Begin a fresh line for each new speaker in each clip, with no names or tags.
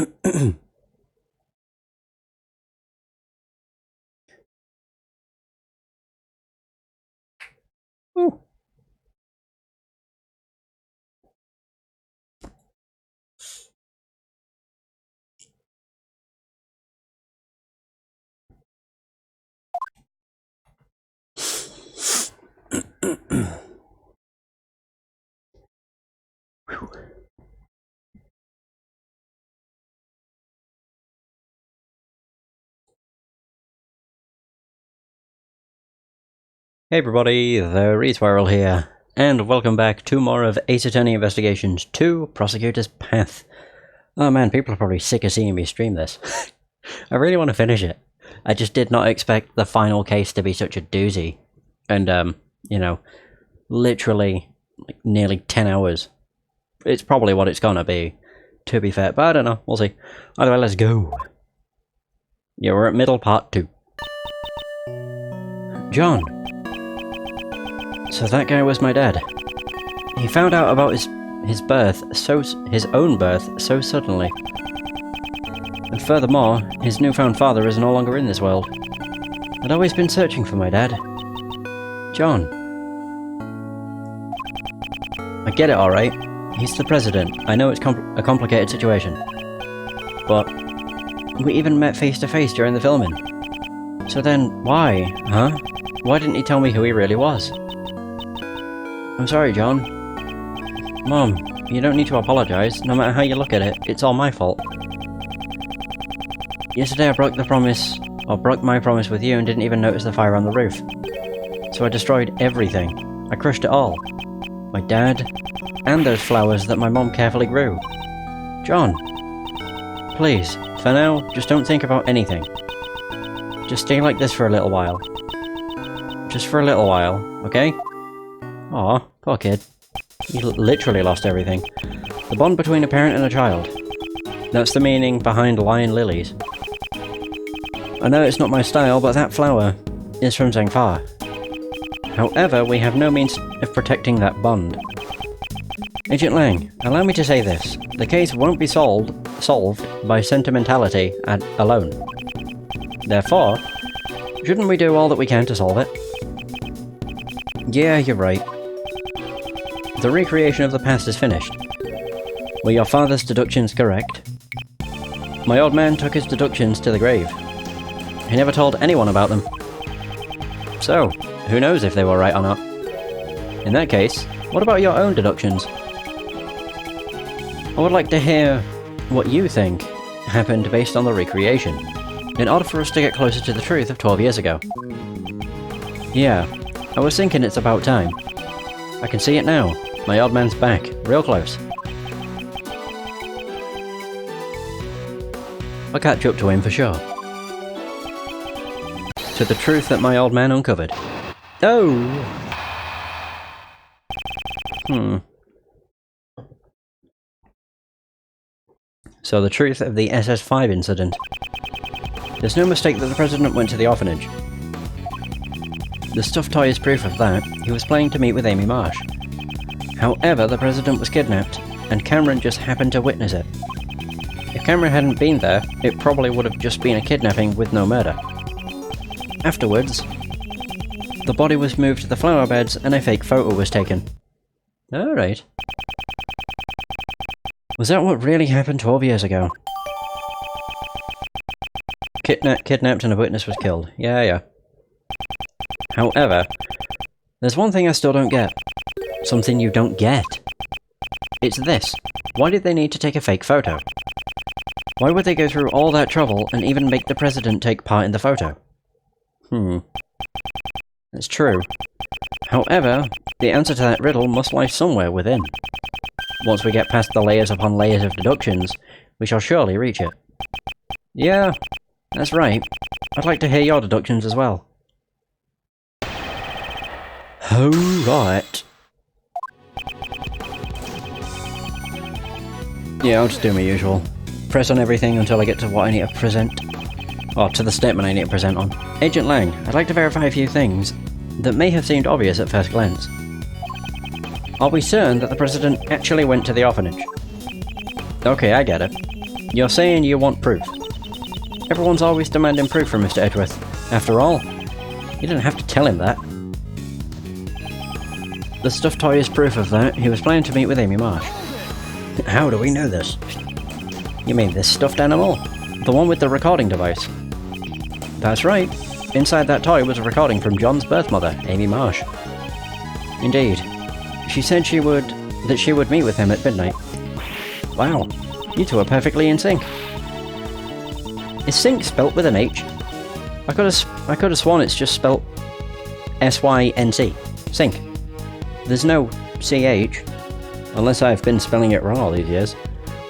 Ooh. Hey everybody, the Respiral here, and welcome back to more of Ace Attorney Investigations 2, Prosecutor's Path. Oh man, people are probably sick of seeing me stream this. I really want to finish it. I just did not expect the final case to be such a doozy. And, you know, literally, like, nearly 10 hours. It's probably what it's gonna be, to be fair, but I don't know, we'll see. Anyway, let's go. Yeah, we're at middle part 2. John. So that guy was my dad. He found out about his own birth so suddenly. And furthermore, his newfound father is no longer in this world. I'd always been searching for my dad. John. I get it, alright. He's the president. I know it's a complicated situation. But we even met face to face during the filming. So then, why, huh? Why didn't he tell me who he really was? I'm sorry, John. Mom, you don't need to apologize. No matter how you look at it, it's all my fault. Yesterday I broke my promise with you and didn't even notice the fire on the roof. So I destroyed everything. I crushed it all. My dad, and those flowers that my mom carefully grew. John, please, for now, just don't think about anything. Just stay like this for a little while. Just for a little while, okay? Aw, poor kid. He literally lost everything. The bond between a parent and a child. That's the meaning behind Lion Lilies. I know it's not my style, but that flower is from Zangfar. However, we have no means of protecting that bond. Agent Lang, allow me to say this. The case won't be solved by sentimentality alone. Therefore, shouldn't we do all that we can to solve it? Yeah, you're right. The recreation of the past is finished. Were your father's deductions correct? My old man took his deductions to the grave. He never told anyone about them. So, who knows if they were right or not? In that case, what about your own deductions? I would like to hear what you think happened based on the recreation, in order for us to get closer to the truth of 12 years ago. Yeah, I was thinking it's about time. I can see it now. My old man's back, real close. I'll catch up to him for sure. To the truth that my old man uncovered. Oh! So the truth of the SS5 incident. There's no mistake that the president went to the orphanage. The stuffed toy is proof of that. He was planning to meet with Amy Marsh. However, the president was kidnapped, and Cameron just happened to witness it. If Cameron hadn't been there, it probably would have just been a kidnapping with no murder. Afterwards, the body was moved to the flower beds and a fake photo was taken. Alright. Was that what really happened 12 years ago? Kidnapped and a witness was killed. Yeah. However, there's one thing I still don't get. Something you don't get. It's this. Why did they need to take a fake photo? Why would they go through all that trouble and even make the president take part in the photo? That's true. However, the answer to that riddle must lie somewhere within. Once we get past the layers upon layers of deductions, we shall surely reach it. Yeah, that's right. I'd like to hear your deductions as well. Alright. Yeah, I'll just do my usual. Press on everything until I get to what I need to present. Or to the statement I need to present on. Agent Lang, I'd like to verify a few things that may have seemed obvious at first glance. Are we certain that the president actually went to the orphanage? Okay, I get it. You're saying you want proof. Everyone's always demanding proof from Mr. Edgeworth. After all, you didn't have to tell him that. The stuffed toy is proof of that. He was planning to meet with Amy Marsh. How do we know this? You mean this stuffed animal? The one with the recording device? That's right. Inside that toy was a recording from John's birth mother, Amy Marsh. Indeed. She said that she would meet with him at midnight. Wow, you two are perfectly in sync. Is sync spelt with an H? I could have sworn it's just spelt S-Y-N-C. Sync. There's no CH. Unless I've been spelling it wrong all these years.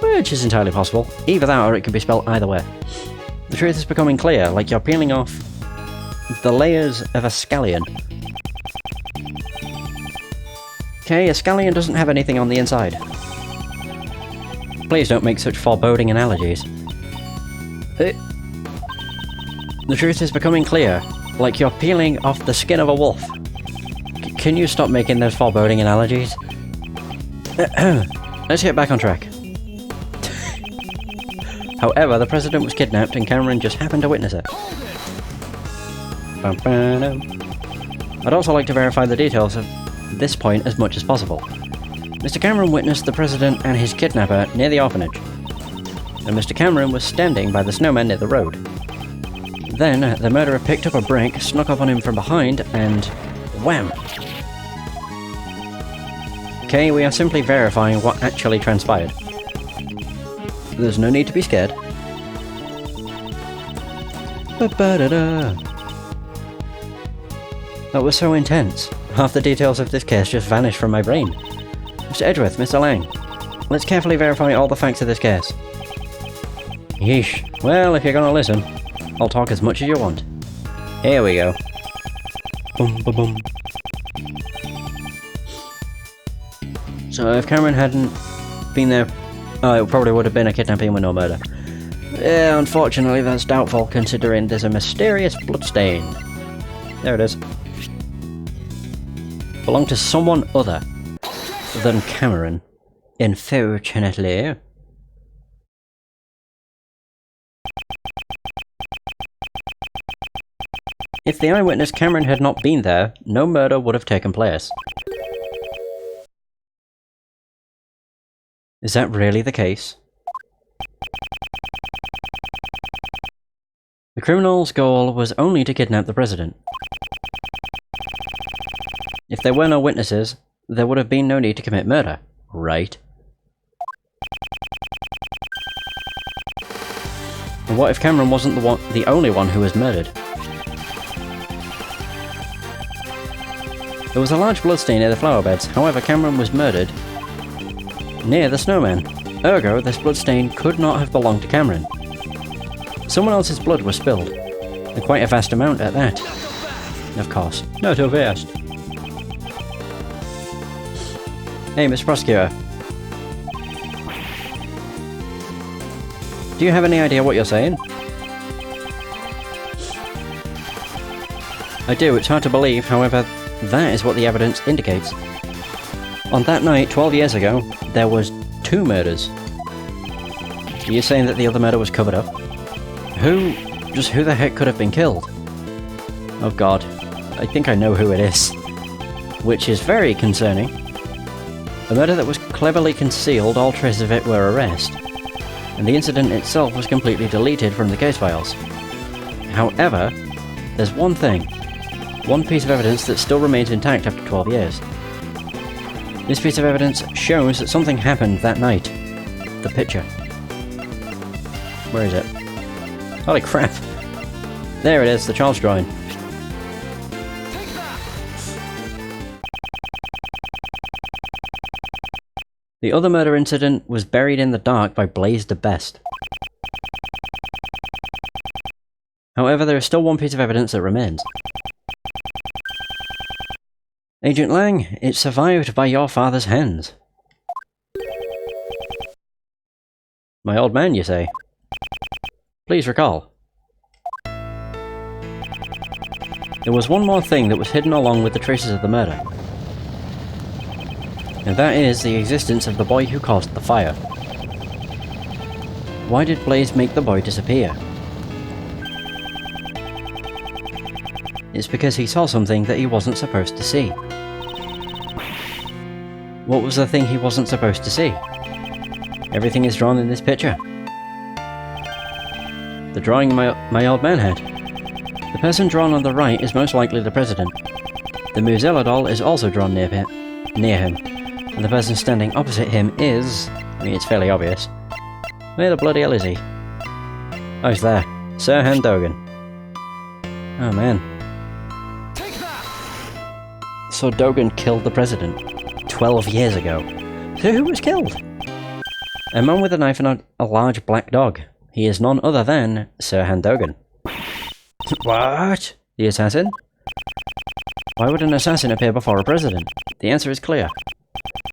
Which is entirely possible. Either that or it could be spelt either way. The truth is becoming clear, like you're peeling off the layers of a scallion. Okay, a scallion doesn't have anything on the inside. Please don't make such foreboding analogies. The truth is becoming clear, like you're peeling off the skin of a wolf. Can you stop making those foreboding analogies? Let's get back on track. However, the president was kidnapped and Cameron just happened to witness it. I'd also like to verify the details of this point as much as possible. Mr. Cameron witnessed the president and his kidnapper near the orphanage, and Mr. Cameron was standing by the snowman near the road. Then, the murderer picked up a brick, snuck up on him from behind, and wham! Okay, we are simply verifying what actually transpired. There's no need to be scared. That was so intense. Half the details of this case just vanished from my brain. Mr. Edgeworth, Mr. Lang, let's carefully verify all the facts of this case. Yeesh. Well, if you're gonna listen, I'll talk as much as you want. Here we go. Boom, boom, boom. So if Cameron hadn't been there, it probably would have been a kidnapping with no murder. Yeah, unfortunately that's doubtful considering there's a mysterious bloodstain. There it is. Belonged to someone other than Cameron. Unfortunately. If the eyewitness Cameron had not been there, no murder would have taken place. Is that really the case? The criminal's goal was only to kidnap the president. If there were no witnesses, there would have been no need to commit murder, right? And what if Cameron wasn't the only one who was murdered? There was a large bloodstain near the flower beds, however Cameron was murdered near the snowman. Ergo, this bloodstain could not have belonged to Cameron. Someone else's blood was spilled, and quite a vast amount at that. Of course, not too fast. Hey, Mr. Prosecutor. Do you have any idea what you're saying? I do, it's hard to believe, however, that is what the evidence indicates. On that night, 12 years ago, there was 2 murders. Are you saying that the other murder was covered up? Who the heck could have been killed? Oh god, I think I know who it is. Which is very concerning. A murder that was cleverly concealed, all traces of it were arrest, and the incident itself was completely deleted from the case files. However, there's one piece of evidence that still remains intact after 12 years. This piece of evidence shows that something happened that night. The picture. Where is it? Holy crap! There it is, the child's drawing. The other murder incident was buried in the dark by Blaise de Best. However, there is still one piece of evidence that remains. Agent Lang, it survived by your father's hands. My old man, you say? Please recall. There was one more thing that was hidden along with the traces of the murder. And that is the existence of the boy who caused the fire. Why did Blaze make the boy disappear? It's because he saw something that he wasn't supposed to see. What was the thing he wasn't supposed to see? Everything is drawn in this picture. The drawing my old man had. The person drawn on the right is most likely the president. The Muzilla doll is also drawn near him. And the person standing opposite him is... I mean, it's fairly obvious. Where the bloody hell is he? Oh, he's there. Sir Handogan. Oh, man. So Dogan killed the president 12 years ago. So who was killed? A man with a knife and a large black dog. He is none other than Sir Handogan. What? The assassin? Why would an assassin appear before a president? The answer is clear.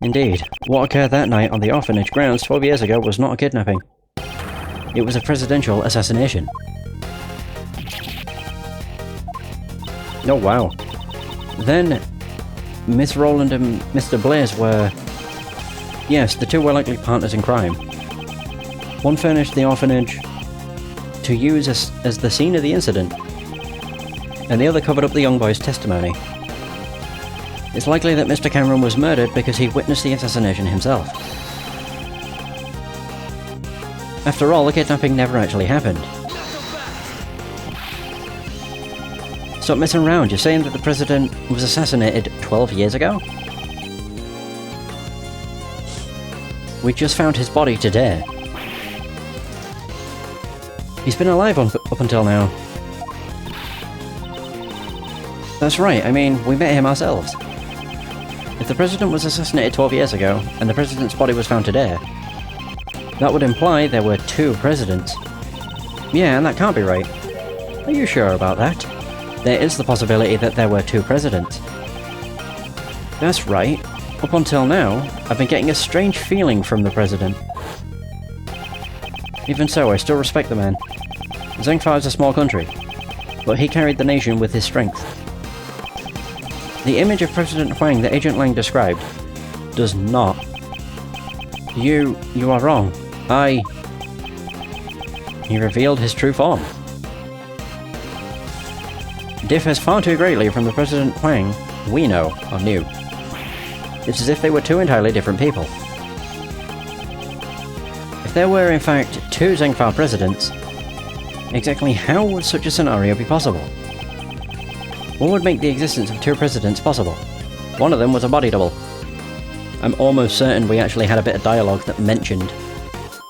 Indeed, what occurred that night on the orphanage grounds 12 years ago was not a kidnapping. It was a presidential assassination. Oh wow. Then, Miss Rowland and Mr. Blaze were... Yes, the two were likely partners in crime. One furnished the orphanage to use as the scene of the incident, and the other covered up the young boy's testimony. It's likely that Mr. Cameron was murdered because he witnessed the assassination himself. After all, the kidnapping never actually happened. Stop messing around, you're saying that the president was assassinated 12 years ago? We just found his body today. He's been alive up until now. That's right, I mean, we met him ourselves. If the president was assassinated 12 years ago, and the president's body was found today, that would imply there were two presidents. Yeah, and that can't be right. Are you sure about that? There is the possibility that there were two presidents. That's right. Up until now, I've been getting a strange feeling from the president. Even so, I still respect the man. Zengfa is a small country, but he carried the nation with his strength. The image of President Huang that Agent Lang described does not. You are wrong. He revealed his true form. Differs far too greatly from the President Huang we know or knew. It's as if they were two entirely different people. If there were in fact two Zengfa presidents, exactly how would such a scenario be possible? What would make the existence of two presidents possible? One of them was a body double. I'm almost certain we actually had a bit of dialogue that mentioned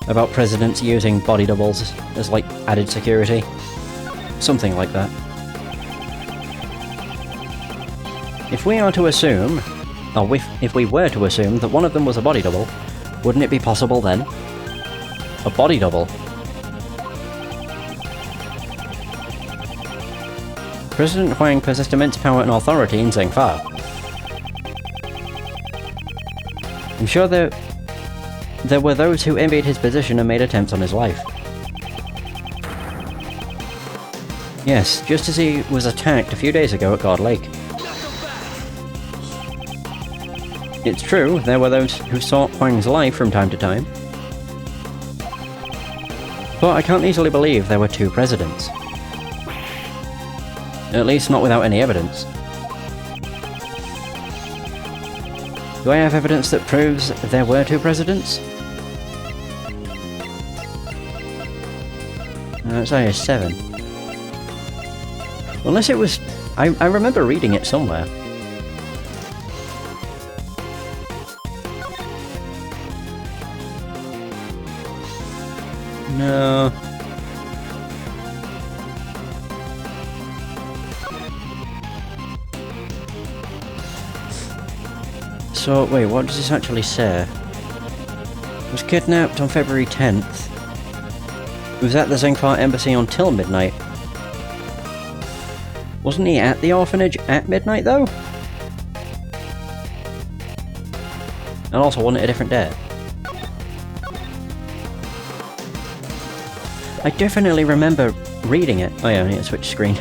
about presidents using body doubles as like added security. Something like that. If we are to assume, or if we were to assume that one of them was a body double, wouldn't it be possible then? A body double. President Huang possessed immense power and authority in Zengfa. I'm sure there were those who envied his position and made attempts on his life. Yes, just as he was attacked a few days ago at God Lake. It's true, there were those who sought Huang's life from time to time. But I can't easily believe there were two presidents. At least not without any evidence. Do I have evidence that proves there were two presidents? No, it's only 7. Unless it was... I remember reading it somewhere. No. So, wait, what does this actually say? Was kidnapped on February 10th. Was at the Zengfa embassy until midnight. Wasn't he at the orphanage at midnight, though? And also, wasn't it a different day? I definitely remember reading it. Oh yeah, I need to switch screen.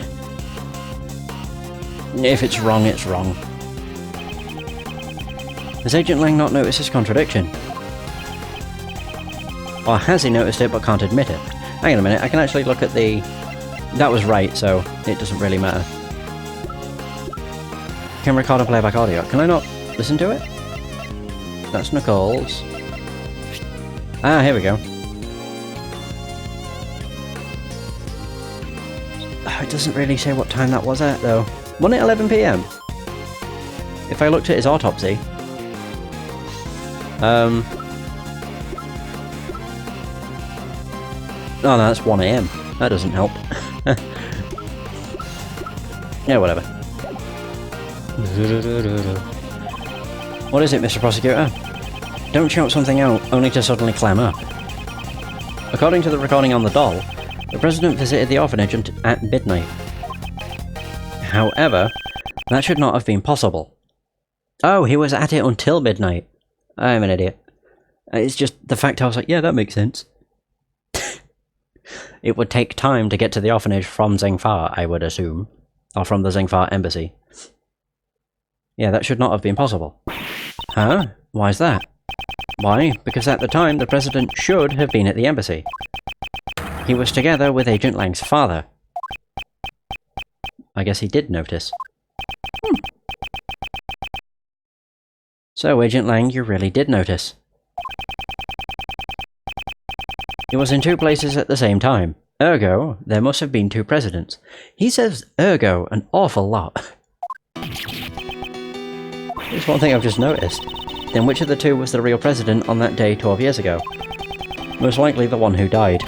If it's wrong, it's wrong. Does Agent Lang not notice this contradiction? Or has he noticed it but can't admit it? Hang on a minute, I can actually look at the... That was right, so it doesn't really matter. Can record and playback audio. Can I not listen to it? That's Nicole's. Ah, here we go. Oh, it doesn't really say what time that was at, though. Wasn't it 11 PM? If I looked at his autopsy... Oh no, that's 1 AM. That doesn't help. Yeah, whatever. What is it, Mr. Prosecutor? Don't shout something out, only to suddenly clam up. According to the recording on the doll, the President visited the orphanage at midnight. However, that should not have been possible. Oh, he was at it until midnight. I'm an idiot. It's just the fact I was like, yeah, that makes sense. It would take time to get to the orphanage from Zengfar, I would assume. Or from the Zengfar embassy. Yeah, that should not have been possible. Huh? Why is that? Why? Because at the time, the President should have been at the embassy. He was together with Agent Lang's father. I guess he did notice. So, Agent Lang, you really did notice. He was in 2 places at the same time. Ergo, there must have been 2 presidents. He says ergo an awful lot. There's one thing I've just noticed. Then which of the 2 was the real president on that day 12 years ago? Most likely the one who died.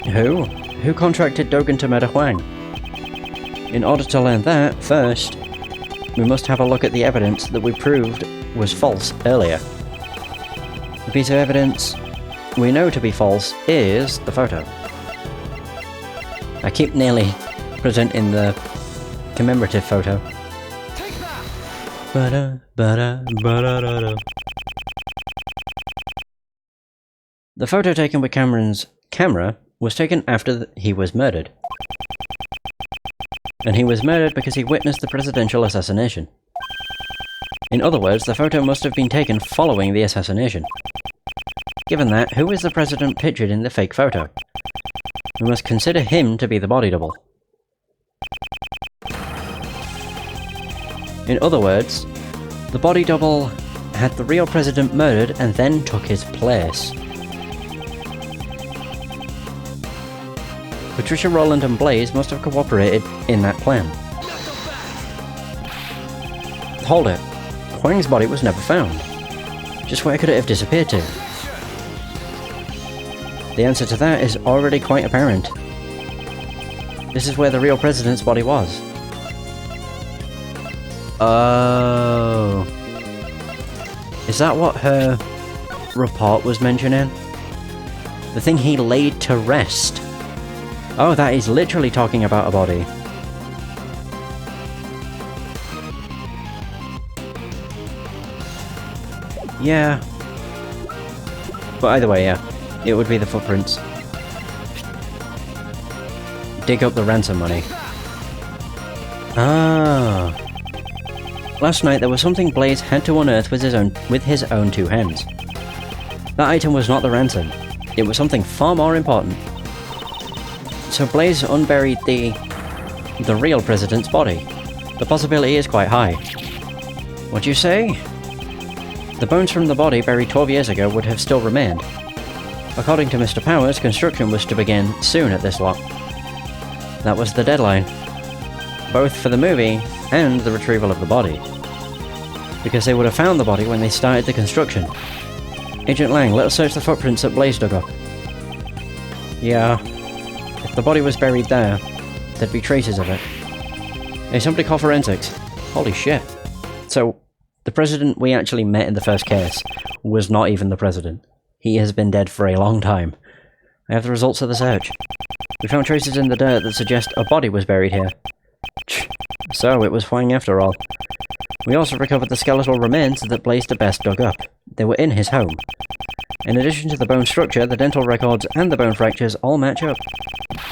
Who? Who contracted Dogen to murder Huang? In order to learn that, first, we must have a look at the evidence that we proved was false earlier. The piece of evidence we know to be false is the photo. I keep nearly presenting the commemorative photo. The photo taken with Cameron's camera was taken after he was murdered. And he was murdered because he witnessed the presidential assassination. In other words, the photo must have been taken following the assassination. Given that, who is the president pictured in the fake photo? We must consider him to be the body double. In other words, the body double had the real president murdered and then took his place. Patricia, Roland and Blaze must have cooperated in that plan. Hold it. Huang's body was never found. Just where could it have disappeared to? The answer to that is already quite apparent. This is where the real president's body was. Oh. Is that what her report was mentioning? The thing he laid to rest. Oh, that is literally talking about a body. Yeah. But either way, yeah. It would be the footprints. Dig up the ransom money. Ah. Last night there was something Blaze had to unearth with his own 2 hands. That item was not the ransom. It was something far more important. So Blaze unburied the real president's body. The possibility is quite high. What'd you say? The bones from the body buried 12 years ago would have still remained. According to Mr. Powers, construction was to begin soon at this lot. That was the deadline. Both for the movie and the retrieval of the body. Because they would have found the body when they started the construction. Agent Lang, let us search the footprints that Blaze dug up. Yeah. If the body was buried there, there'd be traces of it. Hey, somebody call forensics. Holy shit. So, the president we actually met in the first case was not even the president. He has been dead for a long time. I have the results of the search. We found traces in the dirt that suggest a body was buried here. So, it was Huang after all. We also recovered the skeletal remains that Blaze de Best dug up. They were in his home. In addition to the bone structure, the dental records and the bone fractures all match up.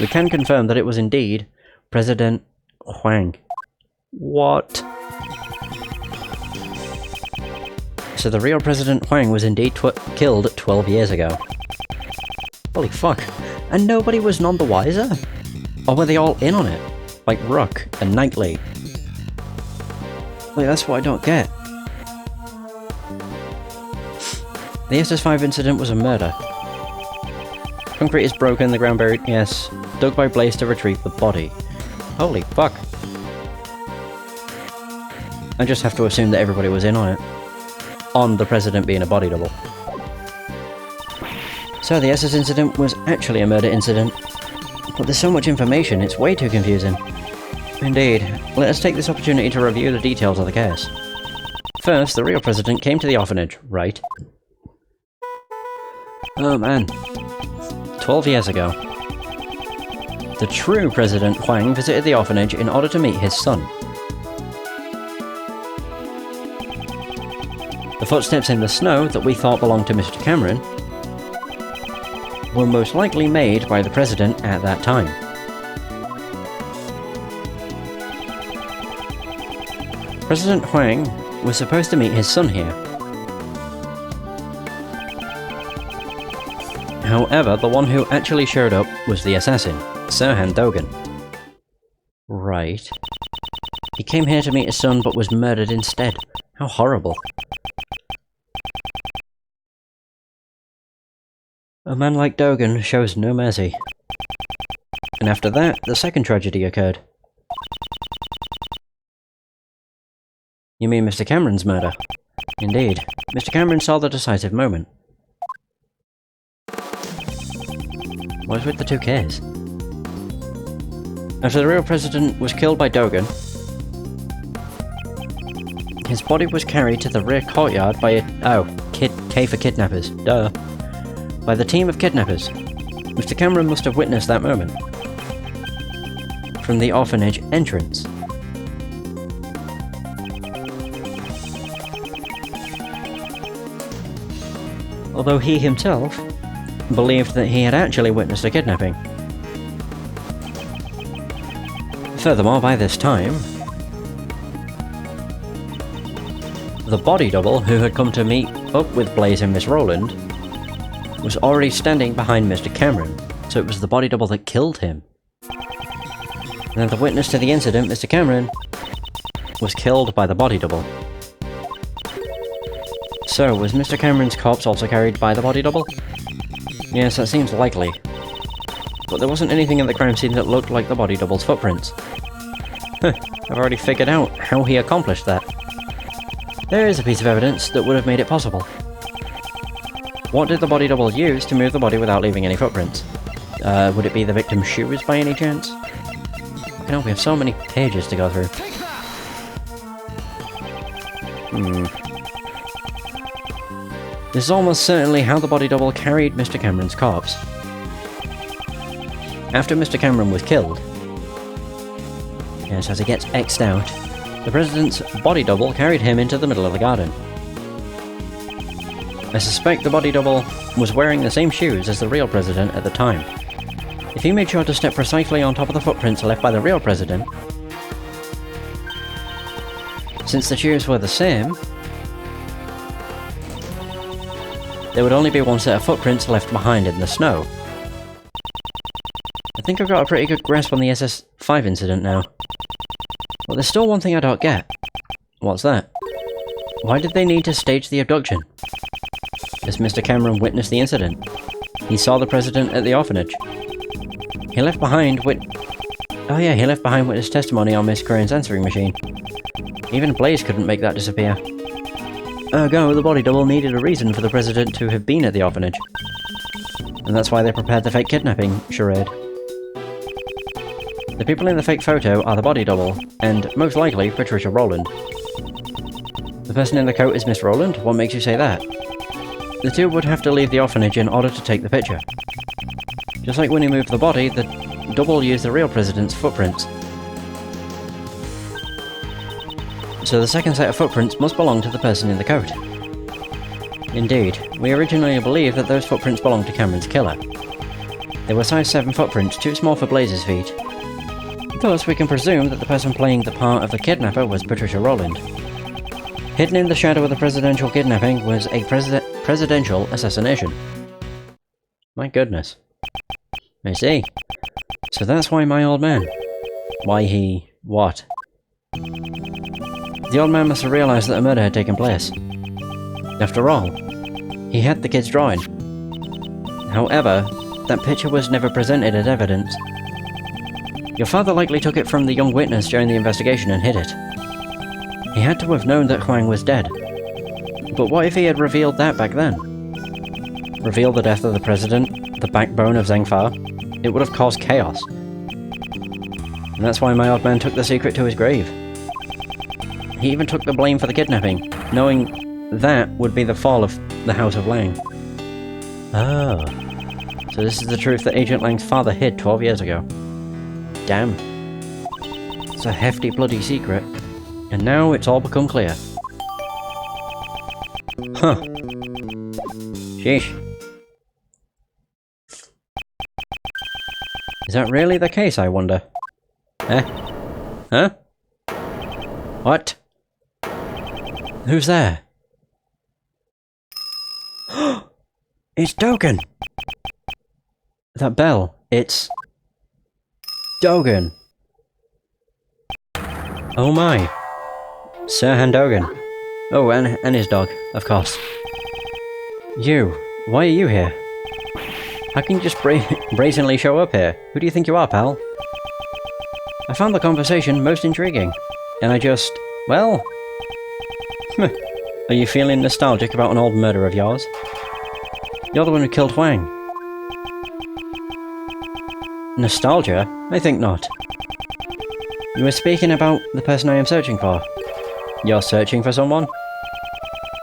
We can confirm that it was indeed President Huang. What? So the real President Huang was indeed killed 12 years ago. Holy fuck. And nobody was none the wiser? Or were they all in on it? Like Rook and Knightley? Like, that's what I don't get. The SS5 incident was a murder. Concrete is broken, the ground buried, yes. Dug by Blaze to retrieve the body. Holy fuck. I just have to assume that everybody was in on it. On the President being a body double. So the SS incident was actually a murder incident. But there's so much information, it's way too confusing. Indeed. Let us take this opportunity to review the details of the case. First, the real President came to the orphanage, right? Oh man. 12 years ago. The true President Huang visited the orphanage in order to meet his son. The footsteps in the snow that we thought belonged to Mr. Cameron were most likely made by the President at that time. President Huang was supposed to meet his son here. However, the one who actually showed up was the assassin, Sirhan Dogan. Right. He came here to meet his son but was murdered instead. How horrible. A man like Dogan shows no mercy. And after that, the second tragedy occurred. You mean Mr. Cameron's murder? Indeed. Mr. Cameron saw the decisive moment. What is with the two Ks? After the real President was killed by Dogan, his body was carried to the rear courtyard by K for kidnappers, duh. By the team of kidnappers. Mr. Cameron must have witnessed that moment. From the orphanage entrance. Although he himself believed that he had actually witnessed a kidnapping. Furthermore, by this time, the body double who had come to meet up with Blaze and Miss Rowland was already standing behind Mr. Cameron, so it was the body double that killed him. And the witness to the incident, Mr. Cameron, was killed by the body double. So, was Mr. Cameron's corpse also carried by the body double? Yes, that seems likely. But there wasn't anything at the crime scene that looked like the body double's footprints. Huh, I've already figured out how he accomplished that. There is a piece of evidence that would have made it possible. What did the body double use to move the body without leaving any footprints? Would it be the victim's shoes by any chance? You know, we have so many pages to go through. This is almost certainly how the body double carried Mr. Cameron's corpse. After Mr. Cameron was killed, yes, as he gets X'd out, the President's body double carried him into the middle of the garden. I suspect the body double was wearing the same shoes as the real President at the time. If he made sure to step precisely on top of the footprints left by the real President, since the shoes were the same, there would only be one set of footprints left behind in the snow. I think I've got a pretty good grasp on the SS5 incident now. But there's still one thing I don't get. What's that? Why did they need to stage the abduction? As Mr. Cameron witnessed the incident. He saw the President at the orphanage. He left behind he left behind witness testimony on Miss Crane's answering machine. Even Blaze couldn't make that disappear. Ergo, the body double needed a reason for the President to have been at the orphanage. And that's why they prepared the fake kidnapping charade. The people in the fake photo are the body double, and, most likely, Patricia Rowland. The person in the coat is Miss Rowland? What makes you say that? The two would have to leave the orphanage in order to take the picture. Just like when he moved the body, the double used the real President's footprints. So the second set of footprints must belong to the person in the coat. Indeed, we originally believed that those footprints belonged to Cameron's killer. They were size 7 footprints, too small for Blaze's feet. Thus, we can presume that the person playing the part of the kidnapper was Patricia Rowland. Hidden in the shadow of the presidential kidnapping was a presidential assassination. My goodness. I see. So that's why my old man... Why he... what? The old man must have realised that a murder had taken place. After all, he had the kid's drawing. However, that picture was never presented as evidence. Your father likely took it from the young witness during the investigation and hid it. He had to have known that Huang was dead. But what if he had revealed that back then? Revealed the death of the president, the backbone of Zhengfa? It would have caused chaos. And that's why my old man took the secret to his grave. He even took the blame for the kidnapping, knowing that would be the fall of the House of Lang. Oh. So this is the truth that Agent Lang's father hid 12 years ago. Damn. It's a hefty bloody secret. And now it's all become clear. Huh. Sheesh. Is that really the case, I wonder? Eh? Huh? What? Who's there? It's Dogen! That bell, it's... Dogen! Oh my! Sir Han Dogen. Oh, and his dog, of course. You, why are you here? How can you just brazenly show up here? Who do you think you are, pal? I found the conversation most intriguing, and I just... well... Are you feeling nostalgic about an old murder of yours? You're the one who killed Huang. Nostalgia? I think not. You were speaking about the person I am searching for. You're searching for someone?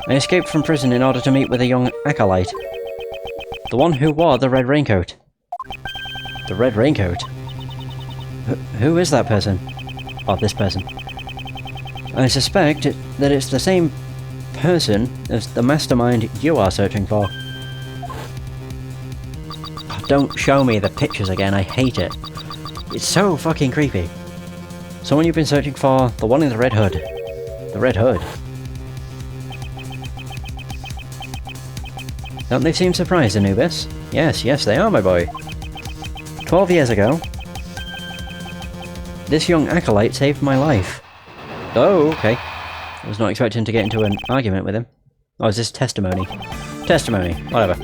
I escaped from prison in order to meet with a young acolyte. The one who wore the red raincoat. The red raincoat? Who is that person? Or this person? I suspect that it's the same person as the mastermind you are searching for. Oh, don't show me the pictures again, I hate it. It's so fucking creepy. Someone you've been searching for, the one in the red hood. The red hood. Don't they seem surprised, Anubis? Yes, they are, my boy. 12 years ago, this young acolyte saved my life. Oh, okay. I was not expecting to get into an argument with him. Oh, is this testimony? Testimony, whatever.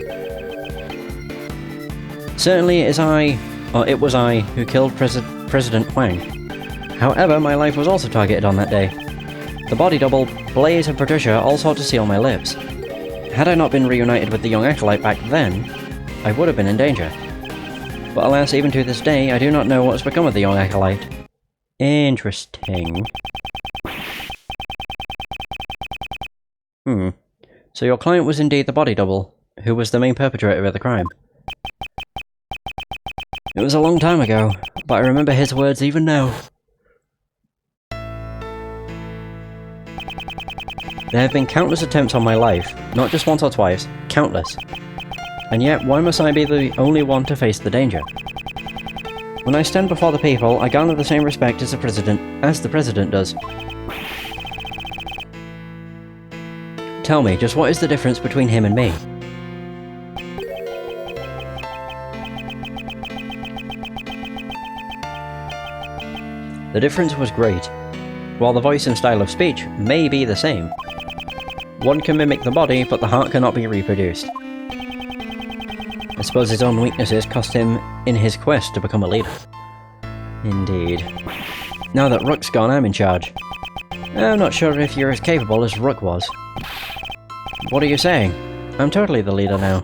Certainly it was I who killed President Huang. However, my life was also targeted on that day. The body double, Blaze and Patricia all sought to seal my lips. Had I not been reunited with the young acolyte back then, I would have been in danger. But alas, even to this day, I do not know what has become of the young acolyte. Interesting. So your client was indeed the body double, who was the main perpetrator of the crime. It was a long time ago, but I remember his words even now. There have been countless attempts on my life, not just once or twice, countless. And yet, why must I be the only one to face the danger? When I stand before the people, I garner the same respect as the President does. Tell me, just what is the difference between him and me? The difference was great. While the voice and style of speech may be the same, one can mimic the body, but the heart cannot be reproduced. I suppose his own weaknesses cost him in his quest to become a leader. Indeed. Now that Rook's gone, I'm in charge. I'm not sure if you're as capable as Rook was. What are you saying? I'm totally the leader now.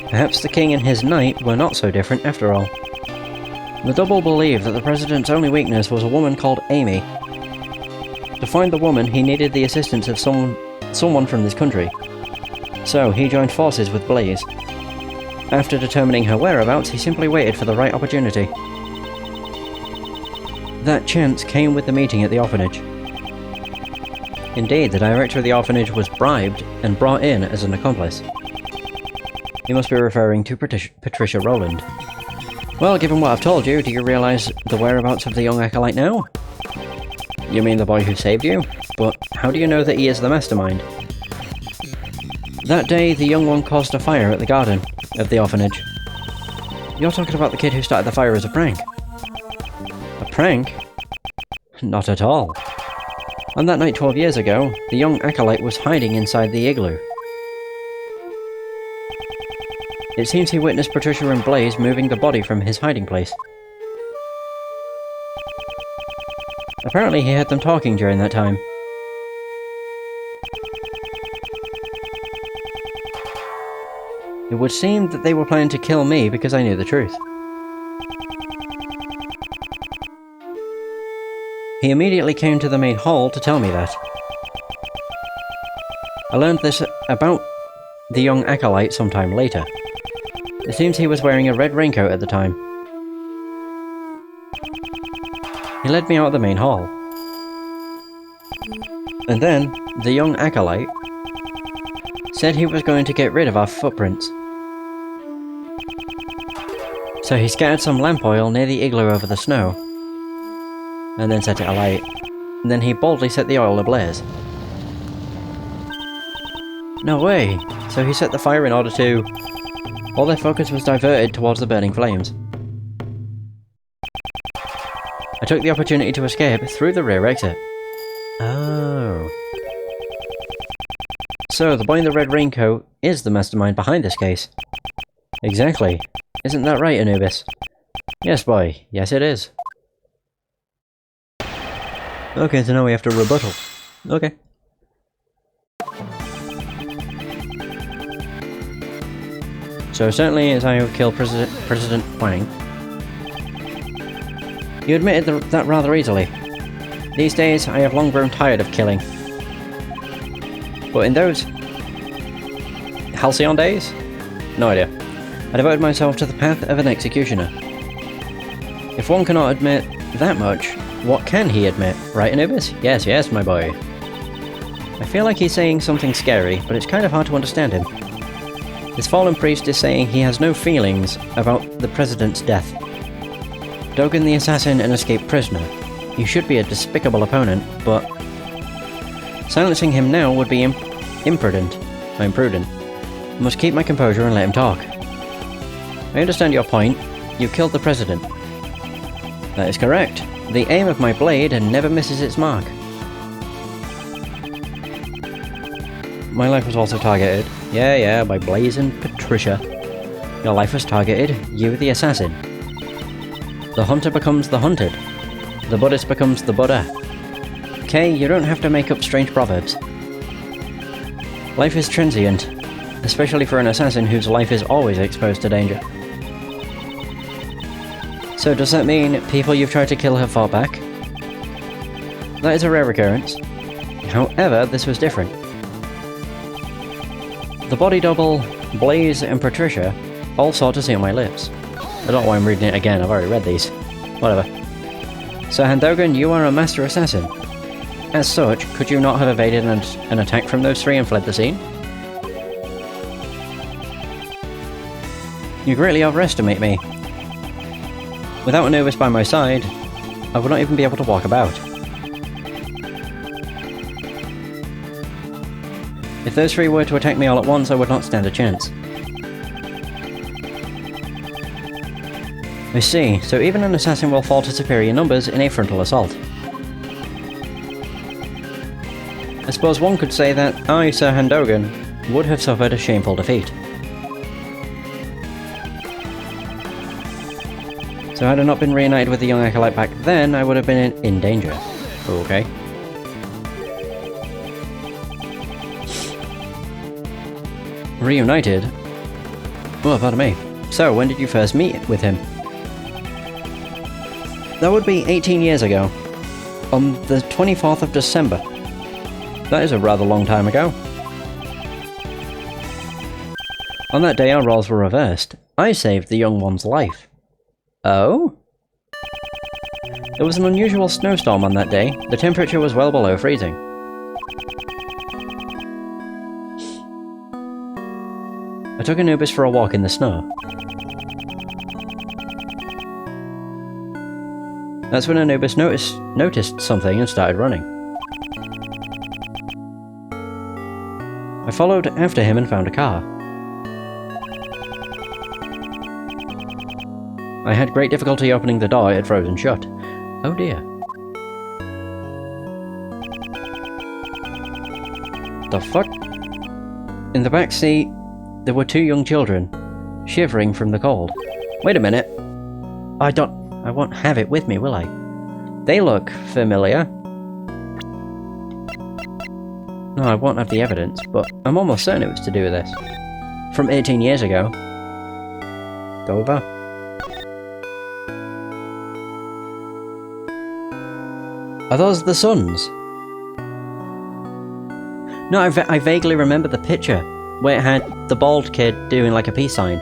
Perhaps the king and his knight were not so different after all. The double believed that the president's only weakness was a woman called Amy. To find the woman, he needed the assistance of someone from this country. So, he joined forces with Blaze. After determining her whereabouts, he simply waited for the right opportunity. That chance came with the meeting at the orphanage. Indeed, the director of the orphanage was bribed and brought in as an accomplice. You must be referring to Patricia Rowland. Well, given what I've told you, do you realise the whereabouts of the young acolyte now? You mean the boy who saved you? But how do you know that he is the mastermind? That day, the young one caused a fire at the garden of the orphanage. You're talking about the kid who started the fire as a prank. A prank? Not at all. On that night 12 years ago, the young acolyte was hiding inside the igloo. It seems he witnessed Patricia and Blaze moving the body from his hiding place. Apparently he heard them talking during that time. It would seem that they were planning to kill me because I knew the truth. He immediately came to the main hall to tell me that. I learned this about the young acolyte sometime later. It seems he was wearing a red raincoat at the time. He led me out of the main hall. And then, the young acolyte said he was going to get rid of our footprints. So he scattered some lamp oil near the igloo over the snow, and then set it alight. And then he boldly set the oil ablaze. No way! So he set the fire in order to... All their focus was diverted towards the burning flames. I took the opportunity to escape through the rear exit. Oh. So, the boy in the red raincoat is the mastermind behind this case. Exactly. Isn't that right, Anubis? Yes, boy. Yes, it is. Okay, so now we have to rebuttal. Okay. So certainly as I have killed President Wang. You admitted that rather easily. These days, I have long grown tired of killing. But in those... halcyon days? No idea. I devoted myself to the path of an executioner. If one cannot admit that much, what can he admit? Right, Anubis? Yes, yes, my boy. I feel like he's saying something scary, but it's kind of hard to understand him. This fallen priest is saying he has no feelings about the president's death. Dogen the assassin and escaped prisoner. He should be a despicable opponent, but... silencing him now would be imprudent. I must keep my composure and let him talk. I understand your point. You killed the president. That is correct. The aim of my blade never misses its mark. My life was also targeted. Yeah, by Blaze and Patricia. Your life was targeted, you the assassin. The hunter becomes the hunted. The Buddhist becomes the Buddha. Okay, you don't have to make up strange proverbs. Life is transient, especially for an assassin whose life is always exposed to danger. So does that mean people you've tried to kill have fought back? That is a rare occurrence. However, this was different. The body double, Blaze, and Patricia all sought to seal my lips. I don't know why I'm reading it again, I've already read these. Whatever. So Handogen, you are a master assassin. As such, could you not have evaded an attack from those three and fled the scene? You greatly overestimate me. Without Anubis by my side, I would not even be able to walk about. If those three were to attack me all at once, I would not stand a chance. I see, so even an assassin will fall to superior numbers in a frontal assault. I suppose one could say that I, Sir Handogen, would have suffered a shameful defeat. So had I not been reunited with the young acolyte back then, I would have been in danger. Okay. Reunited? Oh, pardon me. So, when did you first meet with him? That would be 18 years ago. On the 24th of December. That is a rather long time ago. On that day, our roles were reversed. I saved the young one's life. Oh? There was an unusual snowstorm on that day. The temperature was well below freezing. I took Anubis for a walk in the snow. That's when Anubis noticed something and started running. I followed after him and found a car. I had great difficulty opening the door, it had frozen shut. Oh dear. The fuck? In the back seat, there were 2 young children, shivering from the cold. Wait a minute. I won't have it with me, will I? They look familiar. No, I won't have the evidence, but I'm almost certain it was to do with this. From 18 years ago. Dover? Are those the sons? No, I vaguely remember the picture, where it had the bald kid doing like a peace sign.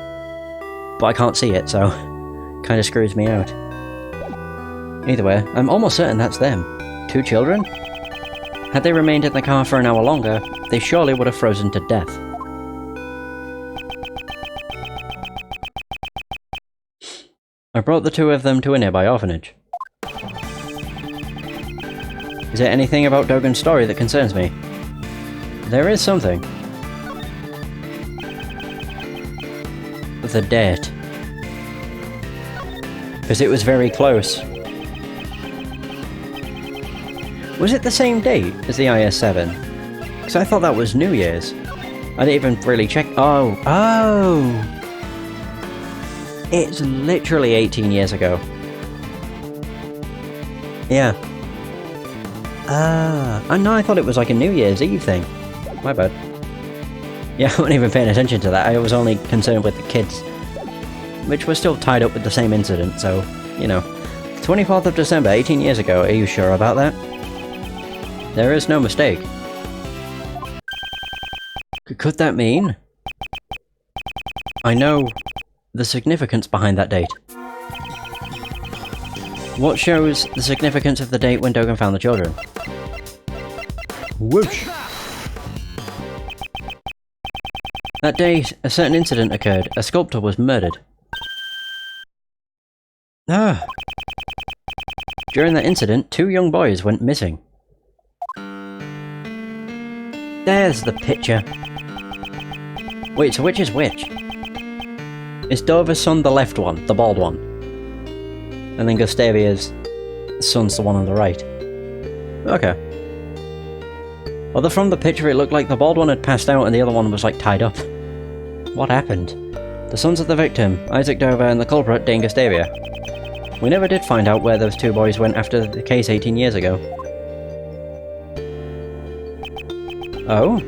But I can't see it, so kinda screws me out. Either way, I'm almost certain that's them. 2 children? Had they remained in the car for an hour longer, they surely would have frozen to death. I brought the 2 of them to a nearby orphanage. Is there anything about Dogen's story that concerns me? There is something. The date. Because it was very close. Was it the same date as the IS-7? Because I thought that was New Year's. I didn't even really check. Oh! It's literally 18 years ago. Yeah. No, I thought it was like a New Year's Eve thing. My bad. Yeah, I wasn't even paying attention to that. I was only concerned with the kids. Which were still tied up with the same incident, so, you know. 24th of December, 18 years ago, are you sure about that? There is no mistake. Could that mean? I know the significance behind that date. What shows the significance of the date when Dogen found the children? Whoosh! That day, a certain incident occurred. A sculptor was murdered. During that incident, 2 young boys went missing. There's the picture. Wait, so which is which? Is Dover's son the left one, the bald one? And then Gustavia's son's the one on the right. Okay. Although from the picture it looked like the bald one had passed out and the other one was like tied up. What happened? The sons of the victim, Isaac Dover, and the culprit, Dane Gustavia. We never did find out where those 2 boys went after the case 18 years ago. Oh?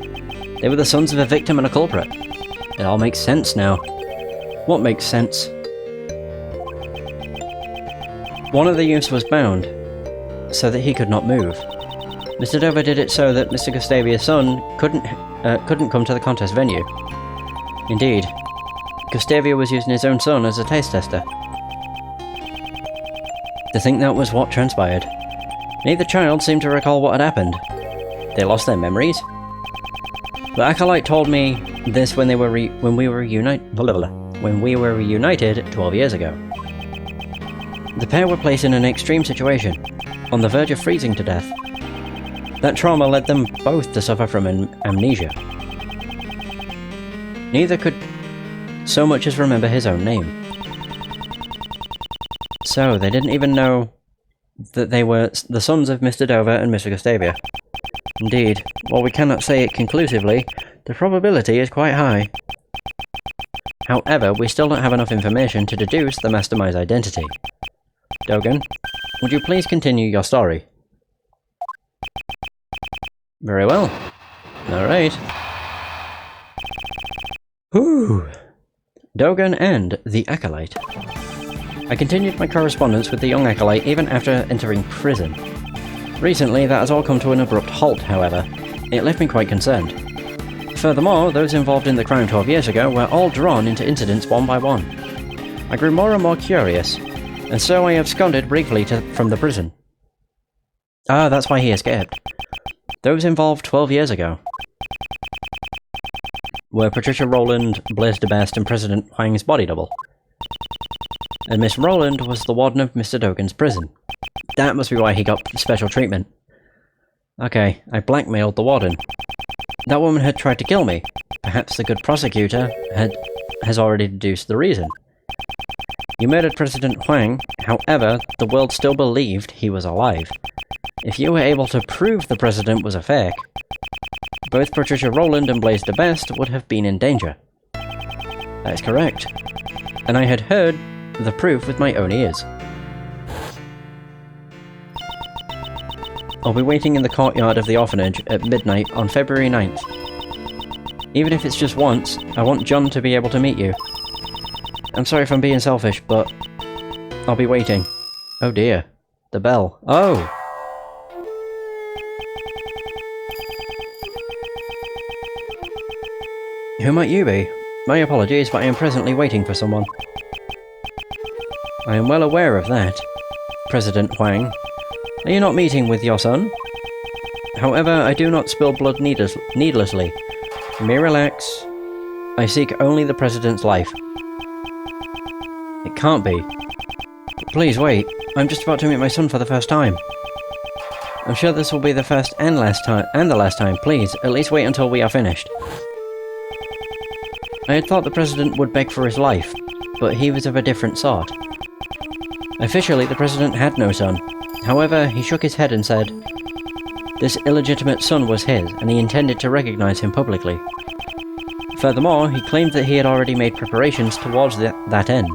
They were the sons of a victim and a culprit. It all makes sense now. What makes sense? One of the youths was bound, so that he could not move. Mr. Dover did it so that Mr. Gustavia's son couldn't come to the contest venue. Indeed, Gustavia was using his own son as a taste tester. To think that was what transpired. Neither child seemed to recall what had happened. They lost their memories? The acolyte told me this when we were reunited 12 years ago. The pair were placed in an extreme situation, on the verge of freezing to death. That trauma led them both to suffer from amnesia. Neither could so much as remember his own name. So, they didn't even know that they were the sons of Mr. Dover and Mr. Gustavia. Indeed, while we cannot say it conclusively, the probability is quite high. However, we still don't have enough information to deduce the mastermind's identity. Dogen, would you please continue your story? Very well. Alright. Whew. Dogen and the Acolyte. I continued my correspondence with the young Acolyte even after entering prison. Recently, that has all come to an abrupt halt, however. It left me quite concerned. Furthermore, those involved in the crime 12 years ago were all drawn into incidents one by one. I grew more and more curious, and so I absconded briefly from the prison. Ah, that's why he escaped. Those involved 12 years ago were Patricia Rowland, Blaise DeBest, and President Huang's body double. And Miss Rowland was the warden of Mr. Dogen's prison. That must be why he got special treatment. Okay, I blackmailed the warden. That woman had tried to kill me. Perhaps the good prosecutor has already deduced the reason. You murdered President Huang, however, the world still believed he was alive. If you were able to prove the president was a fake, both Patricia Rowland and Blaise the Best would have been in danger. That is correct. And I had heard the proof with my own ears. I'll be waiting in the courtyard of the orphanage at midnight on February 9th. Even if it's just once, I want John to be able to meet you. I'm sorry if I'm being selfish, but I'll be waiting. Oh dear. The bell. Oh! Who might you be? My apologies, but I am presently waiting for someone. I am well aware of that, President Huang. Are you not meeting with your son? However, I do not spill blood needlessly. You may relax. I seek only the president's life. It can't be. Please wait. I'm just about to meet my son for the first time. I'm sure this will be the first and last time. Please, at least wait until we are finished. I had thought the president would beg for his life, but he was of a different sort. Officially, the president had no son. However, he shook his head and said, this illegitimate son was his, and he intended to recognize him publicly. Furthermore, he claimed that he had already made preparations towards that end.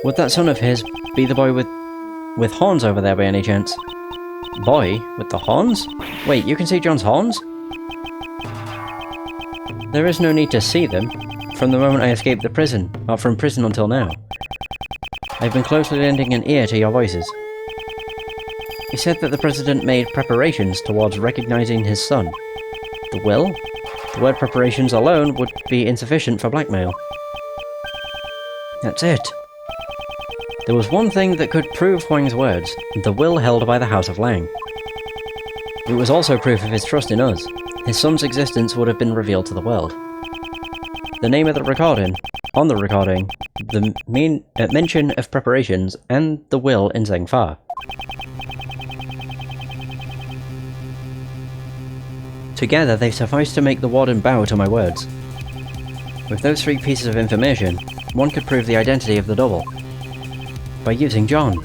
Would that son of his be the boy with horns over there by any chance? Boy? With the horns? Wait, you can see John's horns? There is no need to see them. From the moment I escaped the prison, or from prison until now. I've been closely lending an ear to your voices. He said that the president made preparations towards recognizing his son. The will? The word preparations alone would be insufficient for blackmail. That's it. There was one thing that could prove Huang's words, the will held by the House of Lang. It was also proof of his trust in us. His son's existence would have been revealed to the world. The name of the recording, on the recording, the mention of preparations, and the will in Zhengfa. Together they sufficed to make the warden bow to my words. With those three pieces of information, one could prove the identity of the double. By using John.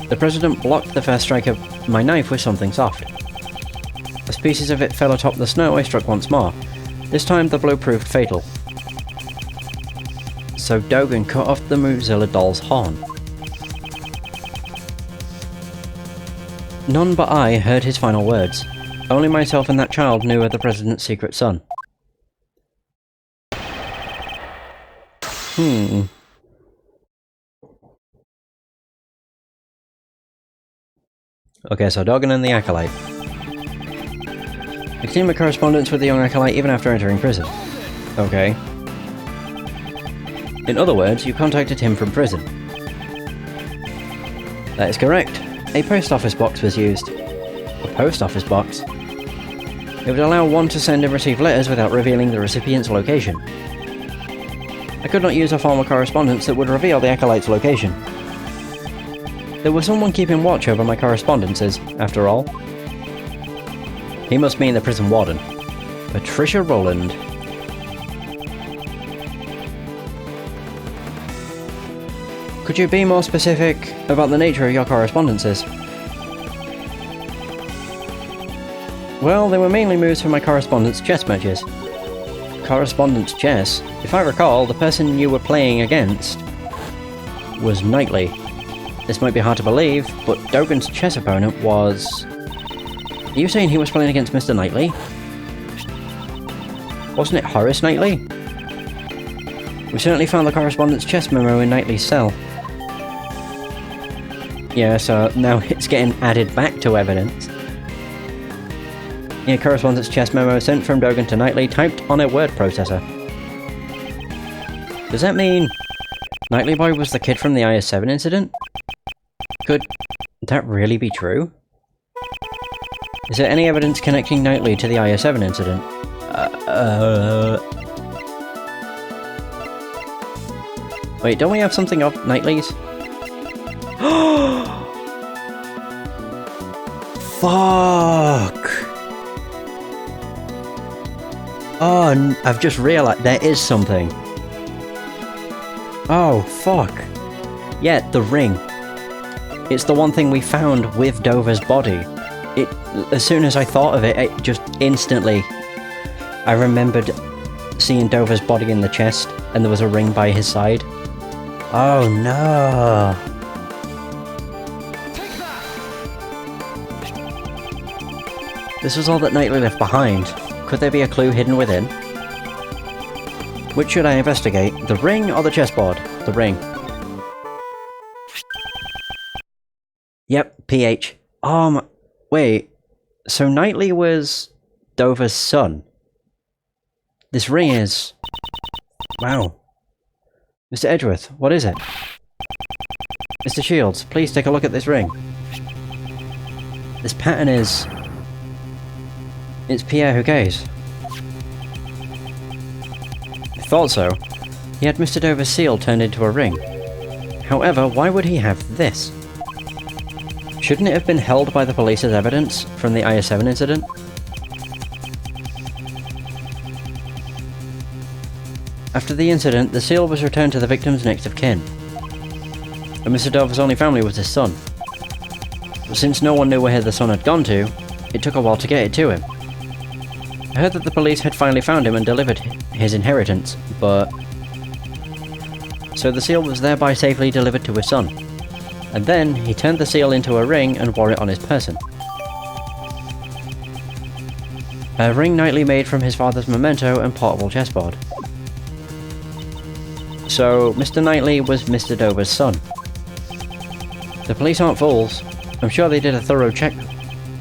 The president blocked the first strike of my knife with something soft. As pieces of it fell atop the snow, I struck once more. This time the blow proved fatal. So Dogen cut off the Muzilla doll's horn. None but I heard his final words. Only myself and that child knew of the president's secret son. Okay, so Dogen and the Acolyte. I continued my correspondence with the young Acolyte even after entering prison. Okay. In other words, you contacted him from prison. That is correct. A post office box was used. A post office box? It would allow one to send and receive letters without revealing the recipient's location. I could not use a form of correspondence that would reveal the Acolyte's location. There was someone keeping watch over my correspondences, after all. He must mean the prison warden. Patricia Rowland. Could you be more specific about the nature of your correspondences? Well, they were mainly moves for my correspondence chess matches. Correspondence chess? If I recall, the person you were playing against was Knightley. This might be hard to believe, but Dogen's chess opponent was... Are you saying he was playing against Mr. Knightley? Wasn't it Horace Knightley? We certainly found the correspondence chess memo in Knightley's cell. Yeah, so now it's getting added back to evidence. Yeah, correspondence chess memo sent from Dogen to Knightley, typed on a word processor. Does that mean Knightley Boy was the kid from the IS-7 incident? Could that really be true? Is there any evidence connecting Knightley to the IS-7 incident? Wait, don't we have something of Knightley's? Fuck! Oh, I've just realised there is something. Oh, fuck. Yeah, the ring. It's the one thing we found with Dover's body. As soon as I thought of it, it just instantly... I remembered seeing Dover's body in the chest, and there was a ring by his side. Oh no! This was all that Knightley left behind. Could there be a clue hidden within? Which should I investigate? The ring or the chessboard? The ring. Yep, PH. Wait. So Knightley was Dover's son. This ring is... Wow. Mr. Edgeworth, what is it? Mr. Shields, please take a look at this ring. This pattern is... It's Pierre Huguet's. I thought so. He had Mr. Dover's seal turned into a ring. However, why would he have this? Shouldn't it have been held by the police as evidence from the IS-7 incident? After the incident, the seal was returned to the victim's next of kin. And Mr. Dover's only family was his son. But since no one knew where the son had gone to, it took a while to get it to him. I heard that the police had finally found him and delivered his inheritance, but... So the seal was thereby safely delivered to his son. And then, he turned the seal into a ring and wore it on his person. A ring Knightley made from his father's memento and portable chessboard. So, Mr. Knightley was Mr. Dover's son. The police aren't fools. I'm sure they did a thorough check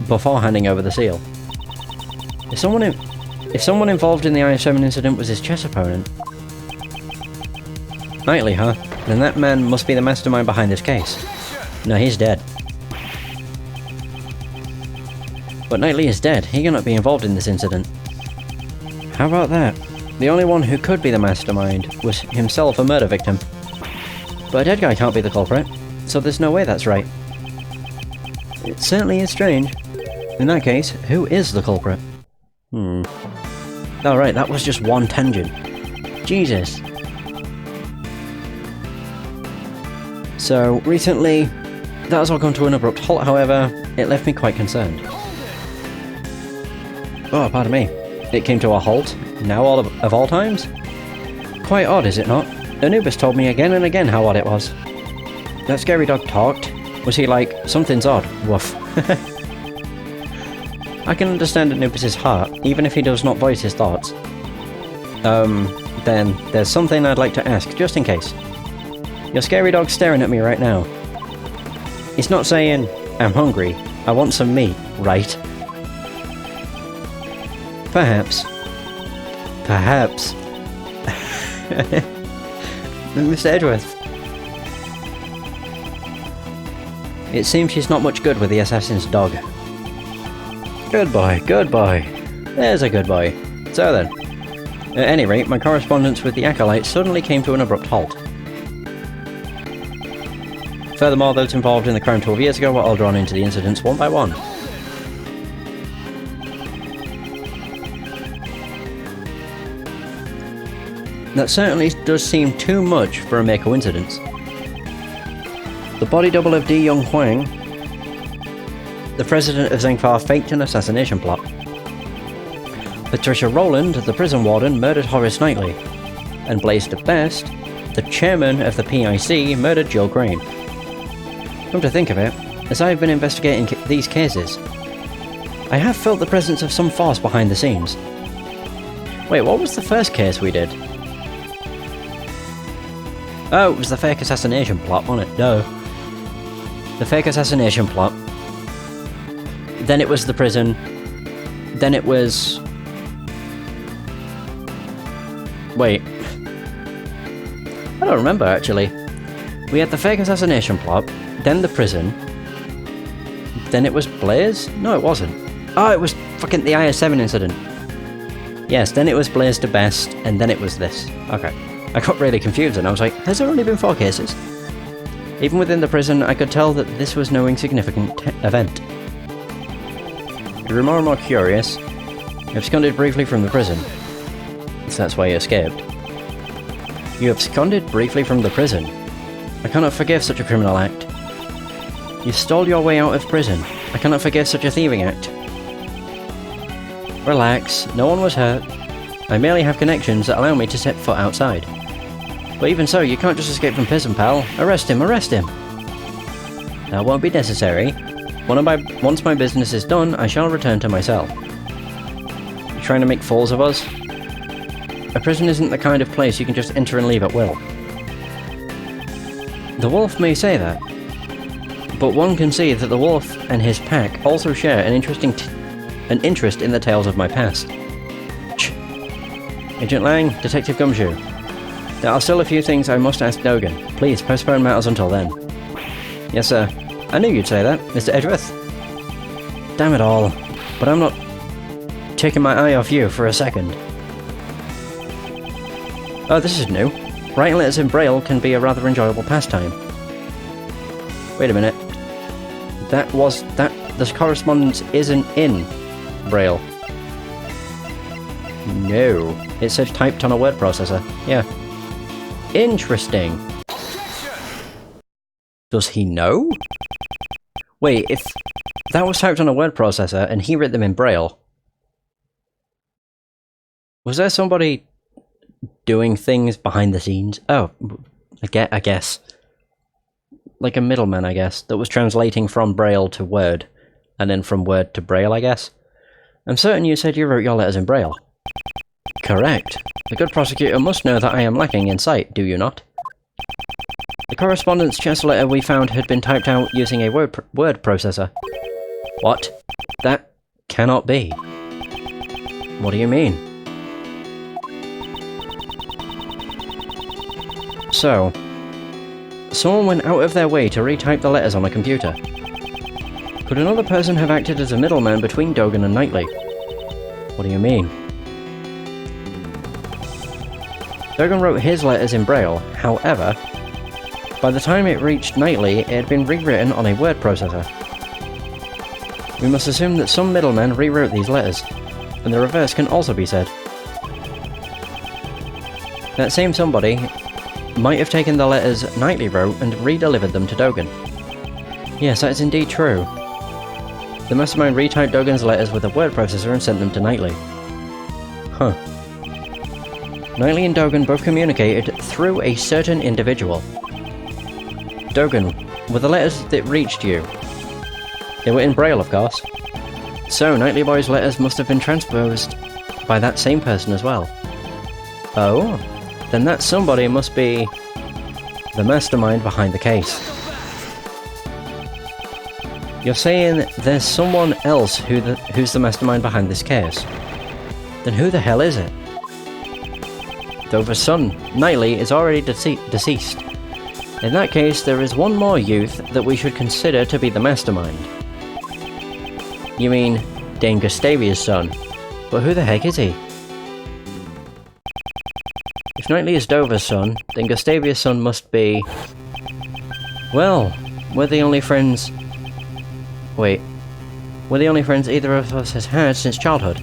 before handing over the seal. If someone involved in the IS-7 incident was his chess opponent... Knightley, huh? Then that man must be the mastermind behind this case. No, he's dead. But Knightley is dead. He cannot be involved in this incident. How about that? The only one who could be the mastermind was himself a murder victim. But a dead guy can't be the culprit, so there's no way that's right. It certainly is strange. In that case, who is the culprit? Alright, that was just one tangent. Jesus. So, recently, that has all come to an abrupt halt, however, it left me quite concerned. Oh, pardon me. It came to a halt? Now of all times? Quite odd, is it not? Anubis told me again and again how odd it was. That scary dog talked. Was he like, something's odd, woof. I can understand Anubis's heart, even if he does not voice his thoughts. Then, there's something I'd like to ask, just in case. Your scary dog's staring at me right now. He's not saying, I'm hungry, I want some meat, right? Perhaps. Perhaps. Mr. Edgeworth. It seems she's not much good with the assassin's dog. Good boy, good boy. There's a good boy. So then. At any rate, my correspondence with the Acolyte suddenly came to an abrupt halt. Furthermore, those involved in the crime 12 years ago were all drawn into the incidents one by one. That certainly does seem too much for a mere coincidence. The body double of D. Young Huang, the president of Zengfar, faked an assassination plot. Patricia Rowland, the prison warden, murdered Horace Knightley, and Blaise de Best, the chairman of the PIC, murdered Joe Crane. Come to think of it, as I have been investigating these cases, I have felt the presence of some force behind the scenes. Wait, what was the first case we did? Oh, it was the fake assassination plot, wasn't it? No. The fake assassination plot. Then it was the prison. Then it was... Wait. I don't remember, actually. We had the fake assassination plot, then the prison. Then it was Blaise? No, it wasn't. Oh, it was fucking the IS-7 incident. Yes, then it was Blaise de Best, and then it was this. Okay. I got really confused and I was like, has there only been 4 cases? Even within the prison, I could tell that this was no insignificant event. I grew more and more curious. I absconded briefly from the prison. So that's why you escaped. You absconded briefly from the prison. I cannot forgive such a criminal act. You stole your way out of prison. I cannot forgive such a thieving act. Relax, no one was hurt. I merely have connections that allow me to set foot outside. But even so, you can't just escape from prison, pal. Arrest him, arrest him! That won't be necessary. Once my business is done, I shall return to my cell. You trying to make fools of us? A prison isn't the kind of place you can just enter and leave at will. The wolf may say that, but one can see that the wolf and his pack also share an interest in the tales of my past. Shh. Agent Lang, Detective Gumshoe. There are still a few things I must ask Dogen. Please postpone matters until then. Yes, sir. I knew you'd say that, Mr. Edgeworth. Damn it all. But I'm not taking my eye off you for a second. Oh, this is new. Writing letters in Braille can be a rather enjoyable pastime. Wait a minute. This correspondence isn't in Braille. No. It said typed on a word processor. Yeah. Interesting. Does he know? Wait, if that was typed on a word processor and he wrote them in Braille, was there somebody doing things behind the scenes? Oh, I guess. Like a middleman, I guess, that was translating from Braille to Word, and then from Word to Braille, I guess. I'm certain you said you wrote your letters in Braille. Correct. The good prosecutor must know that I am lacking in sight, do you not? The correspondence chest letter we found had been typed out using a word processor. What? That cannot be. What do you mean? So, someone went out of their way to retype the letters on a computer. Could another person have acted as a middleman between Dogen and Knightley? What do you mean? Dogen wrote his letters in Braille, however, by the time it reached Knightley, it had been rewritten on a word processor. We must assume that some middleman rewrote these letters, and the reverse can also be said. That same somebody might have taken the letters Knightley wrote and re-delivered them to Dogen. Yes, that is indeed true. The mastermind retyped Dogen's letters with a word processor and sent them to Knightley. Huh. Knightley and Dogen both communicated through a certain individual. Dogen, were the letters that reached you? They were in Braille, of course. So, Knightley Boy's letters must have been transposed by that same person as well. Oh? Then that somebody must be the mastermind behind the case. You're saying there's someone else who's the mastermind behind this case? Then who the hell is it? Dover's son, Knightley, is already deceased. In that case, there is one more youth that we should consider to be the mastermind. You mean Dame Gustavia's son? But who the heck is he? If Knightley is Dover's son, then Gustavia's son must be... Well, we're the only friends... Wait. We're the only friends either of us has had since childhood.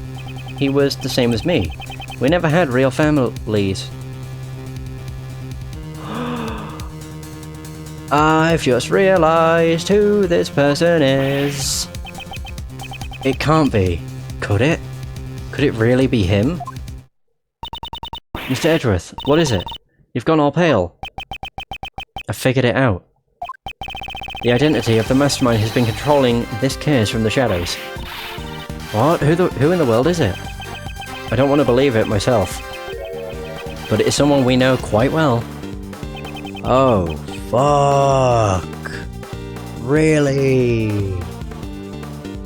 He was the same as me. We never had real families. I've just realised who this person is. It can't be. Could it? Could it really be him? Mr. Edgeworth, what is it? You've gone all pale. I figured it out. The identity of the mastermind has been controlling this case from the shadows. What? Who in the world is it? I don't want to believe it myself. But it is someone we know quite well. Oh, fuck. Really?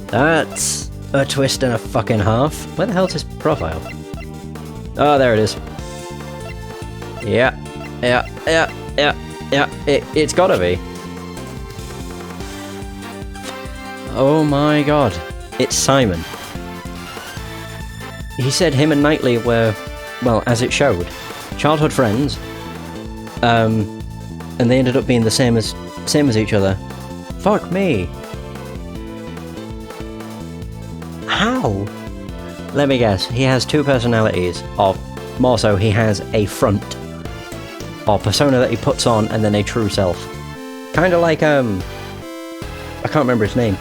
That's a twist and a fucking half. Where the hell's his profile? Oh, there it is. Yeah. It's gotta be. Oh my god. It's Simon. He said him and Knightley were, well, as it showed, childhood friends. And they ended up being the same as each other. Fuck me. How? Let me guess, he has two personalities of More so, he has a front, or persona that he puts on, and then a true self. Kinda like, I can't remember his name.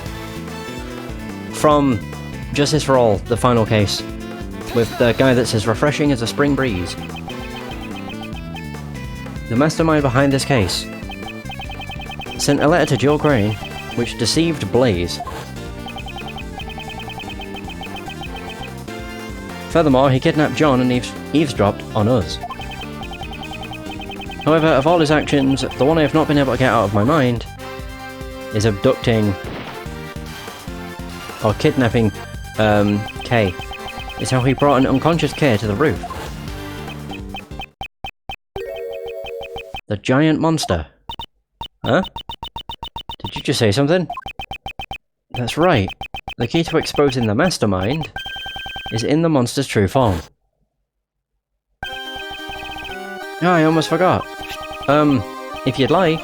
From Justice for All, the final case, with the guy that says refreshing as a spring breeze. The mastermind behind this case sent a letter to Jill Crane, which deceived Blaze. Furthermore, he kidnapped John and eavesdropped on us. However, of all his actions, the one I have not been able to get out of my mind is abducting or kidnapping Kay. It's how he brought an unconscious Kay to the roof. The giant monster. Huh? Did you just say something? That's right. The key to exposing the mastermind is in the monster's true form. Oh, I almost forgot. If you'd like,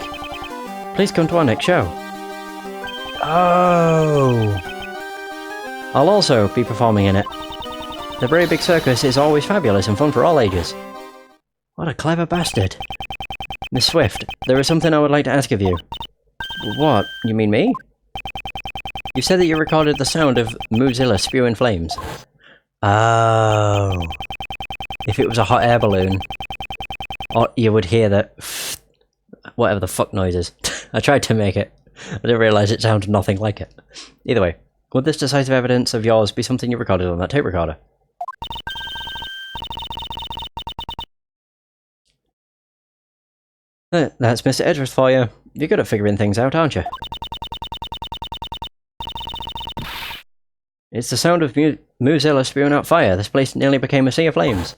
please come to our next show. Oh! I'll also be performing in it. The Very Big Circus is always fabulous and fun for all ages. What a clever bastard. Miss Swift, there is something I would like to ask of you. What? You mean me? You said that you recorded the sound of Moozilla spewing flames. Oh. If it was a hot air balloon, or you would hear that whatever the fuck noises. I tried to make it. I didn't realise it sounded nothing like it. Either way, would this decisive evidence of yours be something you recorded on that tape recorder? That's Mr. Edgeworth for you. You're good at figuring things out, aren't you? It's the sound of Moozilla spewing out fire. This place nearly became a sea of flames.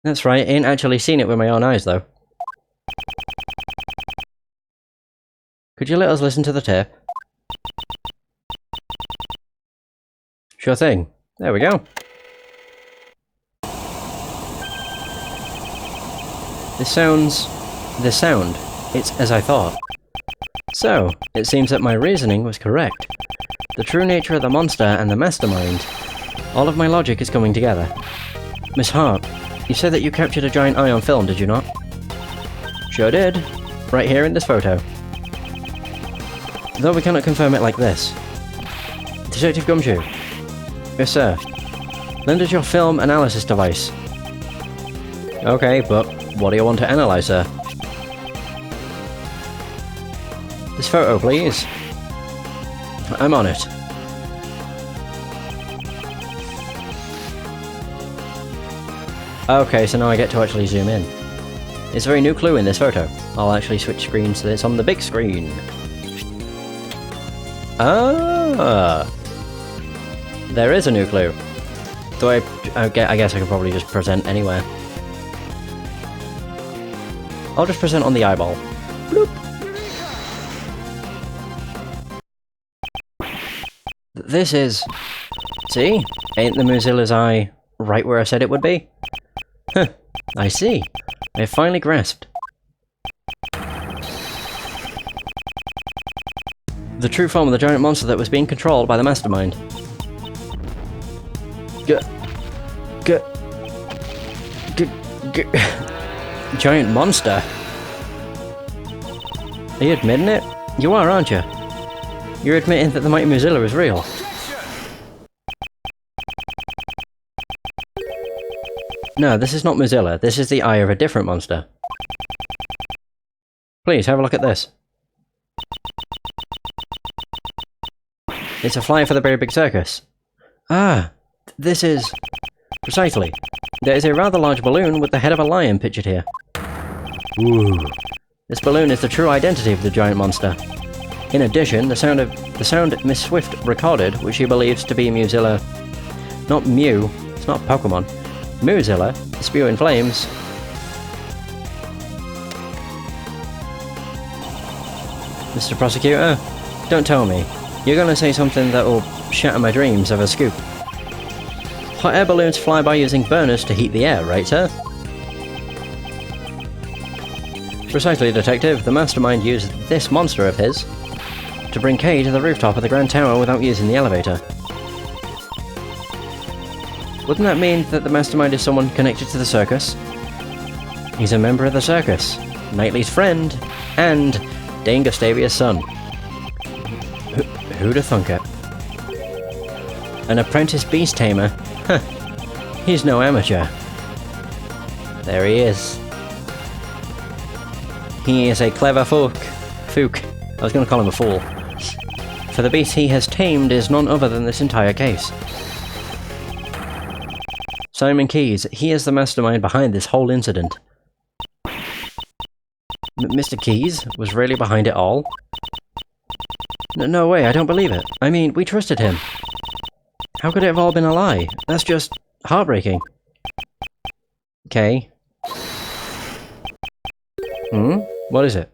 That's right, I ain't actually seen it with my own eyes, though. Could you let us listen to the tape? Sure thing. There we go. The sound, it's as I thought. So, it seems that my reasoning was correct. The true nature of the monster and the mastermind. All of my logic is coming together. Miss Hart, you said that you captured a giant eye on film, did you not? Sure did. Right here in this photo. Though we cannot confirm it like this. Detective Gumshoe. Yes, sir. Lend us your film analysis device. Okay, but what do you want to analyze, sir? This photo, please. I'm on it. Okay, so now I get to actually zoom in. It's a very new clue in this photo. I'll actually switch screens so it's on the big screen. Ah! There is a new clue. Though I guess I could probably just present anywhere. I'll just present on the eyeball. Bloop! This is... See? Ain't the Moozilla's eye right where I said it would be? Huh. I see. I have finally grasped. The true form of the giant monster that was being controlled by the mastermind. Giant monster? Are you admitting it? You are, aren't you? You're admitting that the mighty Moozilla is real. No, this is not Moozilla. This is the eye of a different monster. Please, have a look at this. It's a flyer for the Very Big Circus. Ah, this is... Precisely. There is a rather large balloon with the head of a lion pictured here. Ooh. This balloon is the true identity of the giant monster. In addition, the sound Miss Swift recorded, which she believes to be Moozilla... Not Mew, it's not Pokemon. Moozilla, spewing flames. Mr. Prosecutor, don't tell me. You're gonna say something that will shatter my dreams of a scoop. Hot air balloons fly by using burners to heat the air, right, sir? Precisely, Detective. The mastermind used this monster of his to to bring Kay to the rooftop of the Grand Tower without using the elevator. Wouldn't that mean that the mastermind is someone connected to the circus? He's a member of the circus, Knightley's friend, and Dane Gustavia's son. Who'da thunk it? An apprentice beast tamer? Huh. He's no amateur. There he is. He is a clever fook. I was going to call him a fool. For the beast he has tamed is none other than this entire case. Simon Keyes, he is the mastermind behind this whole incident. Mr. Keyes was really behind it all? No way, I don't believe it. I mean, we trusted him. How could it have all been a lie? That's just heartbreaking. Okay. What is it?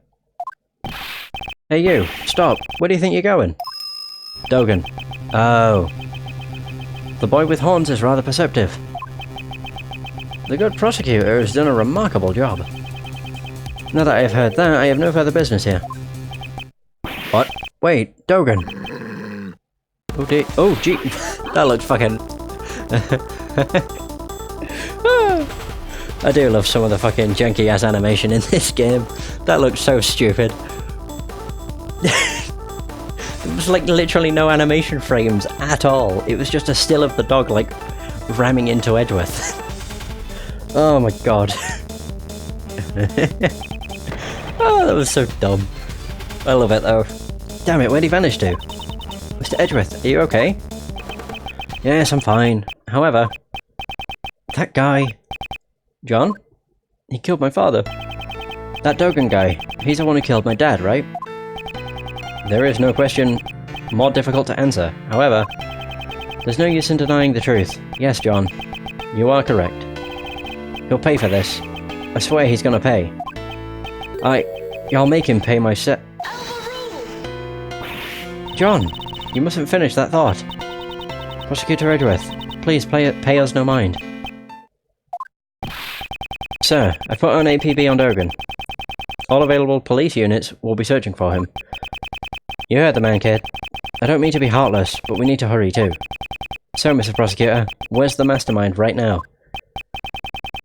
Hey you, stop. Where do you think you're going? Dogen. Oh. The boy with horns is rather perceptive. The good prosecutor has done a remarkable job. Now that I have heard that, I have no further business here. What? Wait, Dogen. Oh dear. Oh gee. That looks fucking... I do love some of the fucking janky ass animation in this game. That looks so stupid. There was like literally no animation frames at all. It was just a still of the dog like ramming into Edgeworth. Oh my god. Oh, that was so dumb. I love it though. Damn it, where'd he vanish to? Mr. Edgeworth, are you okay? Yes, I'm fine. However, that guy... John? He killed my father. That Dogen guy, he's the one who killed my dad, right? There is no question more difficult to answer. However, there's no use in denying the truth. Yes, John, you are correct. He'll pay for this. I swear he's gonna pay. I'll make him pay my set. John, you mustn't finish that thought. Prosecutor Edgeworth, please pay us no mind. Sir, I put on APB on Dogen. All available police units will be searching for him. You heard the man, kid. I don't mean to be heartless, but we need to hurry too. So, Mr. Prosecutor, where's the mastermind right now?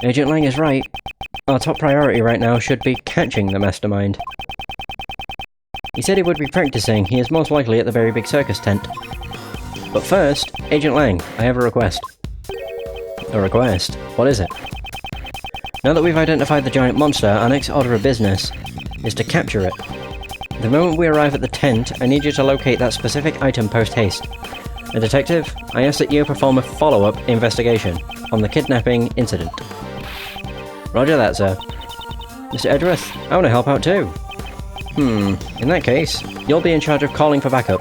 Agent Lang is right. Our top priority right now should be catching the mastermind. He said he would be practicing. He is most likely at the very big circus tent. But first, Agent Lang, I have a request. A request? What is it? Now that we've identified the giant monster, our next order of business is to capture it. The moment we arrive at the tent, I need you to locate that specific item post-haste. A detective, I ask that you perform a follow-up investigation on the kidnapping incident. Roger that, sir. Mr. Edgeworth, I want to help out too. In that case, you'll be in charge of calling for backup.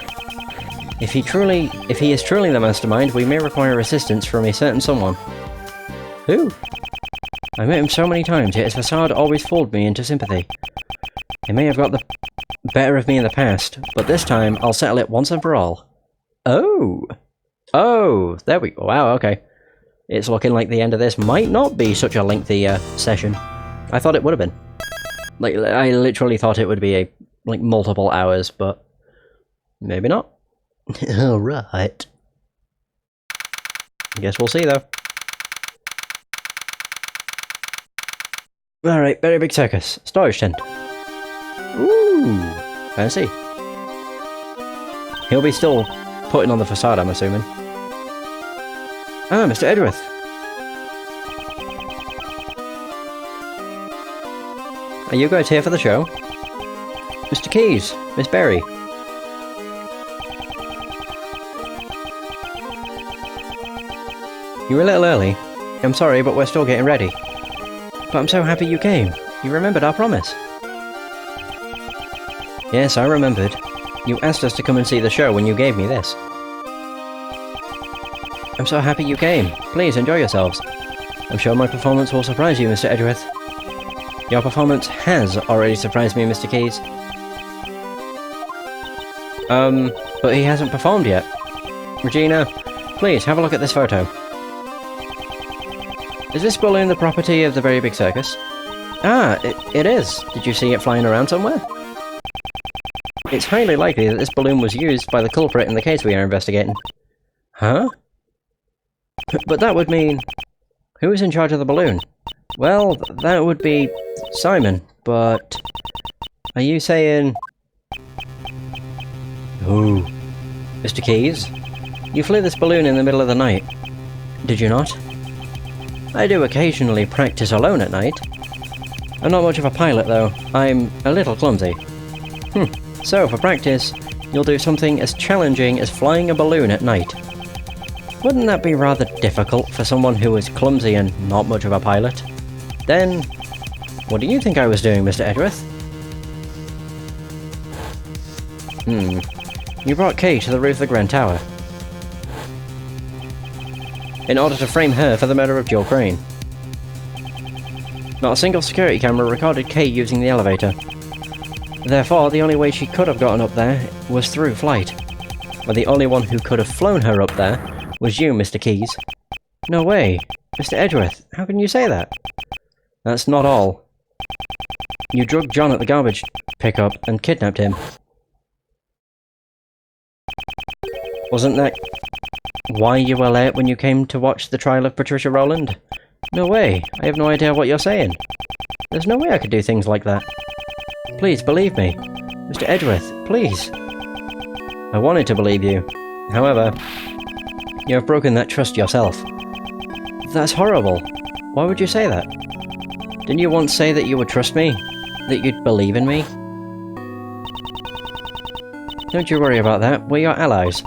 If he is truly the mastermind, we may require assistance from a certain someone. Who? I met him so many times, yet his facade always fooled me into sympathy. He may have got the better of me in the past, but this time I'll settle it once and for all. Oh! Oh, there we go. Wow, okay. It's looking like the end of this might not be such a lengthy session. I thought it would have been. Like, I literally thought it would be like multiple hours, but maybe not. Alright. I guess we'll see though. Alright, very big circus. Storage tent. Ooh, fancy. He'll be still putting on the facade, I'm assuming. Ah, Mr. Edgeworth. Are you guys here for the show? Mr. Keyes, Miss Berry. You were a little early. I'm sorry, but we're still getting ready. But I'm so happy you came. You remembered our promise. Yes, I remembered. You asked us to come and see the show when you gave me this. I'm so happy you came. Please, enjoy yourselves. I'm sure my performance will surprise you, Mr. Edgeworth. Your performance has already surprised me, Mr. Keyes. But he hasn't performed yet. Regina, please, have a look at this photo. Is this balloon the property of the Very Big Circus? Ah, it is. Did you see it flying around somewhere? it's highly likely that this balloon was used by the culprit in the case we are investigating. Huh? But that would mean... Who is in charge of the balloon? Well, that would be Simon, but... Are you saying... Who? Mr. Keys? You flew this balloon in the middle of the night. Did you not? I do occasionally practice alone at night. I'm not much of a pilot, though. I'm a little clumsy. So, for practice, you'll do something as challenging as flying a balloon at night. Wouldn't that be rather difficult for someone who is clumsy and not much of a pilot? Then, what do you think I was doing, Mr. Edgeworth? You brought Kay to the roof of the Grand Tower in order to frame her for the murder of Joel Crane. Not a single security camera recorded Kay using the elevator. Therefore, the only way she could have gotten up there was through flight. But the only one who could have flown her up there was you, Mr. Keys. No way! Mr. Edgeworth, how can you say that? That's not all. You drugged John at the garbage pickup and kidnapped him. Wasn't that why you were late when you came to watch the trial of Patricia Rowland? No way, I have no idea what you're saying. There's no way I could do things like that. Please, believe me. Mr. Edgeworth, please. I wanted to believe you. However, you have broken that trust yourself. That's horrible. Why would you say that? Didn't you once say that you would trust me? That you'd believe in me? Don't you worry about that, we're your allies.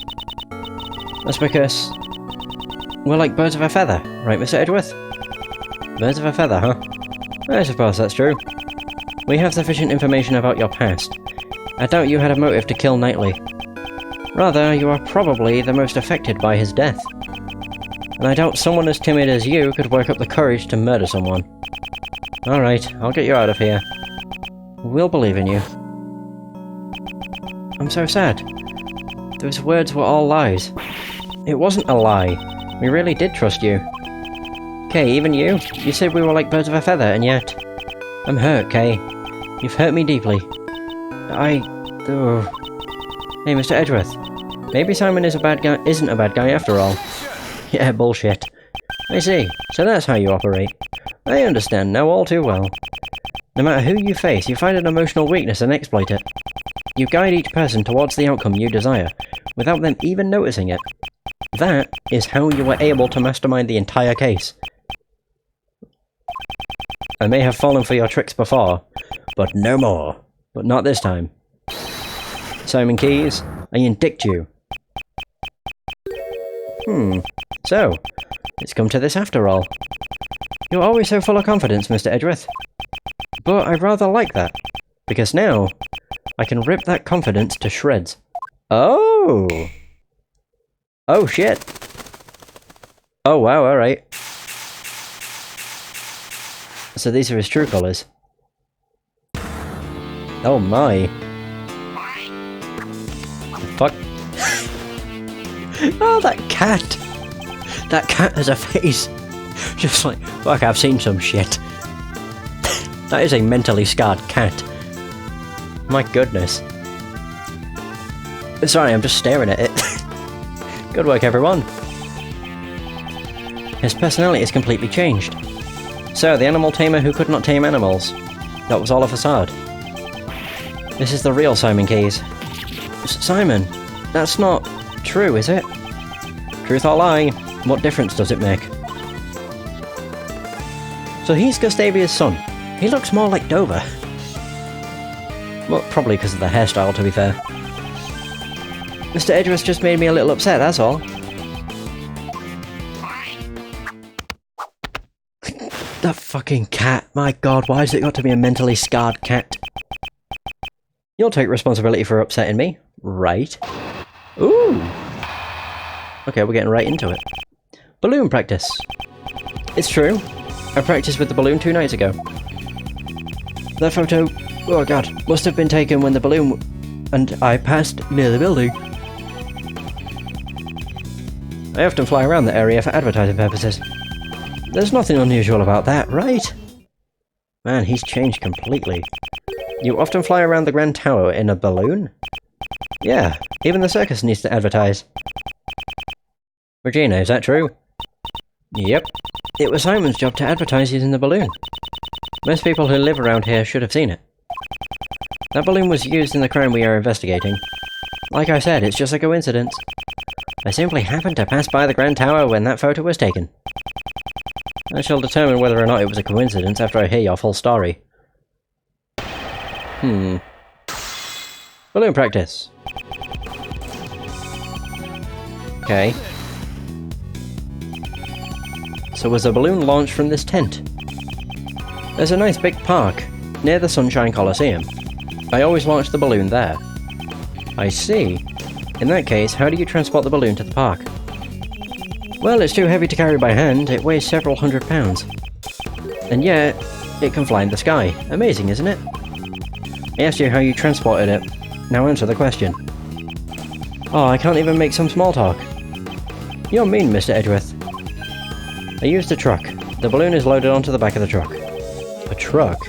That's because... we're like birds of a feather, right, Mr. Edgeworth? Birds of a feather, huh? I suppose that's true. We have sufficient information about your past. I doubt you had a motive to kill Knightley. Rather, you are probably the most affected by his death. And I doubt someone as timid as you could work up the courage to murder someone. Alright, I'll get you out of here. We'll believe in you. I'm so sad. Those words were all lies. It wasn't a lie. We really did trust you. Kay, even you? You said we were like birds of a feather, and yet... I'm hurt, Kay. You've hurt me deeply. Oh. Hey, Mr. Edgeworth. Maybe Simon isn't a bad guy after all. Yeah, bullshit. I see. So that's how you operate. I understand now all too well. No matter who you face, you find an emotional weakness and exploit it. You guide each person towards the outcome you desire, without them even noticing it. That is how you were able to mastermind the entire case. I may have fallen for your tricks before, but no more. But not this time. Simon Keys, I indict you. So, it's come to this after all. You're always so full of confidence, Mr. Edgeworth. But I rather like that, because now I can rip that confidence to shreds. Oh! Oh shit! Oh wow, alright. So these are his true colours. Oh my. Fuck. Oh, that cat! That cat has a face! Just like, fuck, I've seen some shit. That is a mentally scarred cat. My goodness. Sorry, I'm just staring at it. Good work, everyone. His personality is completely changed. So, the animal tamer who could not tame animals. That was all a facade. This is the real Simon Keys. Simon, that's not true, is it? Truth or lie, what difference does it make? So he's Gustavia's son. He looks more like Dover. Well, probably because of the hairstyle, to be fair. Mr. Edgeworth just made me a little upset, that's all. That fucking cat. My god, why has it got to be a mentally scarred cat? You'll take responsibility for upsetting me. Right. Ooh. Okay, we're getting right into it. Balloon practice. It's true. I practiced with the balloon 2 nights ago. That photo, oh god, must have been taken when the balloon and I passed near the building. I often fly around the area for advertising purposes. There's nothing unusual about that, right? Man, he's changed completely. You often fly around the Grand Tower in a balloon? Yeah, even the circus needs to advertise. Regina, is that true? Yep. It was Simon's job to advertise using the balloon. Most people who live around here should have seen it. That balloon was used in the crime we are investigating. Like I said, it's just a coincidence. I simply happened to pass by the Grand Tower when that photo was taken. I shall determine whether or not it was a coincidence after I hear your full story. Balloon practice. Okay. So was a balloon launched from this tent? There's a nice big park near the Sunshine Coliseum. I always launch the balloon there. I see. In that case, how do you transport the balloon to the park? Well, it's too heavy to carry by hand. It weighs several hundred pounds. And yet, it can fly in the sky. Amazing, isn't it? I asked you how you transported it. Now answer the question. Oh, I can't even make some small talk. You're mean, Mr. Edgeworth. I used a truck. The balloon is loaded onto the back of the truck. A truck?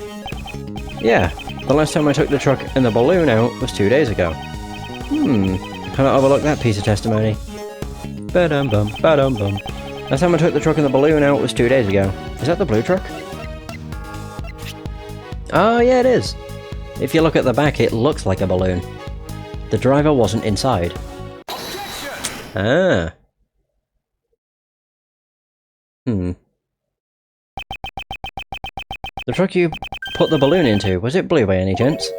Yeah. The last time I took the truck and the balloon out was 2 days ago. Cannot overlook that piece of testimony. Ba-dum-bum, ba-dum-bum. Last time I took the truck and the balloon out was 2 days ago. Is that the blue truck? Oh, yeah, it is. If you look at the back, it looks like a balloon. The driver wasn't inside. Ah. The truck you put the balloon into, was it blue by any chance?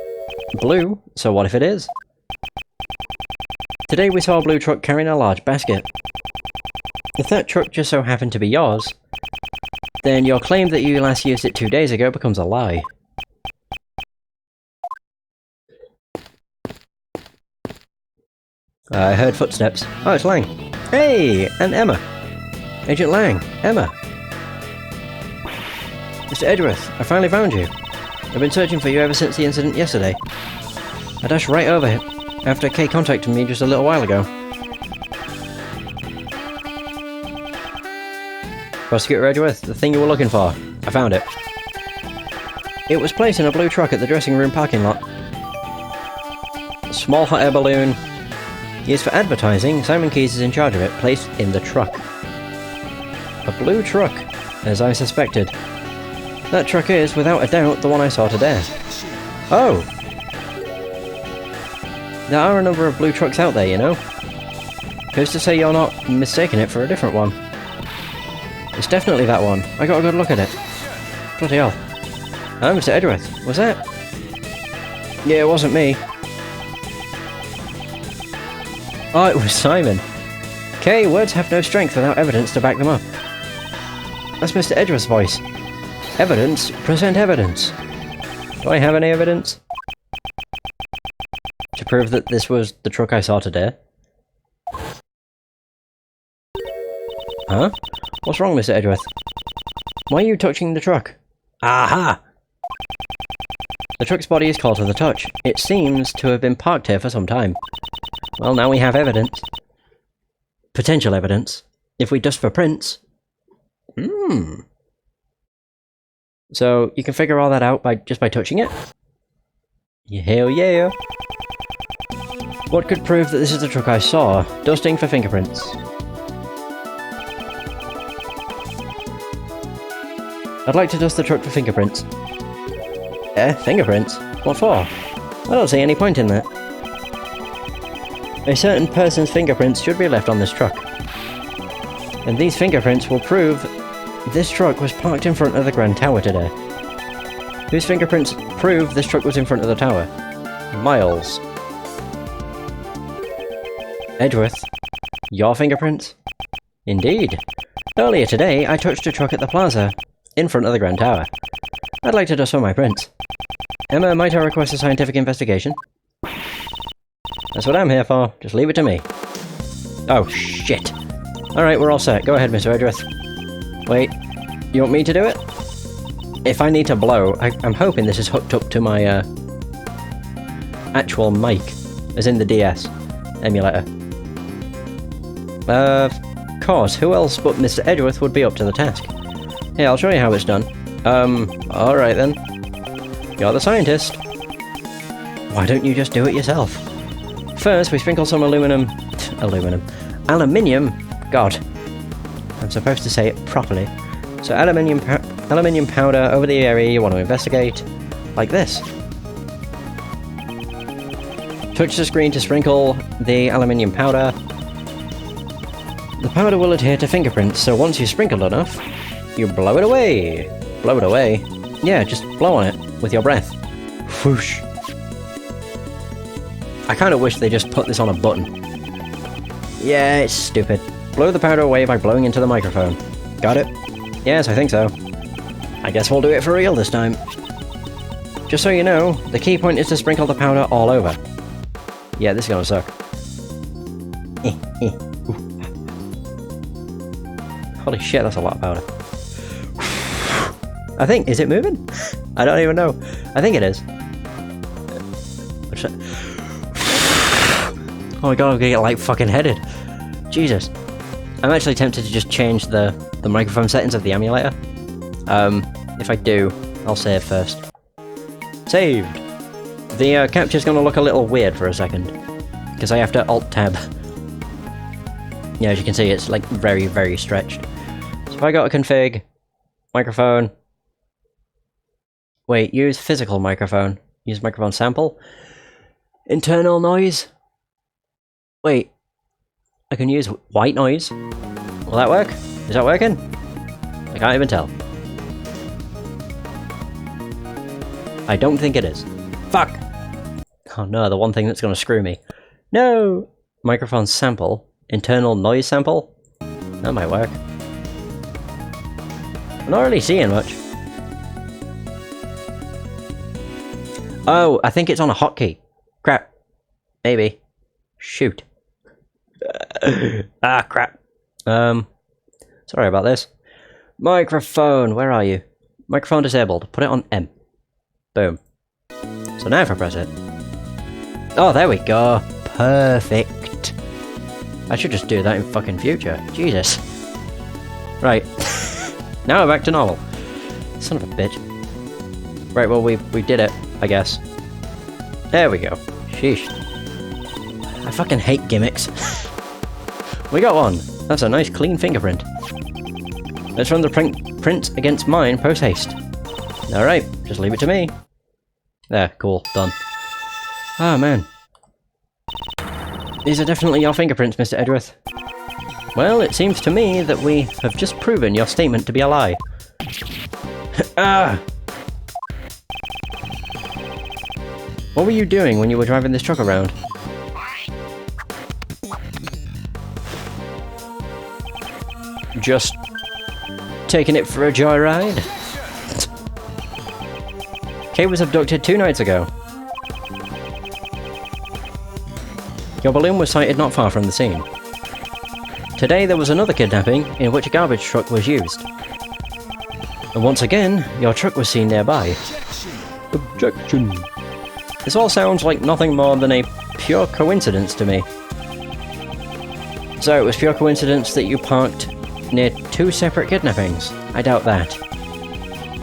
Blue? So what if it is? Today we saw a blue truck carrying a large basket. If that truck just so happened to be yours, then your claim that you last used it 2 days ago becomes a lie. I heard footsteps. Oh, it's Lang. Hey, and Emma. Agent Lang, Emma. Mr. Edgeworth, I finally found you. I've been searching for you ever since the incident yesterday. I dashed right over here after Kay contacted me just a little while ago. Prosecutor Edgeworth, the thing you were looking for. I found it. It was placed in a blue truck at the dressing room parking lot. A small hot air balloon. Used for advertising, Simon Keyes is in charge of it, placed in the truck. A blue truck, as I suspected. That truck is, without a doubt, the one I saw today. Oh! There are a number of blue trucks out there, you know. Who's to say you're not mistaking it for a different one? It's definitely that one. I got a good look at it. Bloody hell. Oh, Mr. Edgeworth, was that? Yeah, it wasn't me. Oh, it was Simon. Okay, words have no strength without evidence to back them up. That's Mr. Edgeworth's voice. Evidence? Present evidence. Do I have any evidence? To prove that this was the truck I saw today? Huh? What's wrong, Mr. Edgeworth? Why are you touching the truck? Aha! The truck's body is cold to the touch. It seems to have been parked here for some time. Well, now we have evidence. Potential evidence. If we dust for prints. So, you can figure all that out just by touching it? Hell yeah! What could prove that this is the truck I saw? Dusting for fingerprints. I'd like to dust the truck for fingerprints. Fingerprints? What for? I don't see any point in that. A certain person's fingerprints should be left on this truck. And these fingerprints will prove this truck was parked in front of the Grand Tower today. Whose fingerprints prove this truck was in front of the tower? Miles. Edgeworth. Your fingerprints? Indeed. Earlier today, I touched a truck at the plaza, in front of the Grand Tower. I'd like to dust for my prints. Emma, might I request a scientific investigation? That's what I'm here for. Just leave it to me. Oh, shit. Alright, we're all set. Go ahead, Mr. Edgeworth. Wait, you want me to do it? If I need to blow, I'm hoping this is hooked up to my, actual mic. As in the DS emulator. Of course, who else but Mr. Edgeworth would be up to the task? Hey, I'll show you how it's done. Alright then. You're the scientist. Why don't you just do it yourself? first, we sprinkle some aluminium. God, I'm supposed to say it properly. So aluminium powder over the area you want to investigate, like this. Touch the screen to sprinkle the aluminium powder. The powder will adhere to fingerprints, so once you've sprinkled enough, you blow it away. Blow it away? Yeah, just blow on it with your breath. Whoosh. I kind of wish they just put this on a button. Yeah, it's stupid. Blow the powder away by blowing into the microphone. Got it? Yes, I think so. I guess we'll do it for real this time. Just so you know, the key point is to sprinkle the powder all over. Yeah, this is gonna suck. Holy shit, that's a lot of powder. I think, is it moving? I don't even know. I think it is. Oh my god, I'm gonna get like fucking headed. Jesus. I'm actually tempted to just change the microphone settings of the emulator. If I do, I'll save first. Saved! The capture's gonna look a little weird for a second, because I have to Alt-Tab. Yeah, as you can see, it's like very, very stretched. So if I go to config, microphone, wait, use physical microphone, use microphone sample, internal noise, wait, I can use white noise, will that work? Is that working? I can't even tell. I don't think it is. Fuck! Oh no, the one thing that's gonna screw me. No! Microphone sample. Internal noise sample? That might work. I'm not really seeing much. Oh, I think it's on a hotkey. Crap. Maybe. Shoot. Ah, crap. Sorry about this. Microphone, where are you? Microphone disabled. Put it on M. Boom. So now if I press it... Oh, there we go. Perfect. I should just do that in fucking future. Jesus. Right. Now we're back to normal. Son of a bitch. Right, well, we did it, I guess. There we go. Sheesh. I fucking hate gimmicks. We got one. That's a nice clean fingerprint. Let's run the print against mine post-haste. Alright, just leave it to me. There, cool, done. Ah, man. These are definitely your fingerprints, Mr. Edgeworth. Well, it seems to me that we have just proven your statement to be a lie. Ah! What were you doing when you were driving this truck around? Just taking it for a joyride? Kate was abducted 2 nights ago. Your balloon was sighted not far from the scene. Today there was another kidnapping in which a garbage truck was used. And once again, your truck was seen nearby. Objection. This all sounds like nothing more than a pure coincidence to me. So it was pure coincidence that you parked near 2 separate kidnappings? I doubt that.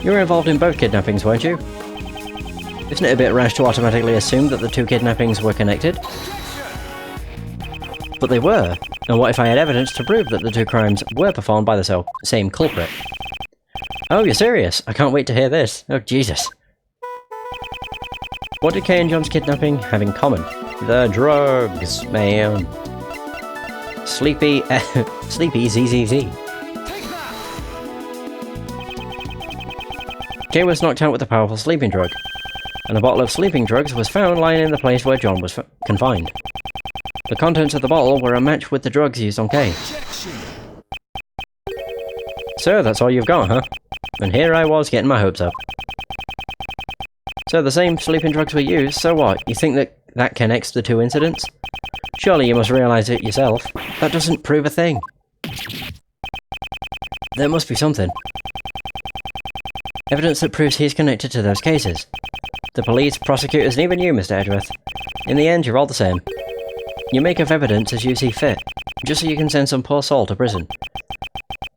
You were involved in both kidnappings, weren't you? Isn't it a bit rash to automatically assume that the 2 kidnappings were connected? But they were. And what if I had evidence to prove that the 2 crimes were performed by the same culprit? Oh, you're serious? I can't wait to hear this. Oh, Jesus. What did Kay and John's kidnapping have in common? The drugs, man. Sleepy ZZZ. Kay was knocked out with a powerful sleeping drug, and a bottle of sleeping drugs was found lying in the place where John was confined. The contents of the bottle were a match with the drugs used on Kay. So that's all you've got, huh? And here I was getting my hopes up. So the same sleeping drugs were used, so what? You think that connects the 2 incidents? Surely you must realise it yourself. That doesn't prove a thing. There must be something. Evidence that proves he's connected to those cases. The police, prosecutors, and even you, Mr. Edgeworth. In the end, you're all the same. You make of evidence as you see fit, just so you can send some poor soul to prison.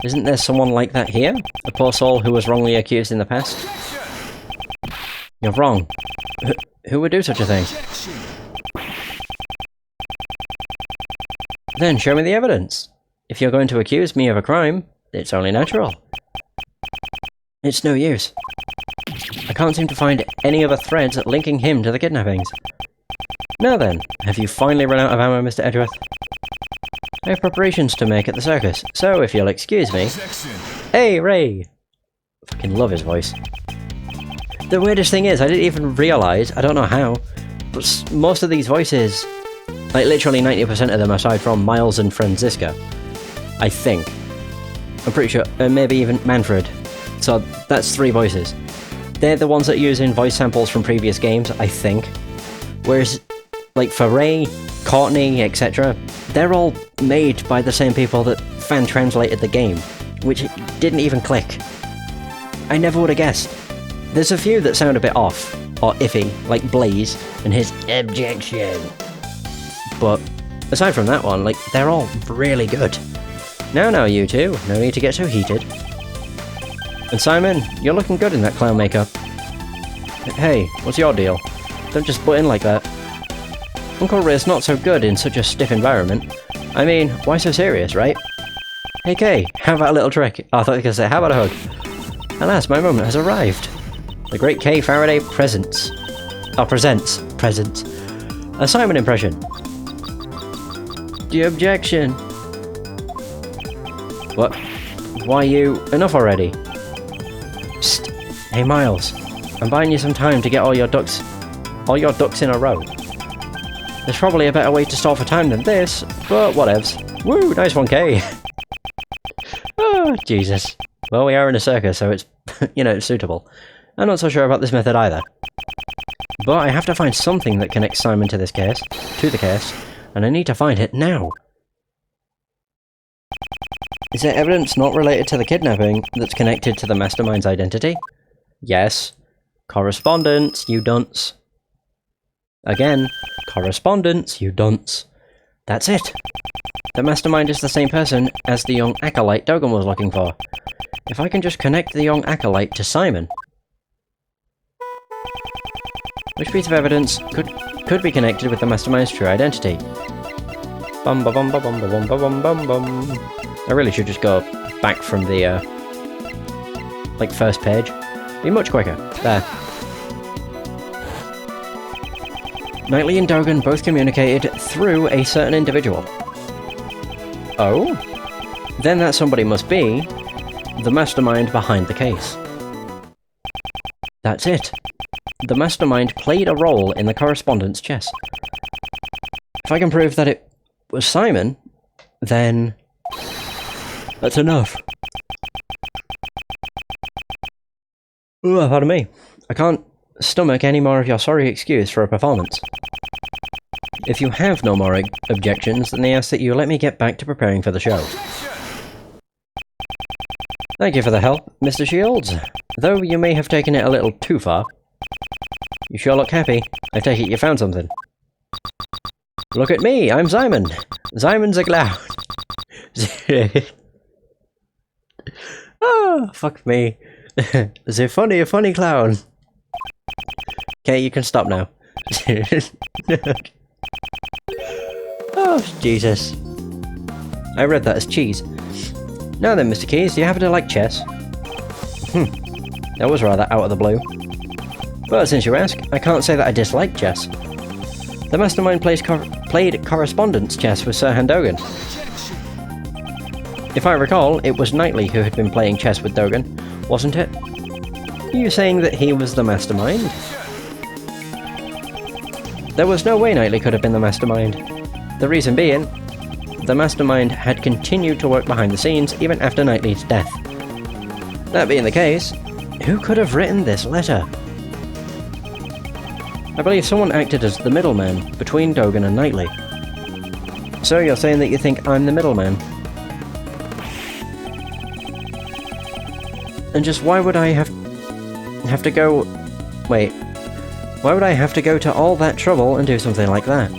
Isn't there someone like that here? A poor soul who was wrongly accused in the past? You're wrong. Who would do such a thing? Then show me the evidence. If you're going to accuse me of a crime, it's only natural. It's no use. I can't seem to find any other threads linking him to the kidnappings. Now then, have you finally run out of ammo, Mr. Edgeworth? I have preparations to make at the circus, so if you'll excuse me... Hey, Ray! I fucking love his voice. The weirdest thing is, I didn't even realise, I don't know how, but most of these voices, like literally 90% of them aside from Miles and Franziska, I think. I'm pretty sure, maybe even Manfred. So that's 3 voices. They're the ones that use in voice samples from previous games, I think. Whereas, like for Ray, Courtney, etc., they're all made by the same people that fan-translated the game, which didn't even click. I never would have guessed. There's a few that sound a bit off, or iffy, like Blaze and his objection. But aside from that one, like, they're all really good. Now you two, no need to get so heated. And Simon, you're looking good in that clown makeup. Hey, what's your deal? Don't just butt in like that. Uncle Ray's not so good in such a stiff environment. I mean, why so serious, right? Hey Kay, how about a little trick? Oh, I thought you were going to say, how about a hug? Alas, my moment has arrived. The great Kay Faraday presents. Presents. A Simon impression. The objection. What? Why you... Enough already. Psst. Hey Miles, I'm buying you some time to get all your ducks in a row. There's probably a better way to stall for time than this, but whatevs. Woo, nice one, Kay. Oh, Jesus. Well, we are in a circus, so it's, you know, it's suitable. I'm not so sure about this method either. But I have to find something that connects Simon to the case, and I need to find it now. Is there evidence not related to the kidnapping that's connected to the mastermind's identity? Yes. Correspondence, you dunce. Again, correspondence, you dunce. That's it. The mastermind is the same person as the young acolyte Dogan was looking for. If I can just connect the young acolyte to Simon... Which piece of evidence could be connected with the mastermind's true identity? Bum ba bum ba bum ba bum ba bum bum bum. I really should just go back from the, like, first page. Be much quicker. There. Knightley and Dogan both communicated through a certain individual. Oh? Then that somebody must be the mastermind behind the case. That's it. The mastermind played a role in the correspondence chess. If I can prove that it was Simon, then... that's enough. Ooh, pardon me. I can't stomach any more of your sorry excuse for a performance. If you have no more objections, then I ask that you let me get back to preparing for the show. Thank you for the help, Mr. Shields. Though you may have taken it a little too far. You sure look happy. I take it you found something. Look at me, I'm Simon. Simon's a clown. Oh, fuck me. The funny clown. Okay, you can stop now. Oh, Jesus. I read that as cheese. Now then, Mr. Keys, do you happen to like chess? That was rather out of the blue. But since you ask, I can't say that I dislike chess. The mastermind played correspondence chess with Sir Dogan. If I recall, it was Knightley who had been playing chess with Dogan, wasn't it? Are you saying that he was the mastermind? There was no way Knightley could have been the mastermind. The reason being, the mastermind had continued to work behind the scenes even after Knightley's death. That being the case, who could have written this letter? I believe someone acted as the middleman between Dogan and Knightley. So you're saying that you think I'm the middleman? And just why would I have to go... Wait. Why would I have to go to all that trouble and do something like that?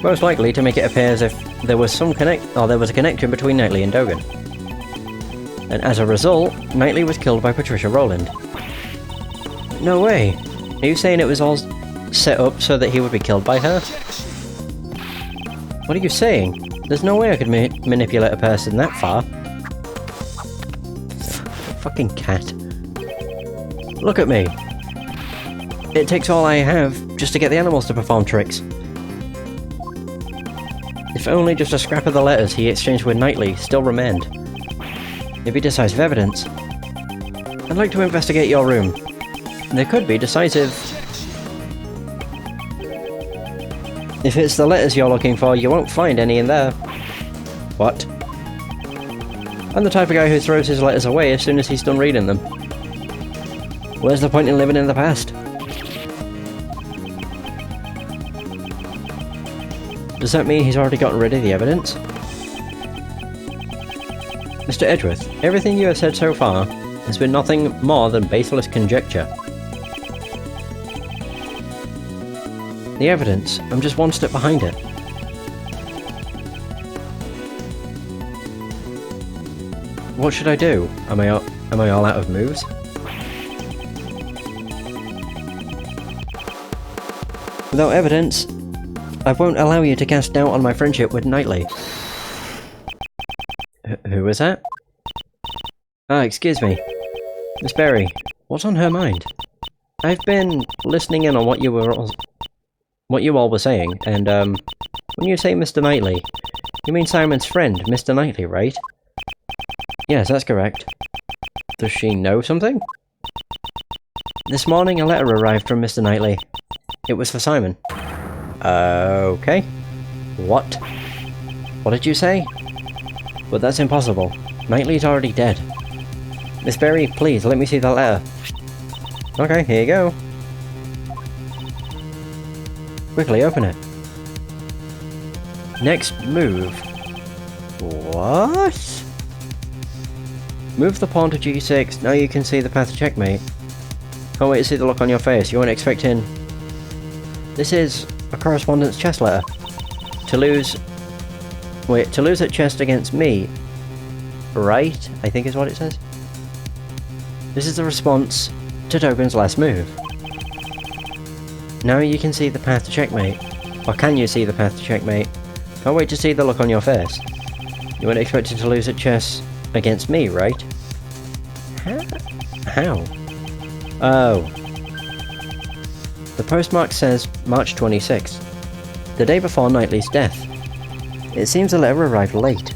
Most likely to make it appear as if there was there was a connection between Knightley and Dogan. And as a result, Knightley was killed by Patricia Rowland. No way! Are you saying it was all set up so that he would be killed by her? What are you saying? There's no way I could manipulate a person that far. Fucking cat. Look at me. It takes all I have just to get the animals to perform tricks. If only just a scrap of the letters he exchanged with Knightley still remained. It'd be decisive evidence. I'd like to investigate your room. There could be decisive... If it's the letters you're looking for, you won't find any in there. What? I'm the type of guy who throws his letters away as soon as he's done reading them. Where's the point in living in the past? Does that mean he's already gotten rid of the evidence? Mr. Edgeworth, everything you have said so far has been nothing more than baseless conjecture. The evidence, I'm just one step behind it. What should I do? Am I all out of moves? Without evidence, I won't allow you to cast doubt on my friendship with Knightley. Who was that? Ah, excuse me. Miss Berry, what's on her mind? I've been listening in on what you all were saying, and when you say Mr. Knightley, you mean Simon's friend, Mr. Knightley, right? Yes, that's correct. Does she know something? This morning a letter arrived from Mr. Knightley. It was for Simon. Okay. What? What did you say? But that's impossible. Knightley's already dead. Miss Berry, please, let me see the letter. Okay, here you go. Quickly, open it. Next move. What? Move the pawn to g6, now you can see the path to checkmate. Can't wait to see the look on your face, you weren't expecting... This is a correspondence chess letter. To lose... Wait, to lose at chess against me. Right? I think is what it says. This is the response to Dogen's last move. Now you can see the path to checkmate. Or can you see the path to checkmate? Can't wait to see the look on your face. You weren't expecting to lose at chess against me, right? How? Oh. The postmark says March 26th, the day before Knightley's death. It seems the letter arrived late.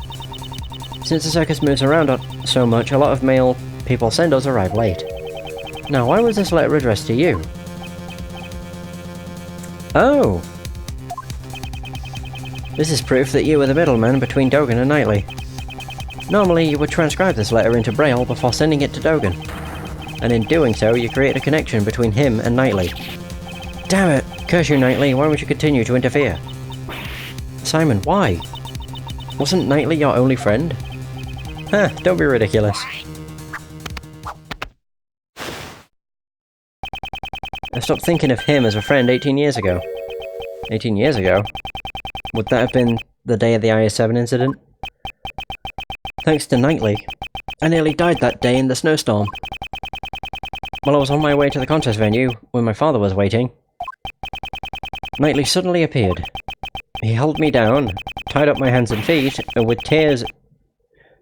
Since the circus moves around so much, a lot of mail people send us arrive late. Now, why was this letter addressed to you? Oh! This is proof that you were the middleman between Dogen and Knightley. Normally, you would transcribe this letter into Braille before sending it to Dogen. And in doing so, you create a connection between him and Knightley. Damn it! Curse you, Knightley, why would you continue to interfere? Simon, why? Wasn't Knightley your only friend? Huh, don't be ridiculous. I stopped thinking of him as a friend 18 years ago. 18 years ago? Would that have been the day of the IS-7 incident? Thanks to Knightley, I nearly died that day in the snowstorm. While I was on my way to the contest venue, when my father was waiting, Knightley suddenly appeared. He held me down, tied up my hands and feet, and with tears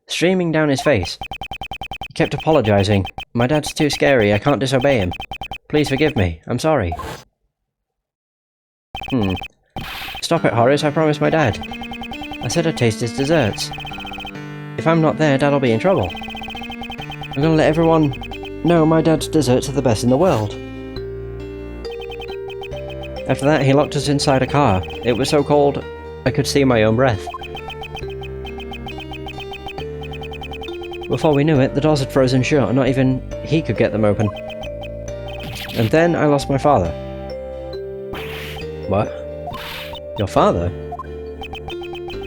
streaming down his face. He kept apologizing. My dad's too scary, I can't disobey him. Please forgive me, I'm sorry. Stop it, Horace, I promised my dad. I said I'd taste his desserts. If I'm not there, Dad'll be in trouble. I'm gonna let everyone know my dad's desserts are the best in the world. After that, he locked us inside a car. It was so cold, I could see my own breath. Before we knew it, the doors had frozen shut, and not even he could get them open. And then I lost my father. What? Your father?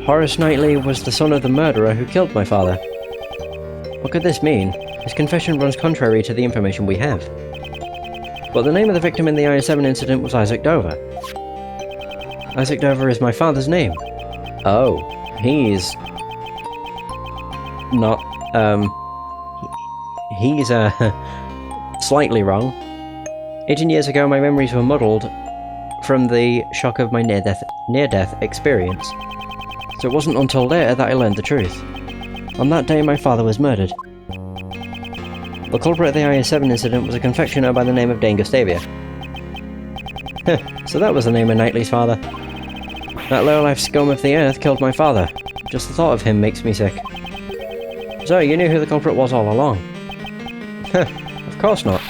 Horace Knightley was the son of the murderer who killed my father. What could this mean? His confession runs contrary to the information we have. But the name of the victim in the IS-7 incident was Isaac Dover. Isaac Dover is my father's name. Oh, he's... not, he's, slightly wrong. 18 years ago, my memories were muddled from the shock of my near-death experience. So it wasn't until later that I learned the truth. On that day, my father was murdered. The culprit of the IS-7 incident was a confectioner by the name of Dane Gustavia. So that was the name of Knightley's father. That low-life scum of the earth killed my father. Just the thought of him makes me sick. So, you knew who the culprit was all along? Of course not.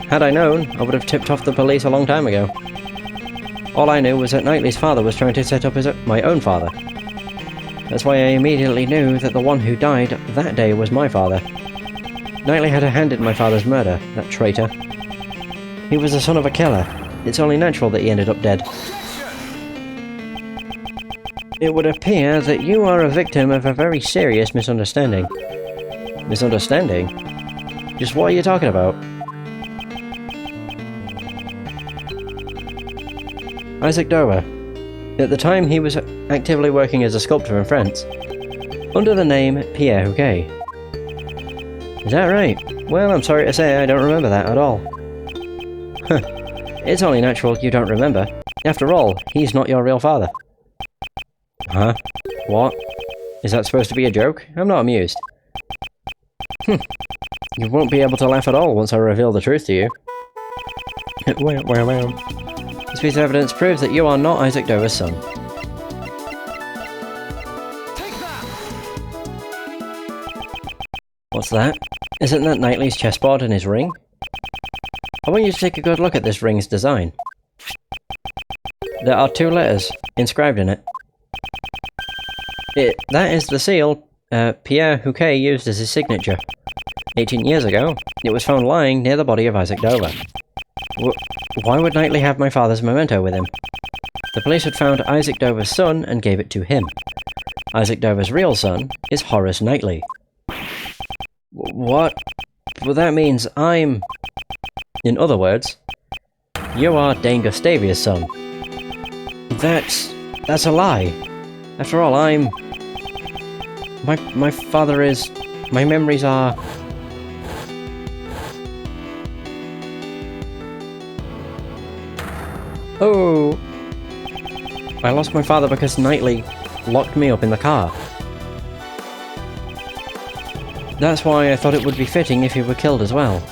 Had I known, I would have tipped off the police a long time ago. All I knew was that Knightley's father was trying to set up my own father. That's why I immediately knew that the one who died that day was my father. Knightley had a hand in my father's murder, that traitor. He was the son of a killer. It's only natural that he ended up dead. It would appear that you are a victim of a very serious misunderstanding. Misunderstanding? Just what are you talking about? Isaac Dover. At the time, he was actively working as a sculptor in France, under the name Pierre Houquet. Is that right? Well, I'm sorry to say I don't remember that at all. It's only natural you don't remember. After all, he's not your real father. Huh? What? Is that supposed to be a joke? I'm not amused. You won't be able to laugh at all once I reveal the truth to you. Well. This piece of evidence proves that you are not Isaac Dover's son. What's that? Isn't that Knightley's chessboard and his ring? I want you to take a good look at this ring's design. There are 2 letters inscribed in it. That is the seal Pierre Houquet used as his signature. 18 years ago, it was found lying near the body of Isaac Dover. Why would Knightley have my father's memento with him? The police had found Isaac Dover's son and gave it to him. Isaac Dover's real son is Horace Knightley. What? Well, that means I'm... In other words, you are Dane Gustavia's son. That's a lie. After all, I'm... My father is... My memories are... Oh... I lost my father because Knightley locked me up in the car. That's why I thought it would be fitting if he were killed as well.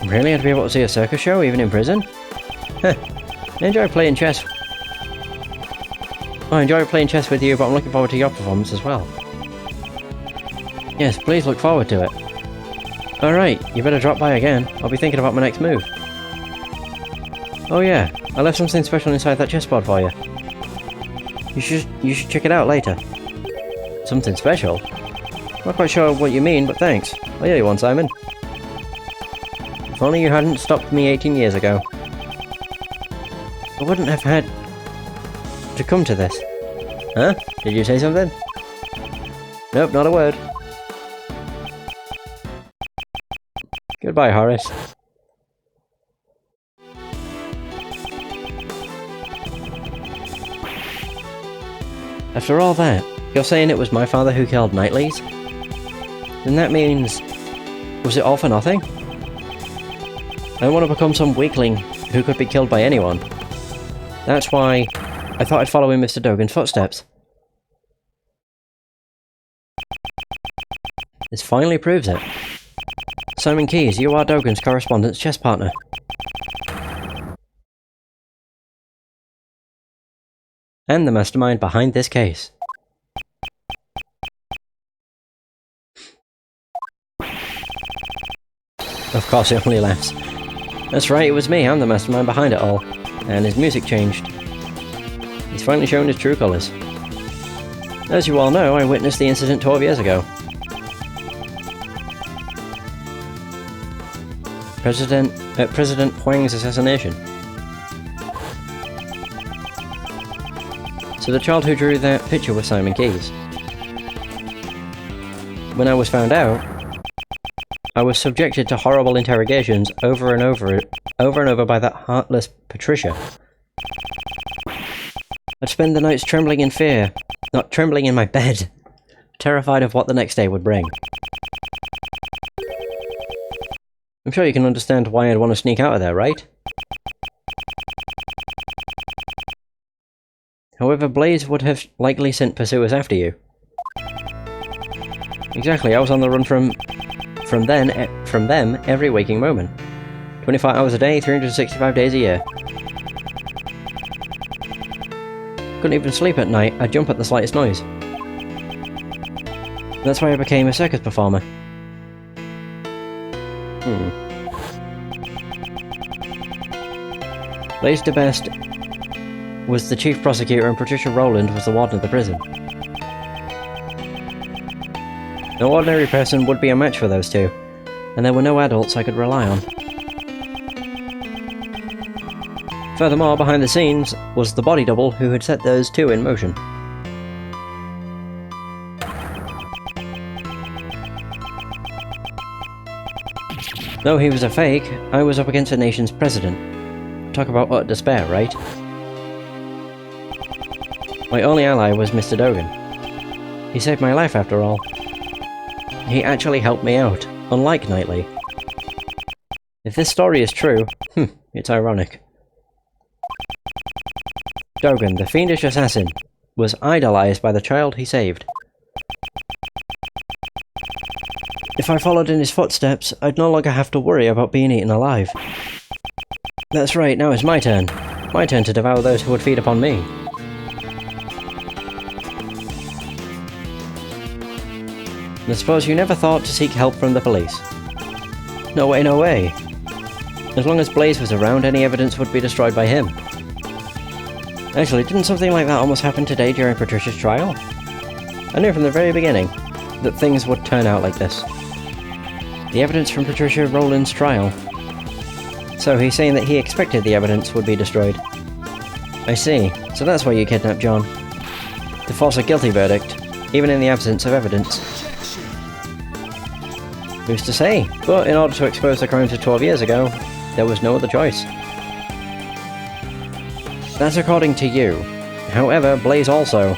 Really? I'd be able to see a circus show even in prison? Heh. I enjoy playing chess. I enjoy playing chess with you, but I'm looking forward to your performance as well. Yes, please look forward to it. Alright, you better drop by again. I'll be thinking about my next move. Oh yeah, I left something special inside that chessboard for you. You should check it out later. Something special? Not quite sure what you mean, but thanks. I'll hear you one, Simon. If only you hadn't stopped me 18 years ago. I wouldn't have had to come to this. Huh? Did you say something? Nope, not a word. Goodbye, Horace. After all that, you're saying it was my father who killed Knightley's? Then that means... Was it all for nothing? I don't want to become some weakling who could be killed by anyone. That's why I thought I'd follow in Mr. Dogan's footsteps. This finally proves it. Simon Keyes, you are Dogan's correspondence chess partner. And the mastermind behind this case. Of course he only laughs. That's right, it was me, I'm the mastermind behind it all. And his music changed. He's finally shown his true colours. As you all know, I witnessed the incident 12 years ago. President Huang's assassination. So the child who drew that picture was Simon Keyes. When I was found out, I was subjected to horrible interrogations over and over by that heartless Patricia. I'd spend the nights trembling in fear, not trembling in my bed, terrified of what the next day would bring. I'm sure you can understand why I'd want to sneak out of there, right? However, Blaze would have likely sent pursuers after you. Exactly, I was on the run from them every waking moment. 24 hours a day, 365 days a year. Couldn't even sleep at night, I'd jump at the slightest noise. That's why I became a circus performer. Blaze de Best was the chief prosecutor and Patricia Rowland was the warden of the prison. No ordinary person would be a match for those two, and there were no adults I could rely on. Furthermore, behind the scenes was the body double who had set those two in motion. Though he was a fake, I was up against a nation's president. Talk about utter despair, right? My only ally was Mr. Dogan. He saved my life after all. He actually helped me out, unlike Knightley. If this story is true, it's ironic. Dogan, the fiendish assassin, was idolized by the child he saved. If I followed in his footsteps, I'd no longer have to worry about being eaten alive. That's right, now it's my turn. My turn to devour those who would feed upon me. I suppose you never thought to seek help from the police? No way, no way. As long as Blaze was around, any evidence would be destroyed by him. Actually, didn't something like that almost happen today during Patricia's trial? I knew from the very beginning that things would turn out like this. The evidence from Patricia Rowland's trial. So he's saying that he expected the evidence would be destroyed. I see. So that's why you kidnapped John. To force a guilty verdict, even in the absence of evidence. Who's to say? But in order to expose the crimes of 12 years ago, there was no other choice. That's according to you. However, Blaze also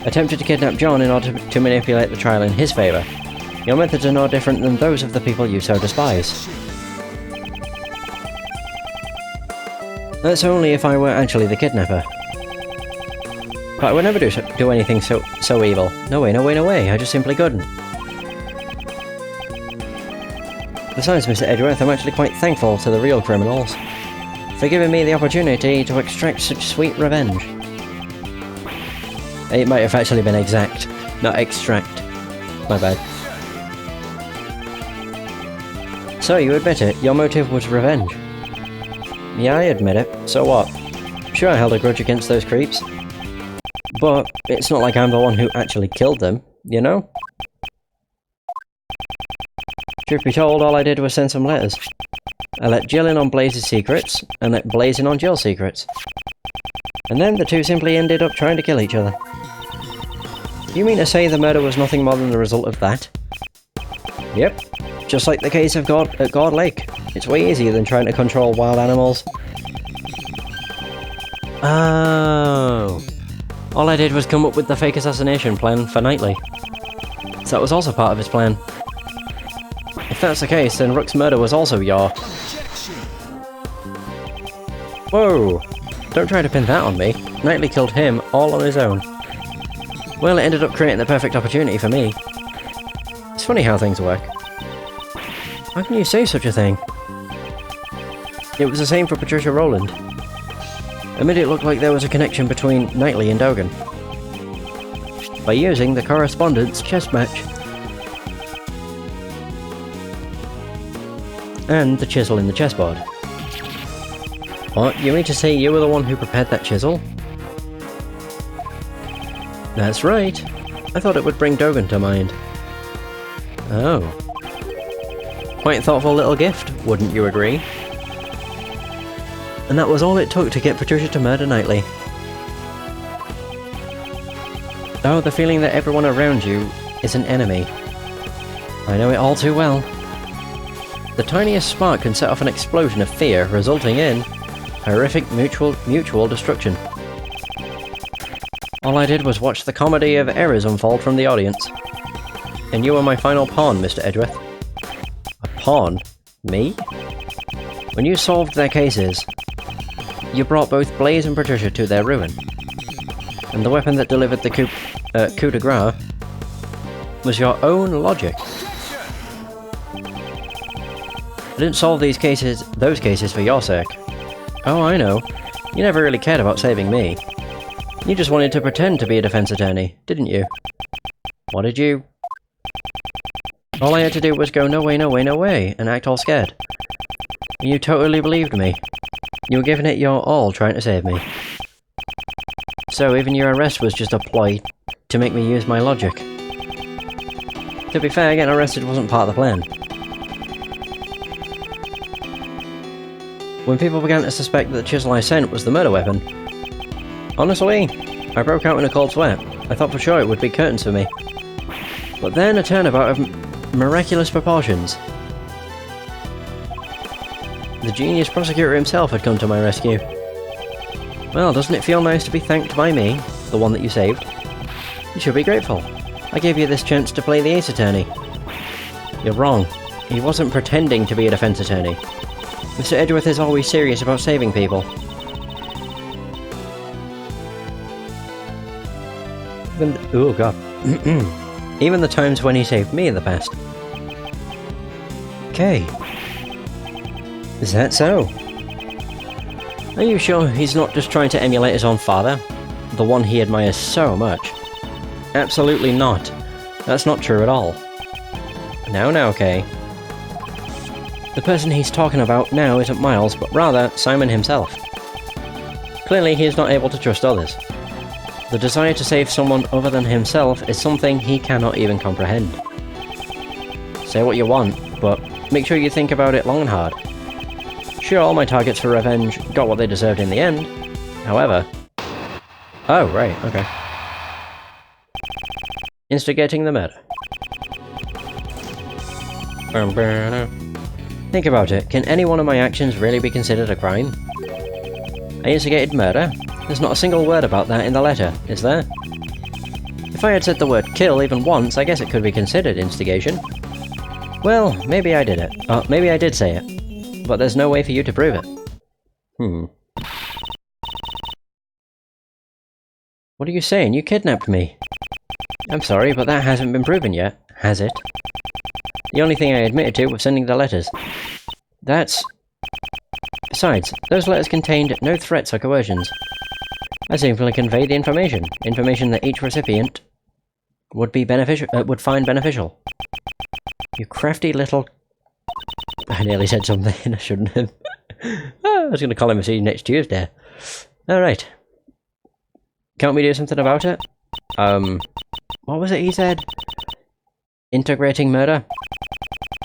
attempted to kidnap John in order to manipulate the trial in his favour. Your methods are no different than those of the people you so despise. That's only if I were actually the kidnapper. But I would never do anything so evil. No way, no way, no way, I just simply couldn't. Besides, Mr. Edgeworth, I'm actually quite thankful to the real criminals for giving me the opportunity to extract such sweet revenge. It might have actually been exact, not extract. My bad. So, you admit it, your motive was revenge. Yeah, I admit it. So what? Sure, I held a grudge against those creeps. But it's not like I'm the one who actually killed them, you know? Truth be told, all I did was send some letters. I let Jill in on Blaze's secrets, and let Blaze in on Jill's secrets. And then the two simply ended up trying to kill each other. You mean to say the murder was nothing more than the result of that? Yep. Just like the case of at God Lake. It's way easier than trying to control wild animals. Oh. All I did was come up with the fake assassination plan for Knightley. So that was also part of his plan. If that's the case, then Rook's murder was also your... Whoa! Don't try to pin that on me. Knightley killed him all on his own. Well, it ended up creating the perfect opportunity for me. It's funny how things work. How can you say such a thing? It was the same for Patricia Rowland. It made it look like there was a connection between Knightley and Dogan. By using the correspondence chess match. And the chisel in the chessboard. What? You mean to say you were the one who prepared that chisel? That's right. I thought it would bring Dogan to mind. Oh. Quite a thoughtful little gift, wouldn't you agree? And that was all it took to get Patricia to murder Knightley. Oh, the feeling that everyone around you is an enemy. I know it all too well. The tiniest spark can set off an explosion of fear, resulting in horrific mutual destruction. All I did was watch the comedy of errors unfold from the audience. And you were my final pawn, Mr. Edgeworth. A pawn? Me? When you solved their cases, You brought both Blaze and Patricia to their ruin. And the weapon that delivered the coup de grace was your own logic. I didn't solve those cases for your sake. Oh, I know. You never really cared about saving me. You just wanted to pretend to be a defense attorney, didn't you? What did you? All I had to do was go no way, no way, no way, and act all scared. And you totally believed me. You were giving it your all trying to save me. So even your arrest was just a ploy to make me use my logic. To be fair, getting arrested wasn't part of the plan. When people began to suspect that the chisel I sent was the murder weapon, honestly, I broke out in a cold sweat. I thought for sure it would be curtains for me. But then a turnabout of miraculous proportions. The genius prosecutor himself had come to my rescue. Well, doesn't it feel nice to be thanked by me, the one that you saved? You should be grateful. I gave you this chance to play the ace attorney. You're wrong. He wasn't pretending to be a defense attorney. Mr. Edgeworth is always serious about saving people. Oh god. Even the times when he saved me in the past. Okay. Is that so? Are you sure he's not just trying to emulate his own father? The one he admires so much? Absolutely not. That's not true at all. Now, Kay. The person he's talking about now isn't Miles, but rather Simon himself. Clearly he is not able to trust others. The desire to save someone other than himself is something he cannot even comprehend. Say what you want, but make sure you think about it long and hard. Sure, all my targets for revenge got what they deserved in the end. However... Oh, right, okay. Instigating the murder. Think about it, can any one of my actions really be considered a crime? I instigated murder? There's not a single word about that in the letter, is there? If I had said the word kill even once, I guess it could be considered instigation. Well, maybe I did it. Maybe I did say it. But there's no way for you to prove it. What are you saying? You kidnapped me. I'm sorry, but that hasn't been proven yet, has it? The only thing I admitted to was sending the letters. That's... Besides, those letters contained no threats or coercions. I simply conveyed the information. Information that each recipient would be beneficial, would find beneficial. You crafty little... I nearly said something I shouldn't have. I was going to call him a see you next Tuesday. Alright. Can't we do something about it? What was it he said? Integrating murder?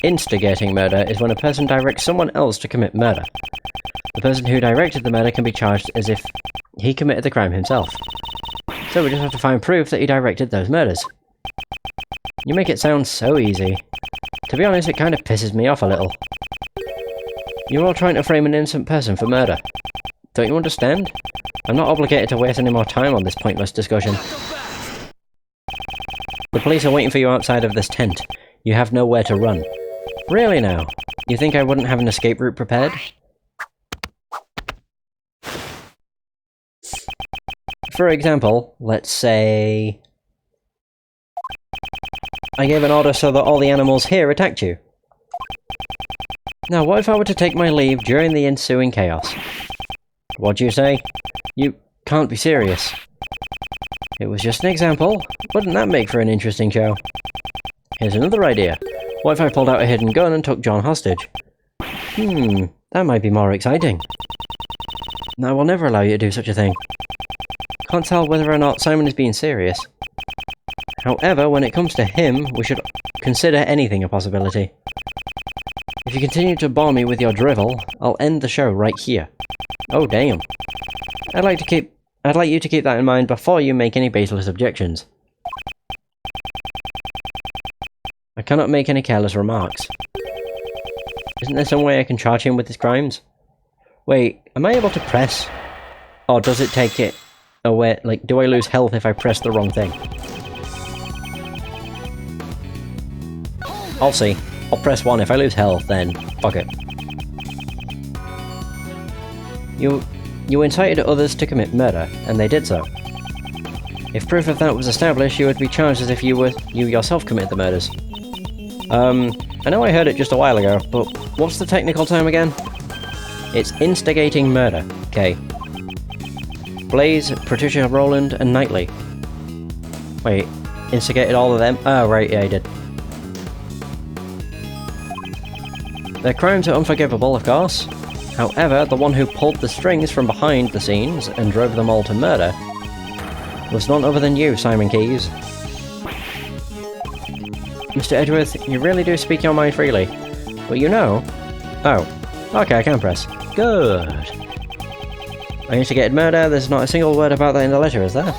Instigating murder is when a person directs someone else to commit murder. The person who directed the murder can be charged as if he committed the crime himself. So we just have to find proof that he directed those murders. You make it sound so easy. To be honest, it kind of pisses me off a little. You're all trying to frame an innocent person for murder. Don't you understand? I'm not obligated to waste any more time on this pointless discussion. The police are waiting for you outside of this tent. You have nowhere to run. Really now? You think I wouldn't have an escape route prepared? For example, let's say... I gave an order so that all the animals here attacked you. Now, what if I were to take my leave during the ensuing chaos? What do you say? You can't be serious. It was just an example. Wouldn't that make for an interesting show? Here's another idea. What if I pulled out a hidden gun and took John hostage? That might be more exciting. I will never allow you to do such a thing. Can't tell whether or not Simon is being serious. However, when it comes to him, we should consider anything a possibility. If you continue to bore me with your drivel, I'll end the show right here. Oh damn. I'd like you to keep that in mind before you make any baseless objections. I cannot make any careless remarks. Isn't there some way I can charge him with his crimes? Wait, am I able to press? Or does it take it away? Like, do I lose health if I press the wrong thing? I'll see. I'll press 1. If I lose health, then fuck it. You incited others to commit murder, and they did so. If proof of that was established, you would be charged as if you yourself committed the murders. I know I heard it just a while ago, but what's the technical term again? It's instigating murder. Okay. Blaze, Patricia, Roland, and Knightley. Wait, instigated all of them? Oh, right, yeah, I did. Their crimes are unforgivable, of course. However, the one who pulled the strings from behind the scenes and drove them all to murder was none other than you, Simon Keyes. Mr. Edgeworth, you really do speak your mind freely. But you know... Oh. Okay, I can press. Good. I instigated murder, there's not a single word about that in the letter, is there?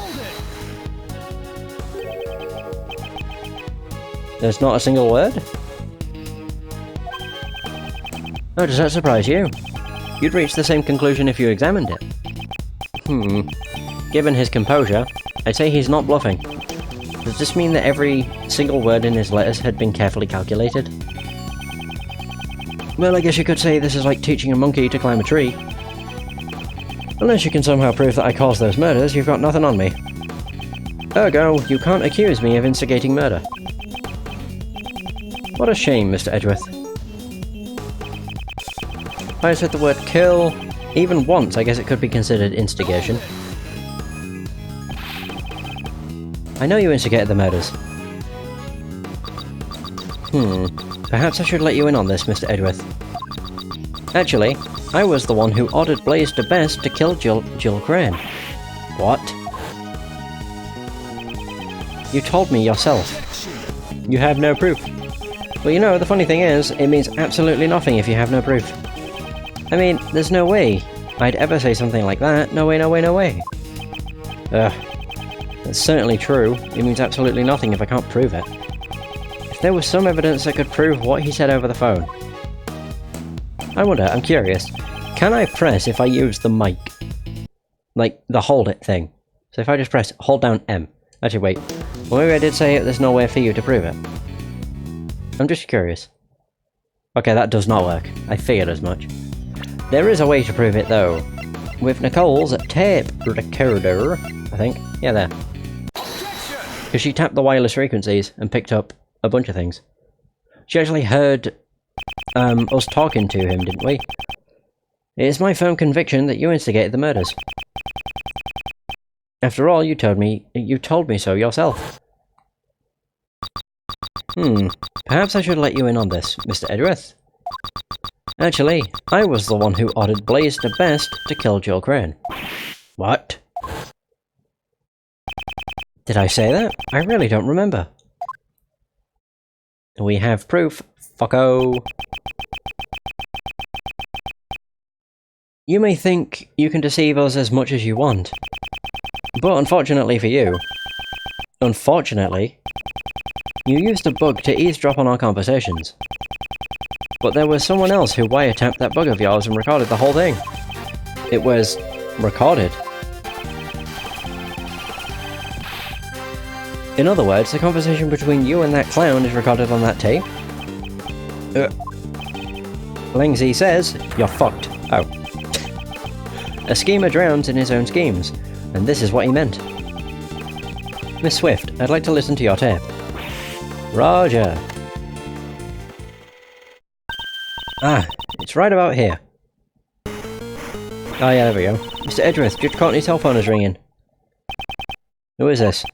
There's not a single word? Oh, does that surprise you? You'd reach the same conclusion if you examined it. Given his composure, I'd say he's not bluffing. Does this mean that every single word in his letters had been carefully calculated? Well, I guess you could say this is like teaching a monkey to climb a tree. Unless you can somehow prove that I caused those murders, you've got nothing on me. Ergo, you can't accuse me of instigating murder. What a shame, Mr. Edgeworth. If I said the word kill even once, I guess it could be considered instigation. I know you instigated the murders. Perhaps I should let you in on this, Mr. Edgeworth. Actually, I was the one who ordered Blaze de Best to kill Jill Crane. What? You told me yourself. You have no proof. Well, you know, the funny thing is, it means absolutely nothing if you have no proof. I mean, there's no way I'd ever say something like that. No way, no way, no way. Ugh. That's certainly true. It means absolutely nothing if I can't prove it. If there was some evidence that could prove what he said over the phone. I wonder, I'm curious, can I press if I use the mic? Like, the hold it thing. So if I just press hold down M. Actually, wait. Well, maybe I did say it, there's no way for you to prove it. I'm just curious. Okay, that does not work. I figured as much. There is a way to prove it, though. With Nicole's tape recorder, I think. Yeah, there. Because she tapped the wireless frequencies and picked up a bunch of things. She actually heard us talking to him, didn't we? It is my firm conviction that you instigated the murders. After all, you told me so yourself. Perhaps I should let you in on this, Mr. Edgeworth. Actually, I was the one who ordered Blaze de Best to kill Jill Crane. What? Did I say that? I really don't remember. We have proof, fucko. You may think you can deceive us as much as you want, but unfortunately for you, you used a bug to eavesdrop on our conversations. But there was someone else who wiretapped that bug of yours and recorded the whole thing. It was recorded. In other words, the conversation between you and that clown is recorded on that tape. Langzy says, you're fucked. Oh. A schemer drowns in his own schemes, and this is what he meant. Miss Swift, I'd like to listen to your tape. Roger. Ah, it's right about here. Oh yeah, there we go. Mr. Edgeworth, Judge Courtney's cell phone is ringing. Who is this?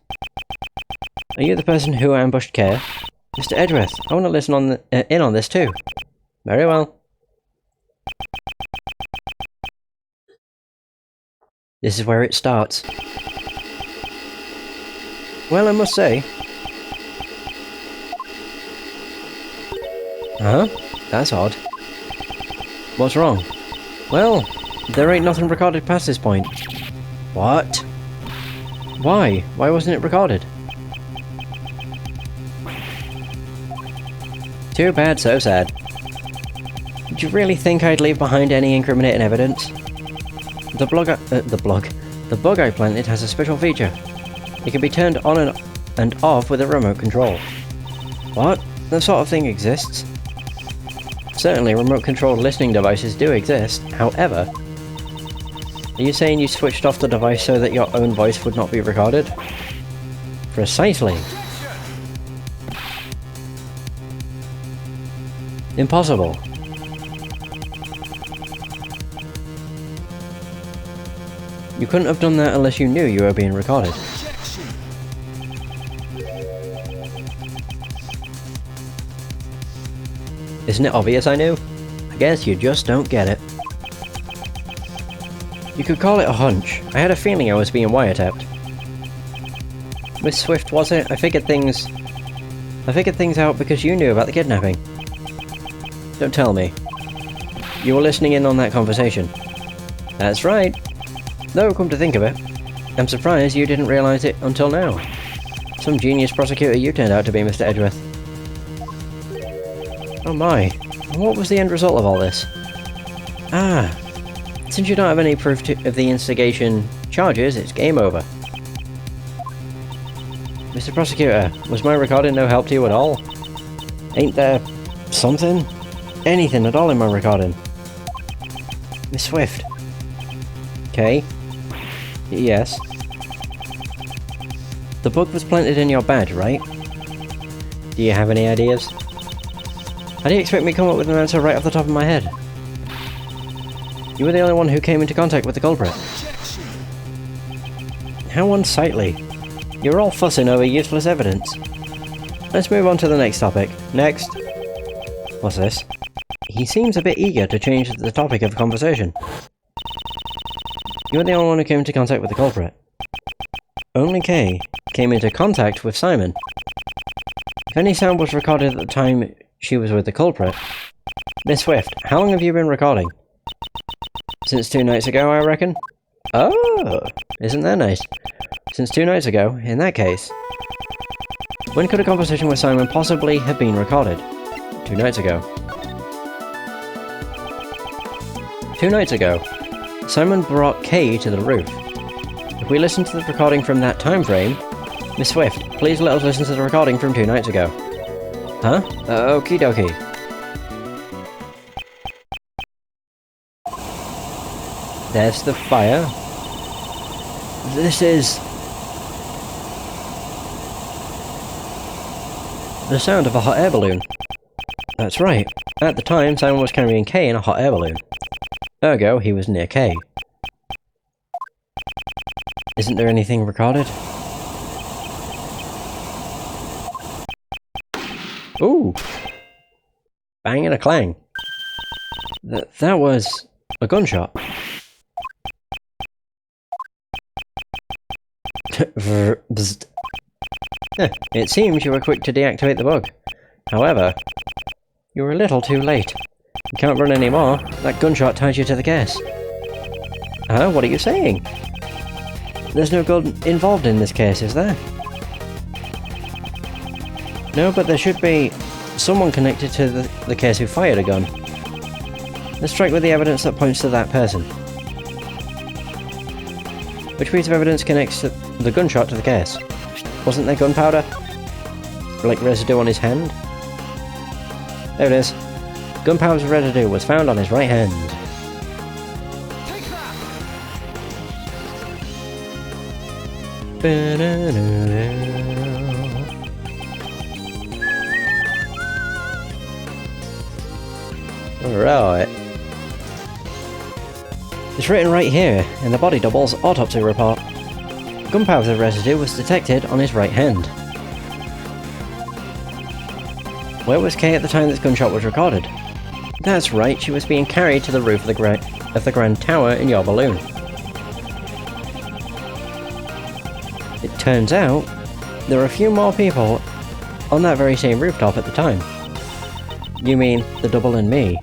Are you the person who ambushed Kay? Mr. Edgeworth, I want to listen in on this too. Very well. This is where it starts. Well, I must say... Huh? That's odd. What's wrong? Well, there ain't nothing recorded past this point. What? Why? Why wasn't it recorded? Too bad, so sad. Did you really think I'd leave behind any incriminating evidence? The bug I planted has a special feature. It can be turned on and off with a remote control. What? That sort of thing exists? Certainly, remote-controlled listening devices do exist. However, Are you saying you switched off the device so that your own voice would not be recorded? Precisely. Impossible. You couldn't have done that unless you knew you were being recorded. Isn't it obvious I knew? I guess you just don't get it. You could call it a hunch. I had a feeling I was being wiretapped. Miss Swift, was it? I figured things out because you knew about the kidnapping. Don't tell me. You were listening in on that conversation. That's right. Though, come to think of it, I'm surprised you didn't realise it until now. Some genius prosecutor you turned out to be, Mr. Edgeworth. Oh my. What was the end result of all this? Ah. Since you don't have any proof of the instigation charges, it's game over. Mr. Prosecutor, was my recording no help to you at all? Ain't there something? Anything at all in my recording? Miss Swift. Okay. Yes. The book was planted in your bed, right? Do you have any ideas? How do you expect me to come up with an answer right off the top of my head? You were the only one who came into contact with the culprit. How unsightly. You're all fussing over useless evidence. Let's move on to the next topic. Next. What's this? He seems a bit eager to change the topic of conversation. You were the only one who came into contact with the culprit. Only Kay came into contact with Simon. If any sound was recorded at the time she was with the culprit... Miss Swift, how long have you been recording? Since 2 nights ago, I reckon? Oh! Isn't that nice? Since 2 nights ago, in that case. When could a conversation with Simon possibly have been recorded? 2 nights ago. 2 nights ago, Simon brought Kay to the roof. If we listen to the recording from that time frame... Miss Swift, please let us listen to the recording from 2 nights ago. Huh? Okie dokie. There's the fire. This is... the sound of a hot air balloon. That's right. At the time, Simon was carrying Kay in a hot air balloon. Ergo, he was near Kay. Isn't there anything recorded? Ooh! Bang and a clang. That was... a gunshot. It seems you were quick to deactivate the bug. However, you were a little too late. You can't run anymore. That gunshot ties you to the case. Huh? What are you saying? There's no gun involved in this case, is there? No, but there should be someone connected to the case who fired a gun. Let's strike with the evidence that points to that person. Which piece of evidence connects the gunshot to the case? Wasn't there gunpowder? Like residue on his hand? There it is. Gunpowder's residue was found on his right hand. Right. It's written right here in the body double's autopsy report. Gunpowder residue was detected on his right hand. Where was Kay at the time this gunshot was recorded? That's right, she was being carried to the roof of the Grand Tower in your balloon. It turns out, there were a few more people on that very same rooftop at the time. You mean, the double and me?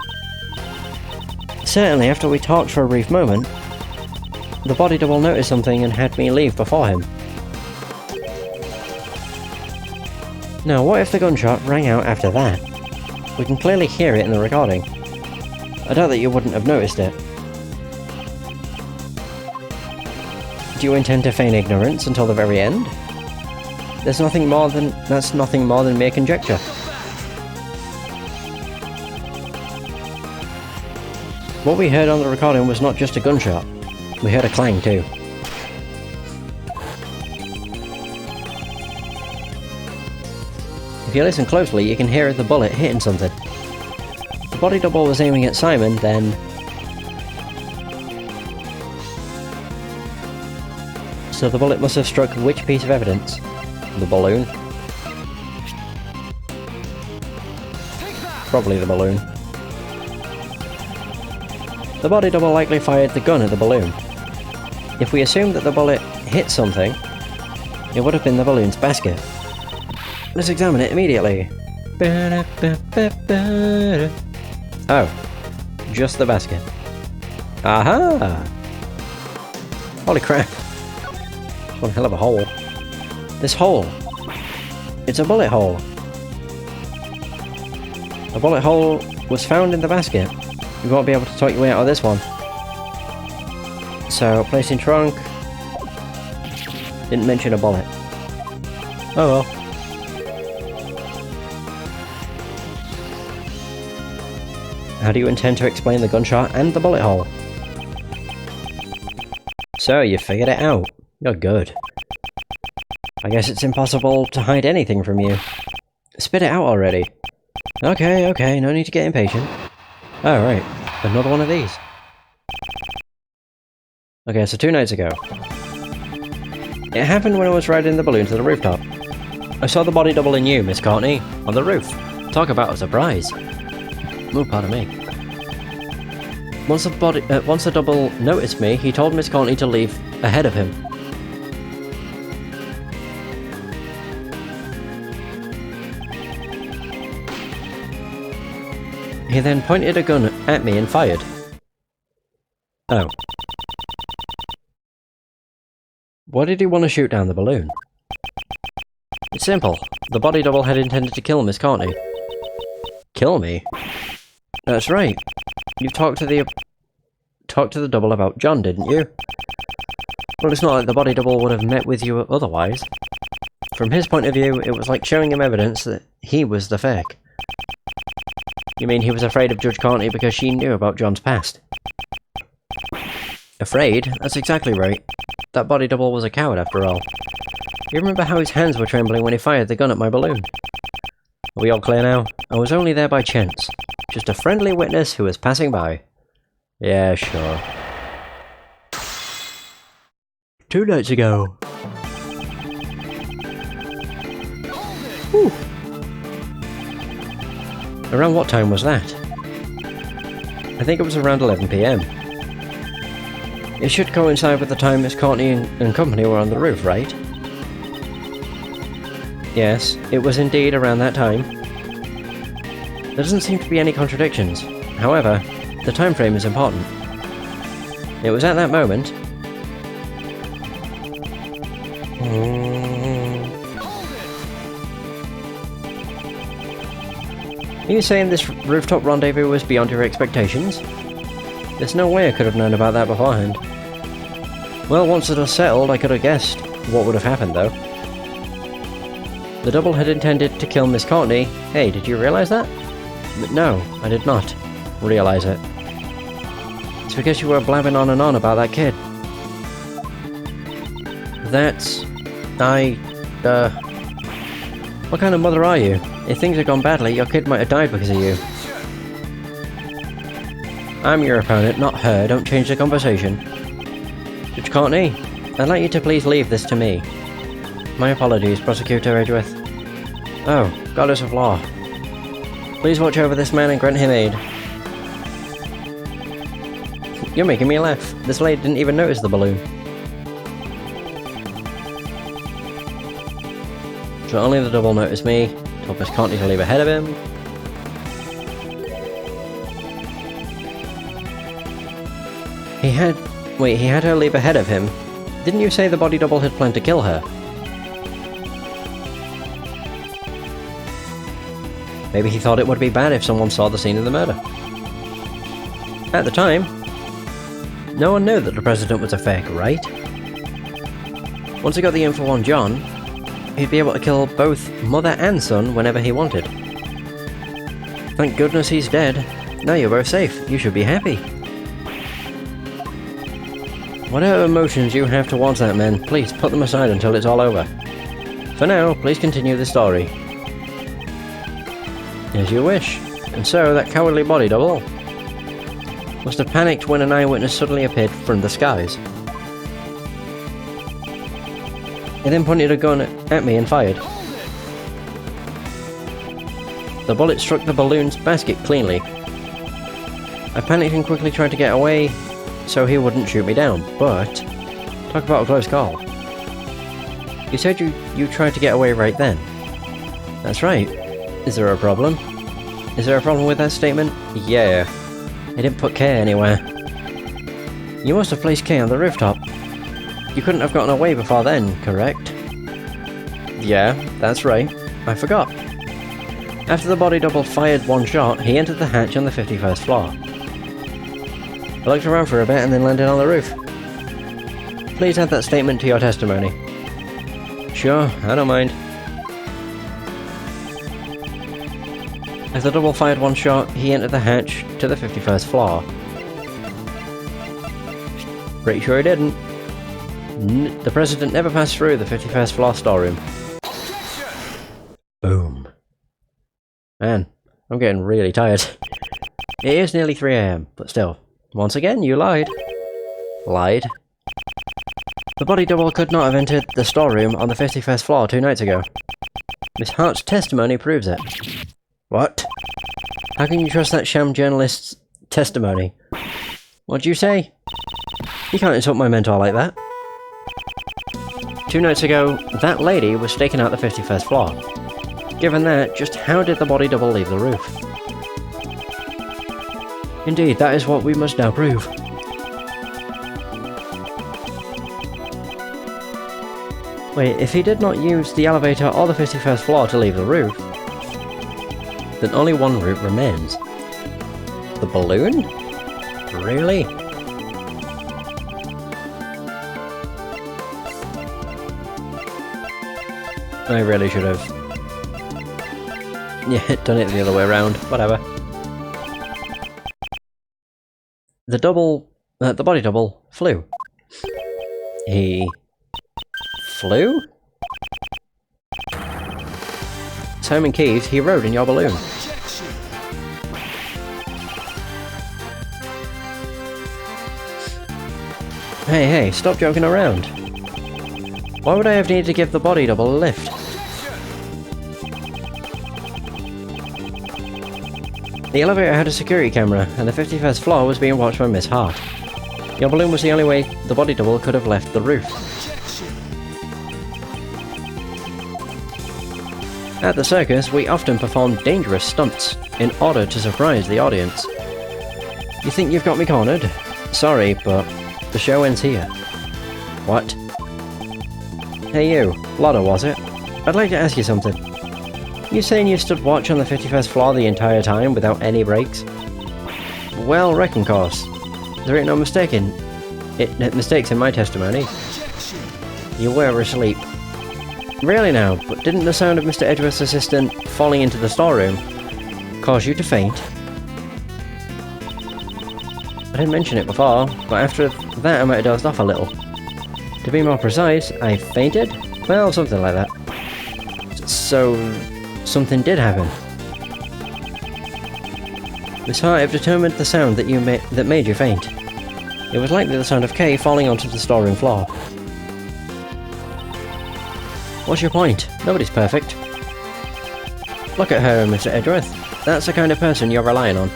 Certainly, after we talked for a brief moment, the body double noticed something and had me leave before him. Now, what if the gunshot rang out after that? We can clearly hear it in the recording. I doubt that you wouldn't have noticed it. Do you intend to feign ignorance until the very end? That's nothing more than mere conjecture. What we heard on the recording was not just a gunshot. We heard a clang too. If you listen closely, you can hear the bullet hitting something. If the body double was aiming at Simon, then... So the bullet must have struck which piece of evidence? The balloon? Probably the balloon. The body double likely fired the gun at the balloon. If we assume that the bullet hit something, it would have been the balloon's basket. Let's examine it immediately. Oh, just the basket. Aha! Holy crap. One hell of a hole. This hole. It's a bullet hole. A bullet hole was found in the basket. We won't be able to talk your way out of this one. So, place in trunk. Didn't mention a bullet. Oh well. How do you intend to explain the gunshot and the bullet hole? So, you figured it out. You're good. I guess it's impossible to hide anything from you. Spit it out already. Okay, no need to get impatient. Oh, right. Another one of these. Okay, so 2 nights ago. It happened when I was riding the balloon to the rooftop. I saw the body double in you, Miss Courtney, on the roof. Talk about a surprise. Oh, pardon me. Once the double noticed me, he told Miss Courtney to leave ahead of him. He then pointed a gun at me and fired. Oh. Why did he want to shoot down the balloon? It's simple. The body double had intended to kill Miss Courtney. Kill me? That's right. You talked to the double about John, didn't you? Well, it's not like the body double would have met with you otherwise. From his point of view, it was like showing him evidence that he was the fake. You mean he was afraid of Judge Courtney because she knew about John's past? Afraid? That's exactly right. That body double was a coward after all. You remember how his hands were trembling when he fired the gun at my balloon? Are we all clear now? I was only there by chance. Just a friendly witness who was passing by. Yeah, sure. 2 nights ago. Whew. Around what time was that? I think it was around 11 PM. It should coincide with the time Miss Courtney and company were on the roof, right? Yes, it was indeed around that time. There doesn't seem to be any contradictions. However, the time frame is important. It was at that moment. Are you saying this rooftop rendezvous was beyond your expectations? There's no way I could have known about that beforehand. Well, once the dust settled, I could have guessed what would have happened, though. The double had intended to kill Miss Courtney. Hey, did you realize that? No, I did not realize it. It's because you were blabbing on and on about that kid. What kind of mother are you? If things had gone badly, your kid might have died because of you. I'm your opponent, not her. Don't change the conversation. Judge Courtney, I'd like you to please leave this to me. My apologies, Prosecutor Edgeworth. Oh, Goddess of Law. Please watch over this man and grant him aid. You're making me laugh. This lady didn't even notice the balloon. So only the double noticed me. Told Miss Courtney to leave ahead of him. He had her leave ahead of him. Didn't you say the body double had planned to kill her? Maybe he thought it would be bad if someone saw the scene of the murder. At the time, no one knew that the president was a fake, right? Once he got the info on John, he'd be able to kill both mother and son whenever he wanted. Thank goodness he's dead. Now you're both safe. You should be happy. Whatever emotions you have towards that man, please put them aside until it's all over. For now, please continue the story. As you wish. And so, that cowardly body double must have panicked when an eyewitness suddenly appeared from the skies. He then pointed a gun at me and fired. The bullet struck the balloon's basket cleanly. I panicked and quickly tried to get away so he wouldn't shoot me down, but talk about a close call. You said you tried to get away right then. That's right. Is there a problem? Is there a problem with that statement? Yeah. I didn't put K anywhere. You must have placed K on the rooftop. You couldn't have gotten away before then, correct? Yeah, that's right. I forgot. After the body double fired one shot, he entered the hatch on the 51st floor. I looked around for a bit and then landed on the roof. Please add that statement to your testimony. Sure, I don't mind. As the double fired one shot, he entered the hatch to the 51st floor. Pretty sure he didn't. The president never passed through the 51st floor storeroom. Boom. Man, I'm getting really tired. It is nearly 3 AM, but still. Once again, you lied. Lied. The body double could not have entered the storeroom on the 51st floor 2 nights ago. Miss Hart's testimony proves it. What? How can you trust that sham journalist's testimony? What'd you say? You can't insult my mentor like that. 2 nights ago, that lady was staking out the 51st floor. Given that, just how did the body double leave the roof? Indeed, that is what we must now prove. Wait, if he did not use the elevator or the 51st floor to leave the roof, then only one route remains. The balloon? Really? I really should have... yeah, done it the other way around. Whatever. The body double flew. He... flew? Simon Keys, he rode in your balloon. Hey, stop joking around. Why would I have needed to give the body double a lift? The elevator had a security camera, and the 51st floor was being watched by Miss Hart. Your balloon was the only way the body double could have left the roof. At the circus, we often perform dangerous stunts in order to surprise the audience. You think you've got me cornered? Sorry, but the show ends here. What? Hey you, Lotto was it? I'd like to ask you something. You saying you stood watch on the 51st floor the entire time without any breaks? Well reckon, course. There ain't no mistakes in my testimony. You were asleep. Really now, but didn't the sound of Mr. Edgeworth's assistant falling into the storeroom cause you to faint? I didn't mention it before, but after that I might have dozed off a little. To be more precise, I fainted? Well, something like that. So, something did happen. Miss Hart have determined the sound that made you faint. It was likely the sound of Kay falling onto the storeroom floor. What's your point? Nobody's perfect. Look at her, Mr. Edgeworth. That's the kind of person you're relying on.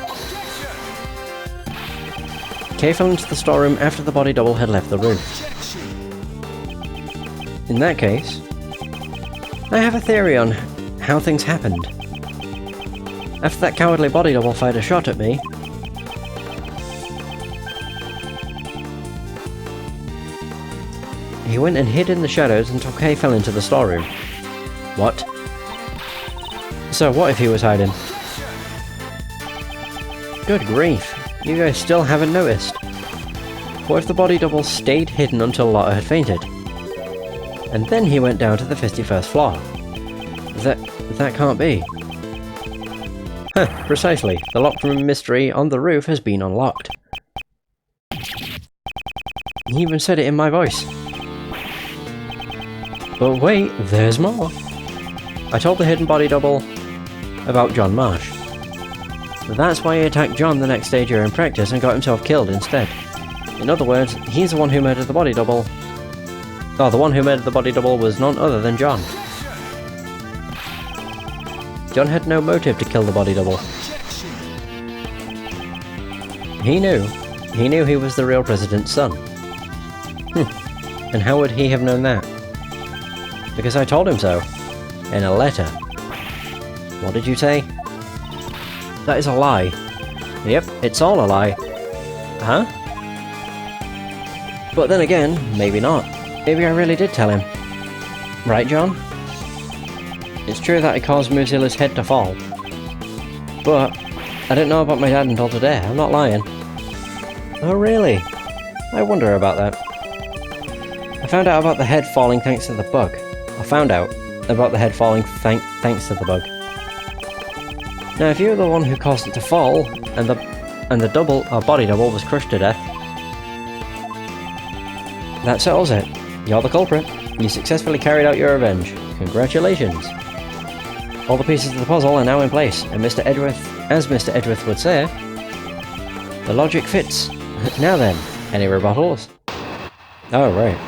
Kay fell into the storeroom after the body double had left the room. In that case, I have a theory on how things happened. After that cowardly body double fired a shot at me, he went and hid in the shadows until Kay fell into the storeroom. What? So what if he was hiding? Good grief, you guys still haven't noticed. What if the body double stayed hidden until Lotta had fainted? And then he went down to the 51st floor. That can't be. Huh, precisely. The locked room mystery on the roof has been unlocked. He even said it in my voice. But wait, there's more. I told the hidden body double about John Marsh. That's why he attacked John the next day during practice and got himself killed instead. In other words, he's the one who murdered the body double. Oh, the one who murdered the body double was none other than John. John had no motive to kill the body double. He knew. He knew he was the real president's son. And how would he have known that? Because I told him so. In a letter. What did you say? That is a lie. Yep, it's all a lie. Huh? But then again, maybe not. Maybe I really did tell him. Right, John? It's true that I caused Mozilla's head to fall. But I didn't know about my dad until today, I'm not lying. Oh really? I wonder about that. I found out about the head falling thanks to the bug. I found out about the head falling thanks to the bug. Now if you were the one who caused it to fall, and the double, or body double, was crushed to death, that settles it. You're the culprit. You successfully carried out your revenge. Congratulations. All the pieces of the puzzle are now in place, and Mr. Edgeworth, as Mr. Edgeworth would say, the logic fits. Now then, any rebuttals? Oh, right.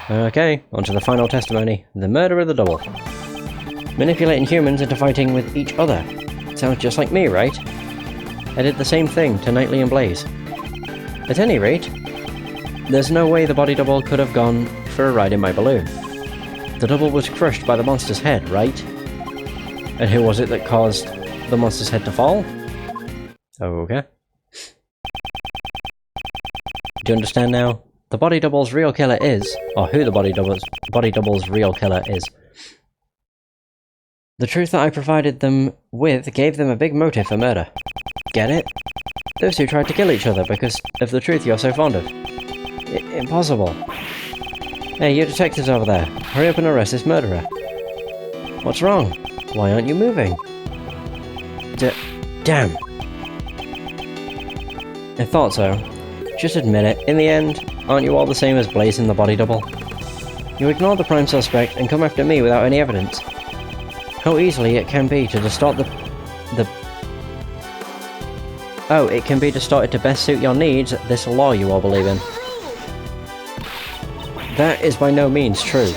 Okay, on to the final testimony. The murder of the double. Manipulating humans into fighting with each other. Sounds just like me, right? I did the same thing to Knightley and Blaze. At any rate, there's no way the body double could have gone for a ride in my balloon. The double was crushed by the monster's head, right? And who was it that caused the monster's head to fall? Okay. Do you understand now? The body double's real killer is, or who the body double's real killer is. The truth that I provided them with gave them a big motive for murder. Get it? Those two tried to kill each other because of the truth you're so fond of. Impossible. Hey, you detectives over there, hurry up and arrest this murderer. What's wrong? Why aren't you moving? Damn. I thought so. Just admit it, in the end, aren't you all the same as Blaze and the body double? You ignore the prime suspect and come after me without any evidence. How easily it can be to distort Oh, it can be distorted to best suit your needs, this law you all believe in. That is by no means true.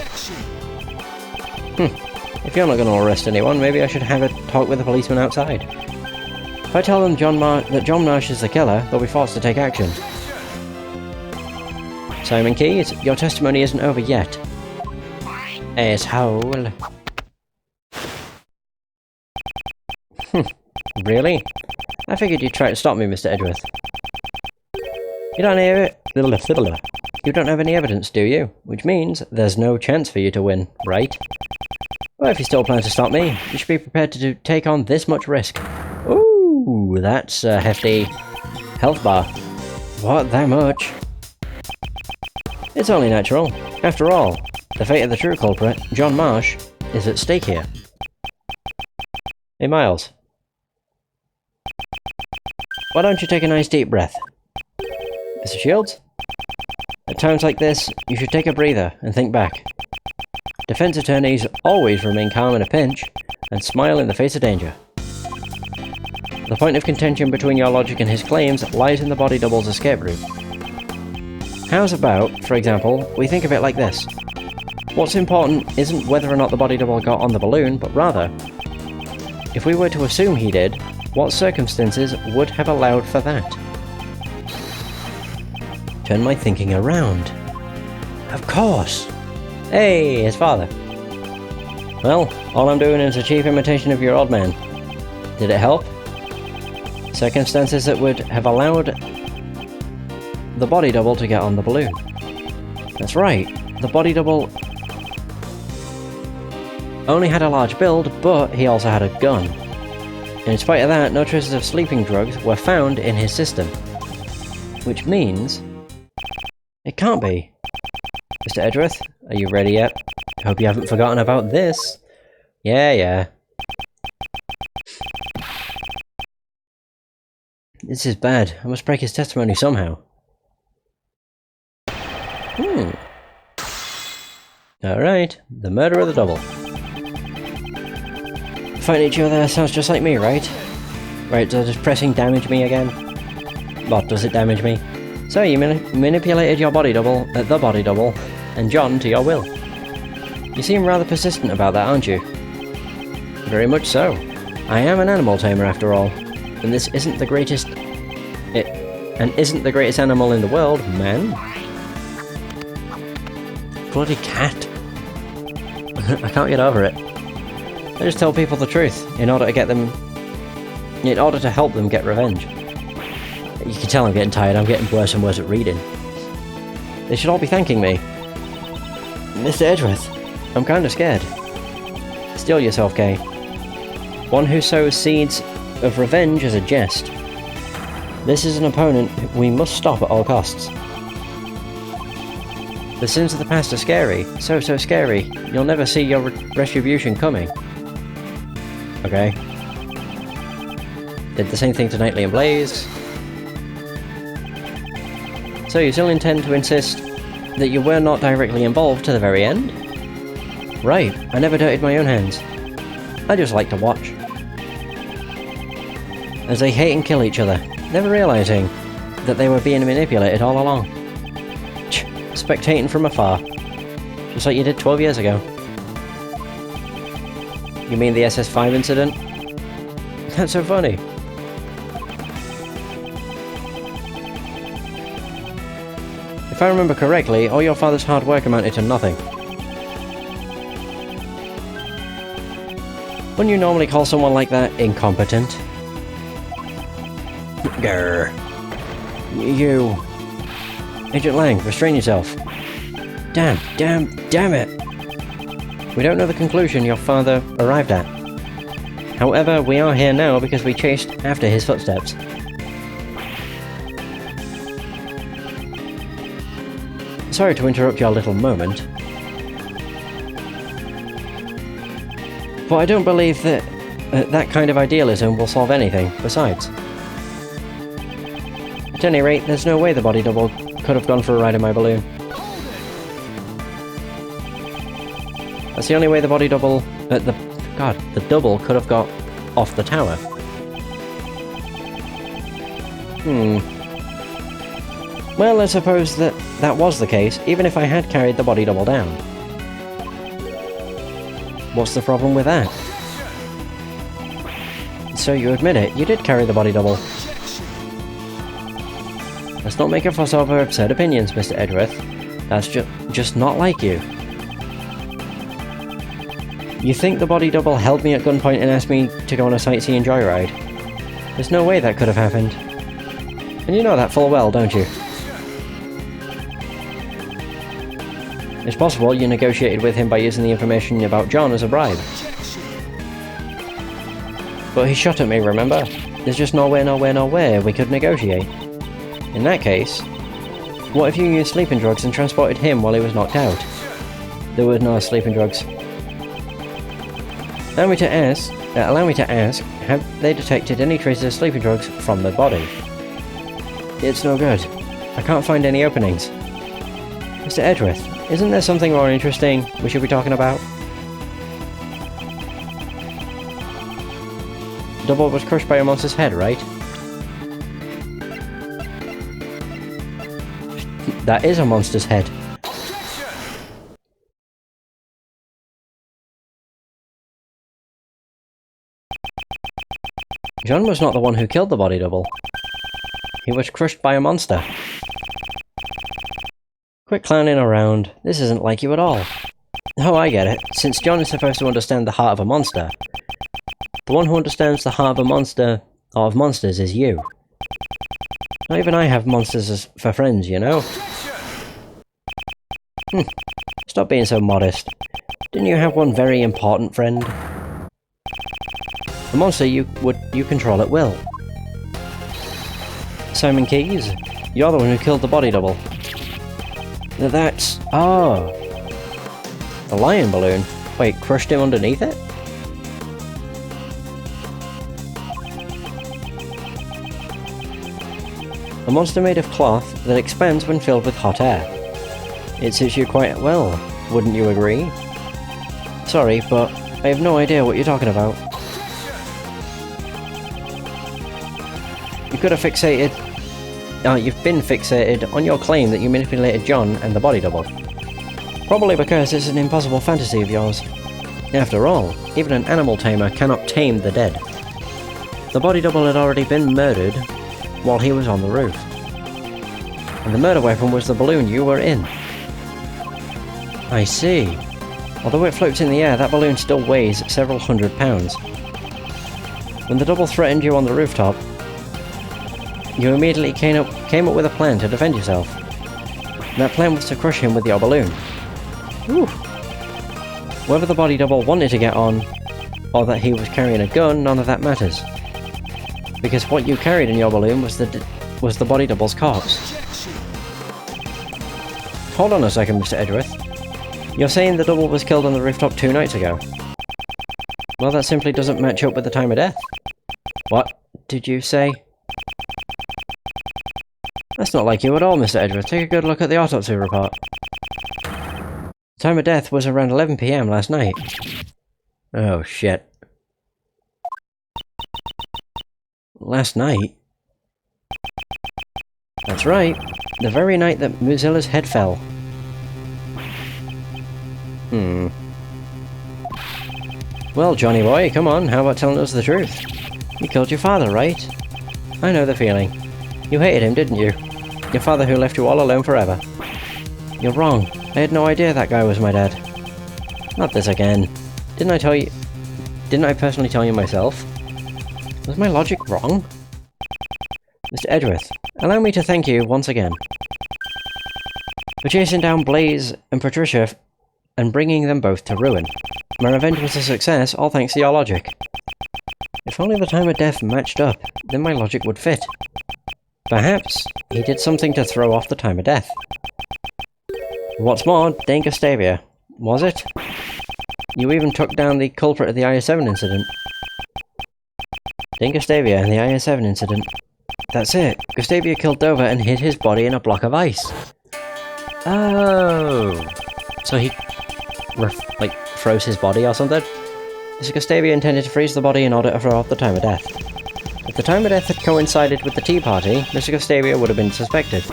If you're not going to arrest anyone, maybe I should have a talk with the policeman outside. If I tell them that John Marsh is the killer, they'll be forced to take action. Simon Keyes, your testimony isn't over yet. Asshole. Really? I figured you'd try to stop me, Mr. Edgeworth. You don't have any evidence, do you? Which means there's no chance for you to win, right? Well, if you still plan to stop me, you should be prepared to take on this much risk. Ooh, that's a hefty health bar. What, that much? It's only natural. After all, the fate of the true culprit, John Marsh, is at stake here. Hey, Miles. Why don't you take a nice deep breath? Mr. Shields? At times like this, you should take a breather and think back. Defense attorneys always remain calm in a pinch and smile in the face of danger. The point of contention between your logic and his claims lies in the body double's escape route. How's about, for example, we think of it like this. What's important isn't whether or not the body double got on the balloon, but rather, if we were to assume he did, what circumstances would have allowed for that? Turn my thinking around. Of course! Hey, his father. Well, all I'm doing is a cheap imitation of your old man. Did it help? Circumstances that would have allowed the body double to get on the balloon. That's right, the body double only had a large build, but he also had a gun. And in spite of that, no traces of sleeping drugs were found in his system. Which means it can't be. Mr. Edgeworth, are you ready yet? Hope you haven't forgotten about this. Yeah. This is bad. I must break his testimony somehow. Alright, the murder of the double. Fighting each other sounds just like me, right? Right, does pressing damage me again? What, does it damage me? So you manipulated your body double, the body double, and John to your will. You seem rather persistent about that, aren't you? Very much so. I am an animal tamer after all, and this isn't the greatest... isn't the greatest animal in the world, man. Bloody cat. I can't get over it. I just tell people the truth in order to help them get revenge. You can tell I'm getting tired, I'm getting worse and worse at reading. They should all be thanking me. Mr. Edgeworth, I'm kinda scared. Steel yourself, Kay. One who sows seeds of revenge as a jest. This is an opponent we must stop at all costs. The sins of the past are scary. So scary. You'll never see your retribution coming. Okay. Did the same thing to Nightly and Blaze. So you still intend to insist that you were not directly involved to the very end? Right, I never dirtied my own hands. I just like to watch. As they hate and kill each other, never realizing that they were being manipulated all along. Spectating from afar. Just like you did 12 years ago. You mean the SS5 incident? That's so funny. If I remember correctly, all your father's hard work amounted to nothing. Wouldn't you normally call someone like that incompetent? Grr. You... Agent Lang, restrain yourself. Damn it! We don't know the conclusion your father arrived at. However, we are here now because we chased after his footsteps. Sorry to interrupt your little moment, but I don't believe that that kind of idealism will solve anything besides. At any rate, there's no way the body double could have gone for a ride in my balloon. That's the only way the body double... the double could have got off the tower. Well, I suppose that was the case, even if I had carried the body double down. What's the problem with that? So you admit it, you did carry the body double. Let's not make a fuss over absurd opinions, Mr. Edgeworth. That's just not like you. You think the body double held me at gunpoint and asked me to go on a sightseeing joyride? There's no way that could have happened. And you know that full well, don't you? It's possible you negotiated with him by using the information about John as a bribe. But he shot at me, remember? There's just no way we could negotiate. In that case, what if you used sleeping drugs and transported him while he was knocked out? There were no sleeping drugs. Allow me to ask, have they detected any traces of sleeping drugs from the body? It's no good. I can't find any openings. Mr. Edgeworth, isn't there something more interesting we should be talking about? Double was crushed by a monster's head, right? That is a monster's head. John was not the one who killed the body double. He was crushed by a monster. Quit clowning around. This isn't like you at all. Oh, I get it. Since John is supposed to understand the heart of a monster, the one who understands the heart of a monster, or of monsters, is you. Not even I have monsters for friends, you know? Stop being so modest. Didn't you have one very important friend? A monster you control at will. Simon Keyes, you're the one who killed the body double. That's... oh. A lion balloon? Wait, crushed him underneath it? A monster made of cloth that expands when filled with hot air. It suits you quite well, wouldn't you agree? Sorry, but I have no idea what you're talking about. You could have fixated... you've been fixated on your claim that you manipulated John and the body double. Probably because it's an impossible fantasy of yours. After all, even an animal tamer cannot tame the dead. The body double had already been murdered while he was on the roof. And the murder weapon was the balloon you were in. I see. Although it floats in the air, that balloon still weighs several hundred pounds. When the double threatened you on the rooftop, you immediately came up with a plan to defend yourself. And that plan was to crush him with your balloon. Whew. Whether the body double wanted to get on, or that he was carrying a gun, none of that matters. Because what you carried in your balloon was the body double's corpse. Hold on a second, Mr. Edgeworth. You're saying the double was killed on the rooftop 2 nights ago? Well, that simply doesn't match up with the time of death. What did you say? That's not like you at all, Mr. Edgeworth. Take a good look at the autopsy report. The time of death was around 11 PM last night. Oh, shit. Last night? That's right. The very night that Mozilla's head fell. Well, Johnny boy, come on, how about telling us the truth? You killed your father, right? I know the feeling. You hated him, didn't you? Your father who left you all alone forever. You're wrong. I had no idea that guy was my dad. Not this again. Didn't I personally tell you myself? Was my logic wrong? Mr. Edgeworth, allow me to thank you once again for chasing down Blaze and Patricia and bringing them both to ruin. My revenge was a success, all thanks to your logic. If only the time of death matched up, then my logic would fit. Perhaps he did something to throw off the time of death. What's more, Dane Gustavia, was it? You even took down the culprit of the IS-7 incident. Dane Gustavia and the IS-7 incident. That's it. Gustavia killed Dover and hid his body in a block of ice. Oh. So he, froze his body or something? Mr. Gustavia intended to freeze the body in order to throw off the time of death. If the time of death had coincided with the tea party, Mr. Gustavia would have been suspected.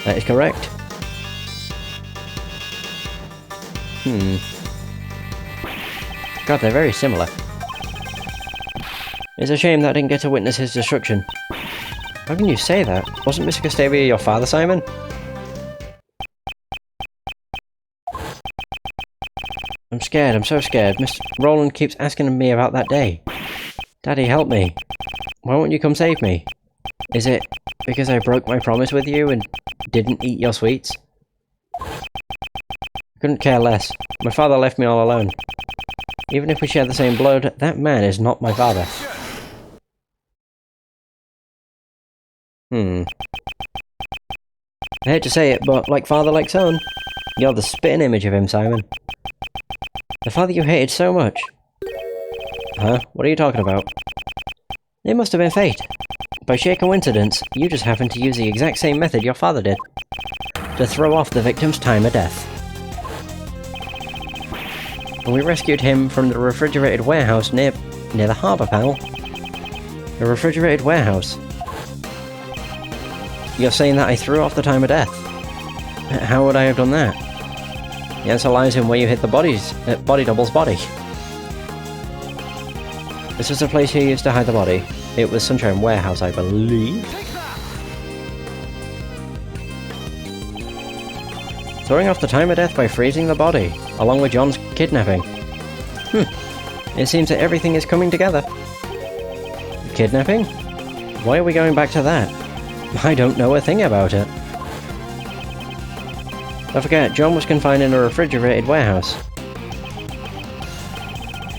That is correct. God, they're very similar. It's a shame that I didn't get to witness his destruction. How can you say that? Wasn't Mr. Gustavia your father, Simon? I'm scared, I'm so scared. Mr. Roland keeps asking me about that day. Daddy, help me. Why won't you come save me? Is it because I broke my promise with you and didn't eat your sweets? Couldn't care less. My father left me all alone. Even if we share the same blood, that man is not my father. I hate to say it, but like father, like son. You're the spitting image of him, Simon. The father you hated so much. Huh? What are you talking about? It must have been fate. By sheer coincidence, you just happened to use the exact same method your father did. To throw off the victim's time of death. And we rescued him from the refrigerated warehouse near the harbour, pal. The refrigerated warehouse. You're saying that I threw off the time of death? How would I have done that? The answer lies in where you hit the body double's body. This was the place he used to hide the body. It was Sunshine Warehouse, I believe. Throwing off the time of death by freezing the body, along with John's kidnapping. It seems that everything is coming together. Kidnapping? Why are we going back to that? I don't know a thing about it. Don't forget, John was confined in a refrigerated warehouse.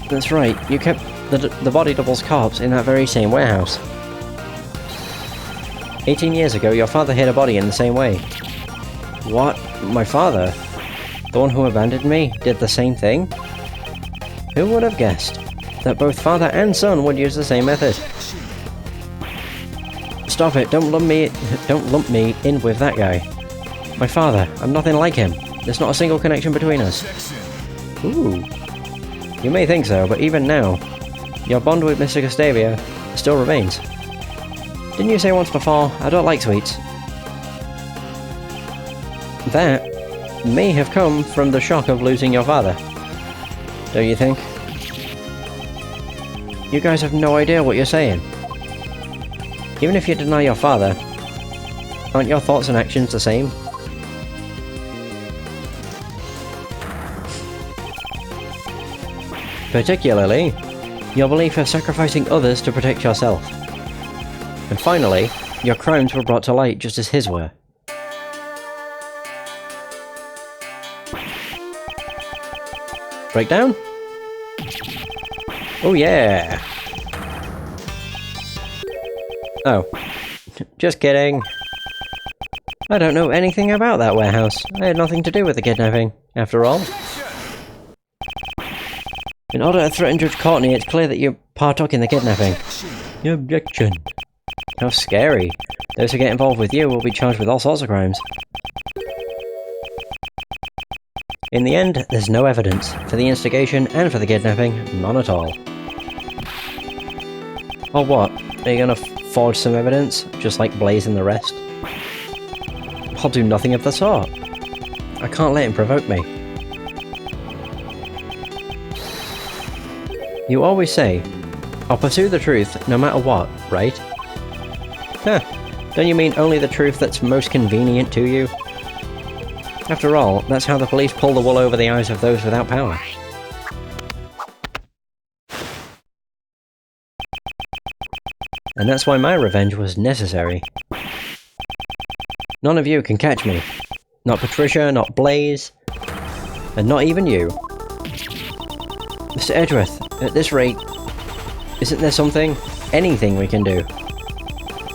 That's right, you kept the body double's corpse in that very same warehouse. 18 years ago, your father hid a body in the same way. What? My father? The one who abandoned me did the same thing? Who would have guessed that both father and son would use the same method? Stop it, don't lump me in with that guy. My father. I'm nothing like him. There's not a single connection between us. Ooh. You may think so, but even now, your bond with Mr. Gustavia still remains. Didn't you say once before, I don't like sweets? That may have come from the shock of losing your father. Don't you think? You guys have no idea what you're saying. Even if you deny your father, aren't your thoughts and actions the same? Particularly, your belief of sacrificing others to protect yourself. And finally, your crimes were brought to light just as his were. Breakdown? Oh yeah! Oh. Just kidding. I don't know anything about that warehouse. I had nothing to do with the kidnapping, after all. In order to threaten Judge Courtney, it's clear that you partook in the kidnapping. Objection. How scary. Those who get involved with you will be charged with all sorts of crimes. In the end, there's no evidence for the instigation and for the kidnapping, none at all. Or what? Are you gonna forge some evidence, just like Blaze and the rest? I'll do nothing of the sort. I can't let him provoke me. You always say, I'll pursue the truth no matter what, right? Huh, don't you mean only the truth that's most convenient to you? After all, that's how the police pull the wool over the eyes of those without power. And that's why my revenge was necessary. None of you can catch me. Not Patricia, not Blaze, and not even you. Mr. Edgeworth, at this rate, isn't there something, anything we can do?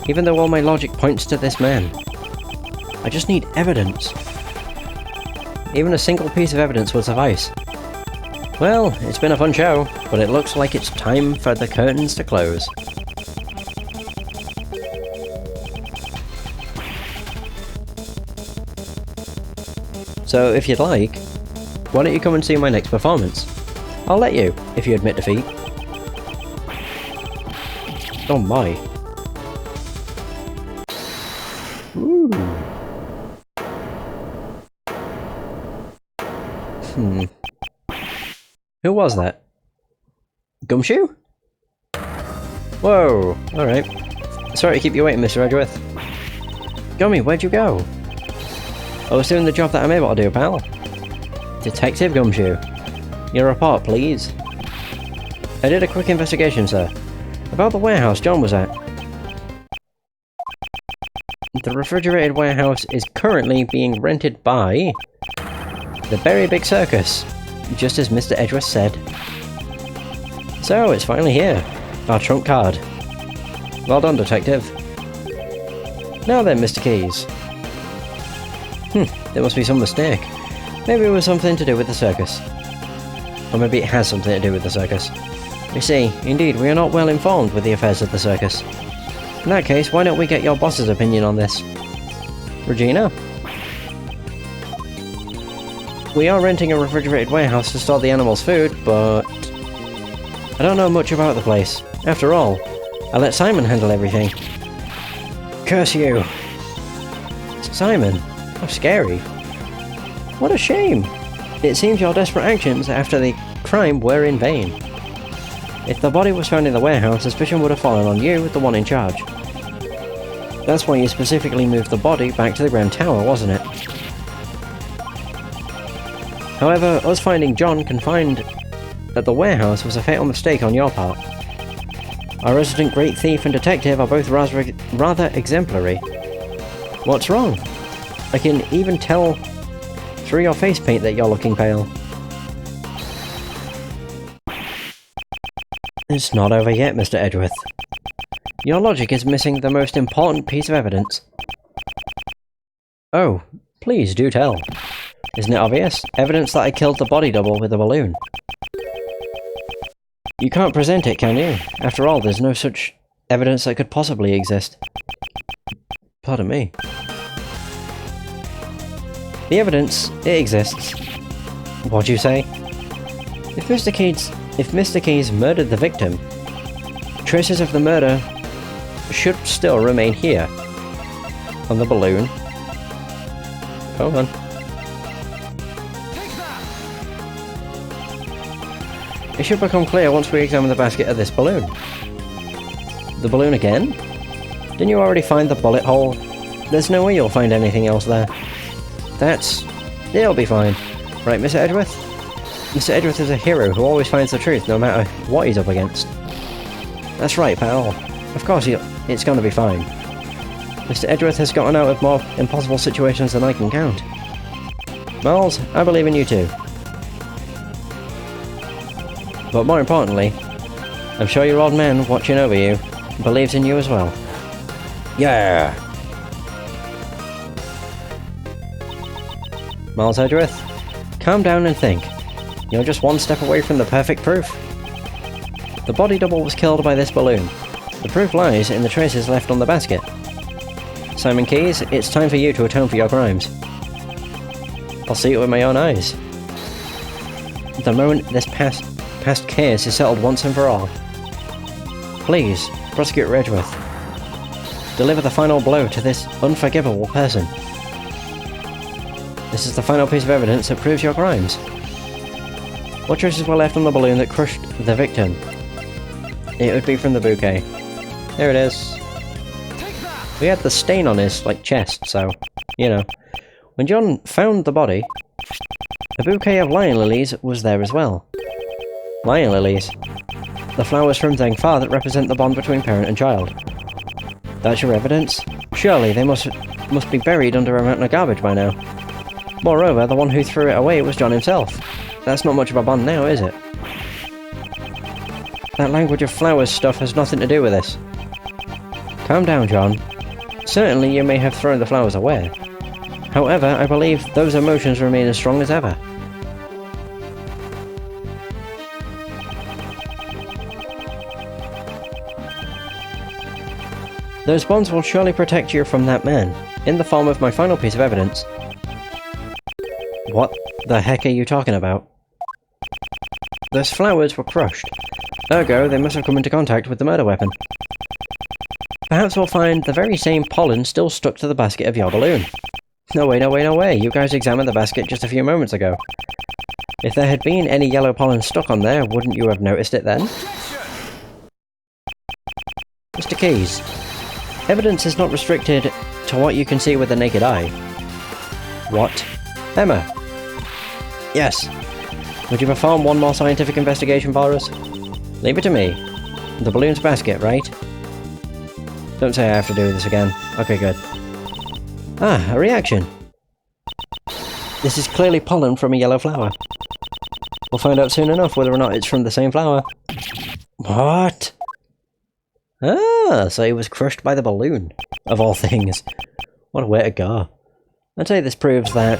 Even though all my logic points to this man. I just need evidence. Even a single piece of evidence would suffice. Well, it's been a fun show, but it looks like it's time for the curtains to close. So, if you'd like, why don't you come and see my next performance? I'll let you, if you admit defeat. Oh my. Ooh. Who was that? Gumshoe? Whoa, alright. Sorry to keep you waiting, Mr. Edgeworth. Gummy, where'd you go? I was doing the job that I'm able to do, pal. Detective Gumshoe. Your report, please. I did a quick investigation, sir. About the warehouse John was at. The refrigerated warehouse is currently being rented by the Very Big Circus, just as Mr. Edgeworth said. So, it's finally here. Our trump card. Well done, Detective. Now then, Mr. Keys. There must be some mistake. Maybe it was something to do with the circus. Or maybe it has something to do with the circus. You see, indeed, we are not well informed with the affairs of the circus. In that case, why don't we get your boss's opinion on this? Regina? We are renting a refrigerated warehouse to store the animals' food, but I don't know much about the place. After all, I let Simon handle everything. Curse you! Simon? How scary. What a shame! It seems your desperate actions after the crime were in vain. If the body was found in the warehouse, suspicion would have fallen on you, the one in charge. That's why you specifically moved the body back to the Grand Tower, wasn't it? However, us finding John confined at the warehouse was a fatal mistake on your part. Our resident great thief and detective are both rather exemplary. What's wrong? I can even tell through your face paint that you're looking pale. It's not over yet, Mr. Edgeworth. Your logic is missing the most important piece of evidence. Oh, please do tell. Isn't it obvious? Evidence that I killed the body double with a balloon. You can't present it, can you? After all, there's no such evidence that could possibly exist. Pardon me. The evidence, it exists. What'd you say? If Mr. Keys murdered the victim, traces of the murder should still remain here. On the balloon. Hold on. It should become clear once we examine the basket of this balloon. The balloon again? Didn't you already find the bullet hole? There's no way you'll find anything else there. It'll be fine. Right, Mr. Edgeworth? Mr. Edgeworth is a hero who always finds the truth no matter what he's up against. That's right, pal. Of course it's gonna be fine. Mr. Edgeworth has gotten out of more impossible situations than I can count. Miles, I believe in you too. But more importantly, I'm sure your old man watching over you believes in you as well. Yeah! Miles Edgeworth, calm down and think. You're just one step away from the perfect proof. The body double was killed by this balloon. The proof lies in the traces left on the basket. Simon Keys, it's time for you to atone for your crimes. I'll see it with my own eyes. The moment this past case is settled once and for all. Please, Prosecutor Edgeworth, deliver the final blow to this unforgivable person. This is the final piece of evidence that proves your crimes. What traces were left on the balloon that crushed the victim? It would be from the bouquet. There it is. We had the stain on his, chest, so, you know. When John found the body, a bouquet of lion lilies was there as well. Lion lilies. The flowers from Zheng that represent the bond between parent and child. That's your evidence? Surely they must be buried under a mountain of garbage by now. Moreover, the one who threw it away was John himself. That's not much of a bond now, is it? That language of flowers stuff has nothing to do with this. Calm down, John. Certainly you may have thrown the flowers away. However, I believe those emotions remain as strong as ever. Those bonds will surely protect you from that man, in the form of my final piece of evidence. What the heck are you talking about? Those flowers were crushed. Ergo, they must have come into contact with the murder weapon. Perhaps we'll find the very same pollen still stuck to the basket of your balloon. No way. You guys examined the basket just a few moments ago. If there had been any yellow pollen stuck on there, wouldn't you have noticed it then? Mr. Keys, evidence is not restricted to what you can see with the naked eye. What? Emma? Yes. Would you perform one more scientific investigation for us? Leave it to me. The balloon's basket, right? Don't say I have to do this again. Okay, good. Ah, a reaction. This is clearly pollen from a yellow flower. We'll find out soon enough whether or not it's from the same flower. What? Ah, so he was crushed by the balloon. Of all things. What a way to go. I'd say this proves that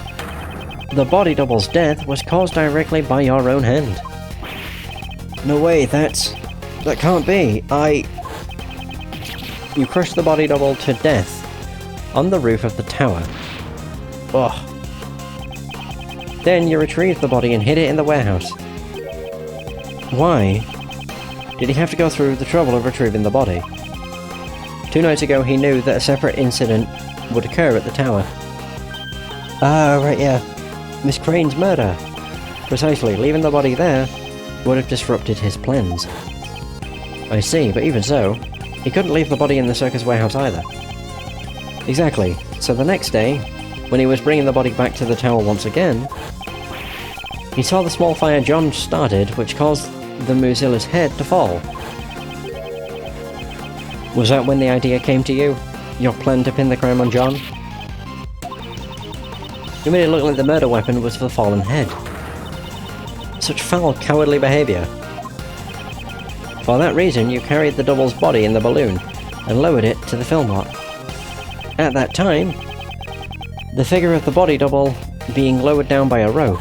the body double's death was caused directly by your own hand. No way, that can't be. You crushed the body double to death on the roof of the tower. Ugh. Then you retrieved the body and hid it in the warehouse. Why did he have to go through the trouble of retrieving the body? 2 nights ago he knew that a separate incident would occur at the tower. Ah, right, yeah. Miss Crane's murder. Precisely, leaving the body there would have disrupted his plans. I see, but even so, he couldn't leave the body in the circus warehouse either. Exactly, so the next day, when he was bringing the body back to the tower once again, he saw the small fire John started, which caused the Muzilla's head to fall. Was that when the idea came to you? Your plan to pin the crime on John? You made it look like the murder weapon was the fallen head. Such foul, cowardly behaviour. For that reason, you carried the double's body in the balloon and lowered it to the film lot. At that time, the figure of the body double being lowered down by a rope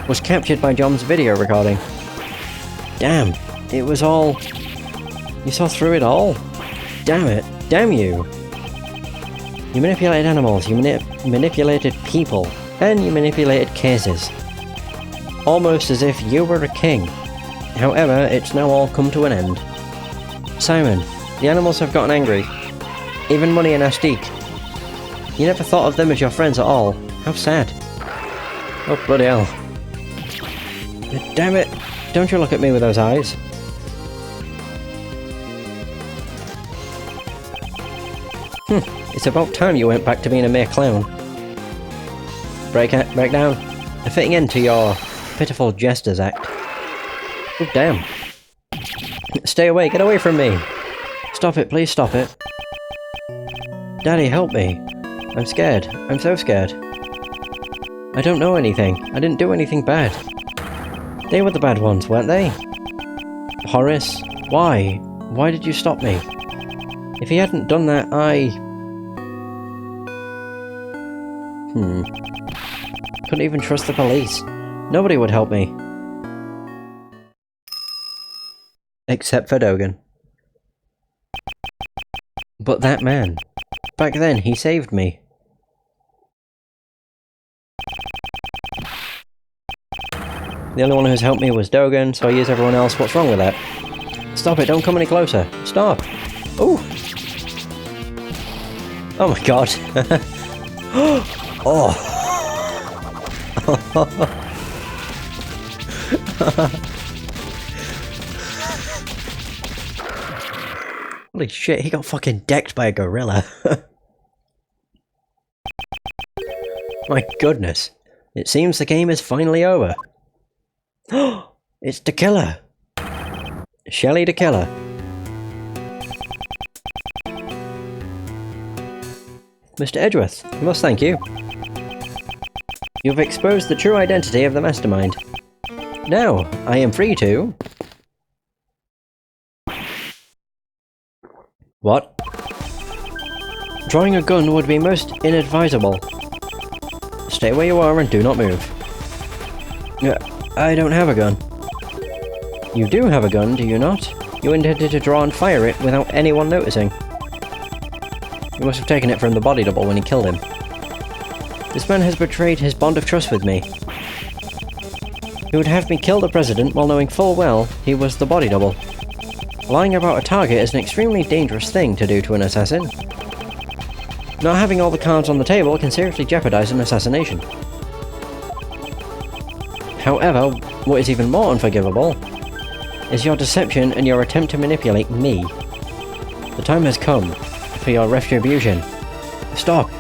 was captured by John's video recording. Damn, it was all... You saw through it all? Damn it, damn you! You manipulated animals, you manipulated people, and you manipulated cases. Almost as if you were a king. However, it's now all come to an end. Simon, the animals have gotten angry. Even Money and Astique. You never thought of them as your friends at all. How sad. Oh, bloody hell. Damn it! Don't you look at me with those eyes. It's about time you went back to being a mere clown. Break down. A fitting end to your pitiful Jester's act. Oh, damn. Stay away, get away from me! Stop it, please stop it. Daddy, help me. I'm scared. I'm so scared. I don't know anything. I didn't do anything bad. They were the bad ones, weren't they? Horace, why? Why did you stop me? If he hadn't done that, Couldn't even trust the police. Nobody would help me. Except for Dogen. But that man. Back then, he saved me. The only one who's helped me was Dogen, so I use everyone else. What's wrong with that? Stop it, don't come any closer. Stop! Ooh! Oh my god. Oh! Holy shit, he got fucking decked by a gorilla. My goodness. It seems the game is finally over. It's the killer! Shelley the killer. Mr. Edgeworth, I must thank you. You've exposed the true identity of the mastermind. Now, I am free to... What? Drawing a gun would be most inadvisable. Stay where you are and do not move. I don't have a gun. You do have a gun, do you not? You intended to draw and fire it without anyone noticing. You must have taken it from the body double when he killed him. This man has betrayed his bond of trust with me. He would have me kill the president while knowing full well he was the body double. Lying about a target is an extremely dangerous thing to do to an assassin. Not having all the cards on the table can seriously jeopardize an assassination. However, what is even more unforgivable is your deception and your attempt to manipulate me. The time has come for your retribution. Stop!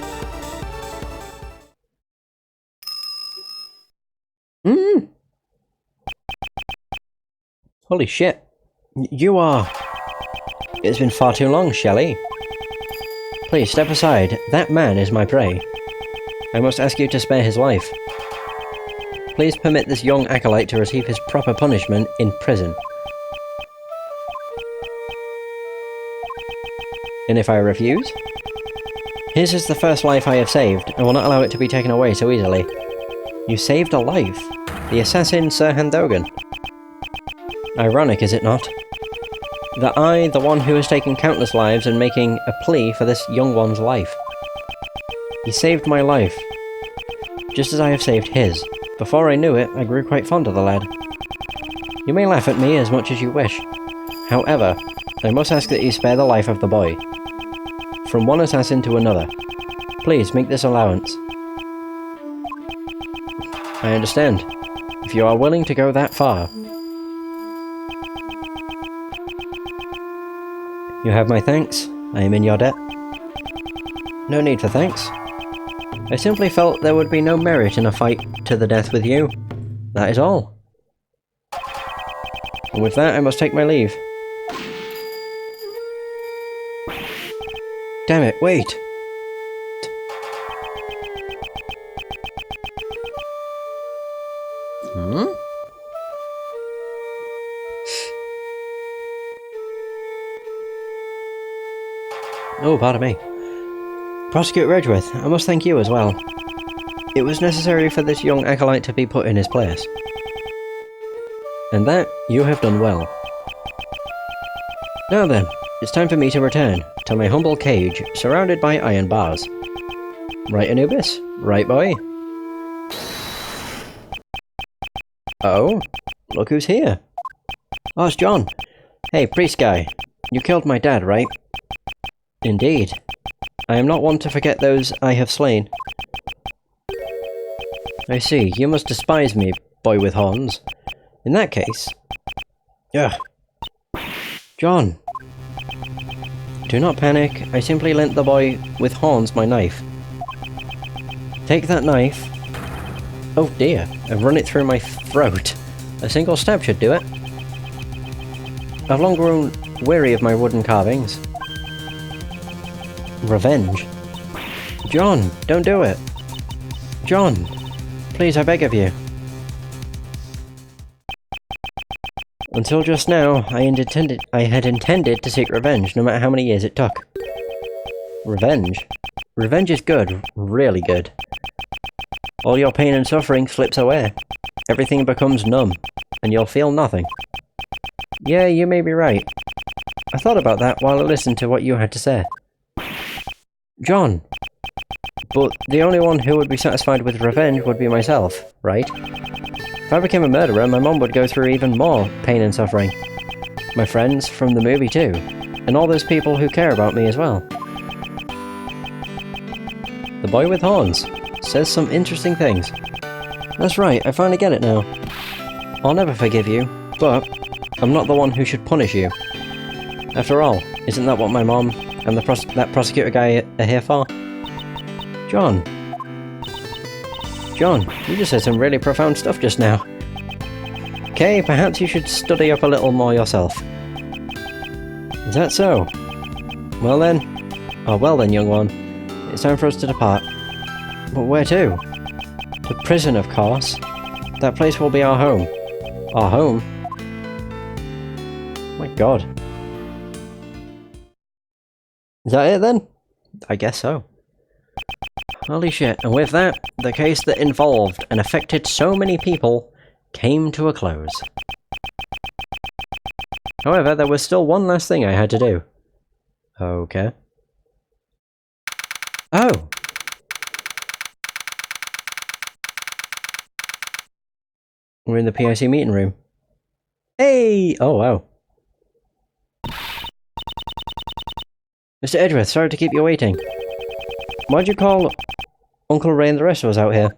Holy shit. You are... It's been far too long, Shelley. Please step aside. That man is my prey. I must ask you to spare his life. Please permit this young acolyte to receive his proper punishment in prison. And if I refuse? His is the first life I have saved. I will not allow it to be taken away so easily. You saved a life. The assassin Sir Handogan. Ironic, is it not? That I, the one who has taken countless lives, and making a plea for this young one's life. He saved my life, just as I have saved his. Before I knew it, I grew quite fond of the lad. You may laugh at me as much as you wish. However, I must ask that you spare the life of the boy. From one assassin to another. Please make this allowance. I understand. If you are willing to go that far. You have my thanks. I am in your debt. No need for thanks. I simply felt there would be no merit in a fight to the death with you. That is all. And with that, I must take my leave. Damn it, wait! Oh, pardon me. Prosecutor Edgeworth, I must thank you as well. It was necessary for this young acolyte to be put in his place. And that you have done well. Now then, it's time for me to return to my humble cage, surrounded by iron bars. Right, Anubis? Right, boy? Oh? Look who's here. Oh, it's John. Hey, priest guy. You killed my dad, right? Indeed. I am not one to forget those I have slain. I see. You must despise me, boy with horns. In that case... Ugh. John! Do not panic. I simply lent the boy with horns my knife. Take that knife... Oh dear, and run it through my throat. A single stab should do it. I've long grown weary of my wooden carvings. Revenge? John, don't do it! John! Please, I beg of you. Until just now, I had intended to seek revenge, no matter how many years it took. Revenge? Revenge is good, really good. All your pain and suffering slips away. Everything becomes numb, and you'll feel nothing. Yeah, you may be right. I thought about that while I listened to what you had to say. John! But the only one who would be satisfied with revenge would be myself, right? If I became a murderer, my mom would go through even more pain and suffering. My friends from the movie too, and all those people who care about me as well. The boy with horns says some interesting things. That's right, I finally get it now. I'll never forgive you, but I'm not the one who should punish you. After all, isn't that what my mom and that prosecutor guy are here for? John. John, you just said some really profound stuff just now. Okay, perhaps you should study up a little more yourself. Is that so? Well then. Oh well then, young one. It's time for us to depart. But where to? To prison, of course. That place will be our home. Our home? My god. Is that it then? I guess so. Holy shit, and with that, the case that involved and affected so many people came to a close. However, there was still one last thing I had to do. Okay. Oh! We're in the PIC meeting room. Hey! Oh, wow. Mr. Edgeworth, sorry to keep you waiting. Why'd you call Uncle Ray and the rest of us out here?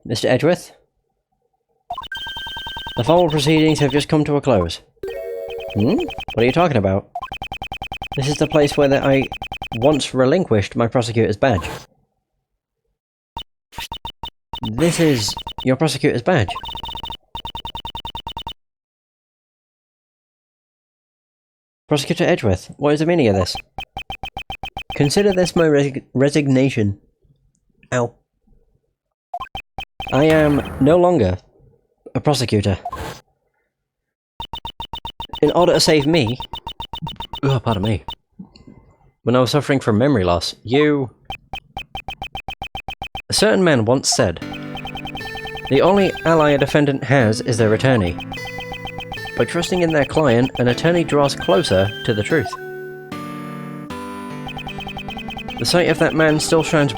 Mr. Edgeworth? The formal proceedings have just come to a close. What are you talking about? This is the place where I once relinquished my prosecutor's badge. This is your prosecutor's badge? Prosecutor Edgeworth, what is the meaning of this? Consider this my resignation. Ow. I am no longer a prosecutor. In order to save me... Oh, pardon me. When I was suffering from memory loss, you... A certain man once said, the only ally a defendant has is their attorney. By trusting in their client, an attorney draws closer to the truth. The sight of that man still shines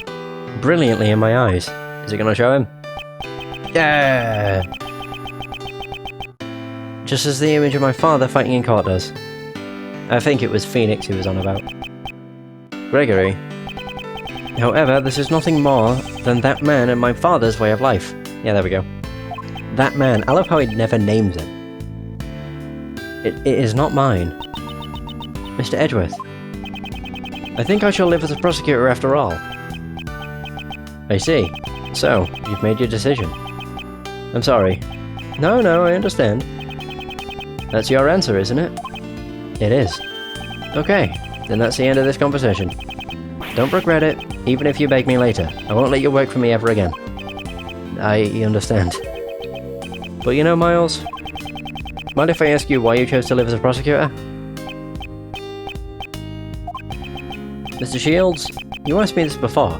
brilliantly in my eyes. Is it going to show him? Yeah! Just as the image of my father fighting in court does. I think it was Phoenix he was on about. Gregory. However, this is nothing more than that man and my father's way of life. Yeah, there we go. That man. I love how he never names him. It is not mine. Mr. Edgeworth. I think I shall live as a prosecutor after all. I see. So, you've made your decision. I'm sorry. No, I understand. That's your answer, isn't it? It is. Okay, then that's the end of this conversation. Don't regret it, even if you beg me later. I won't let you work for me ever again. I understand. But you know, Miles, mind if I ask you why you chose to live as a prosecutor? Mr. Shields, you asked me this before.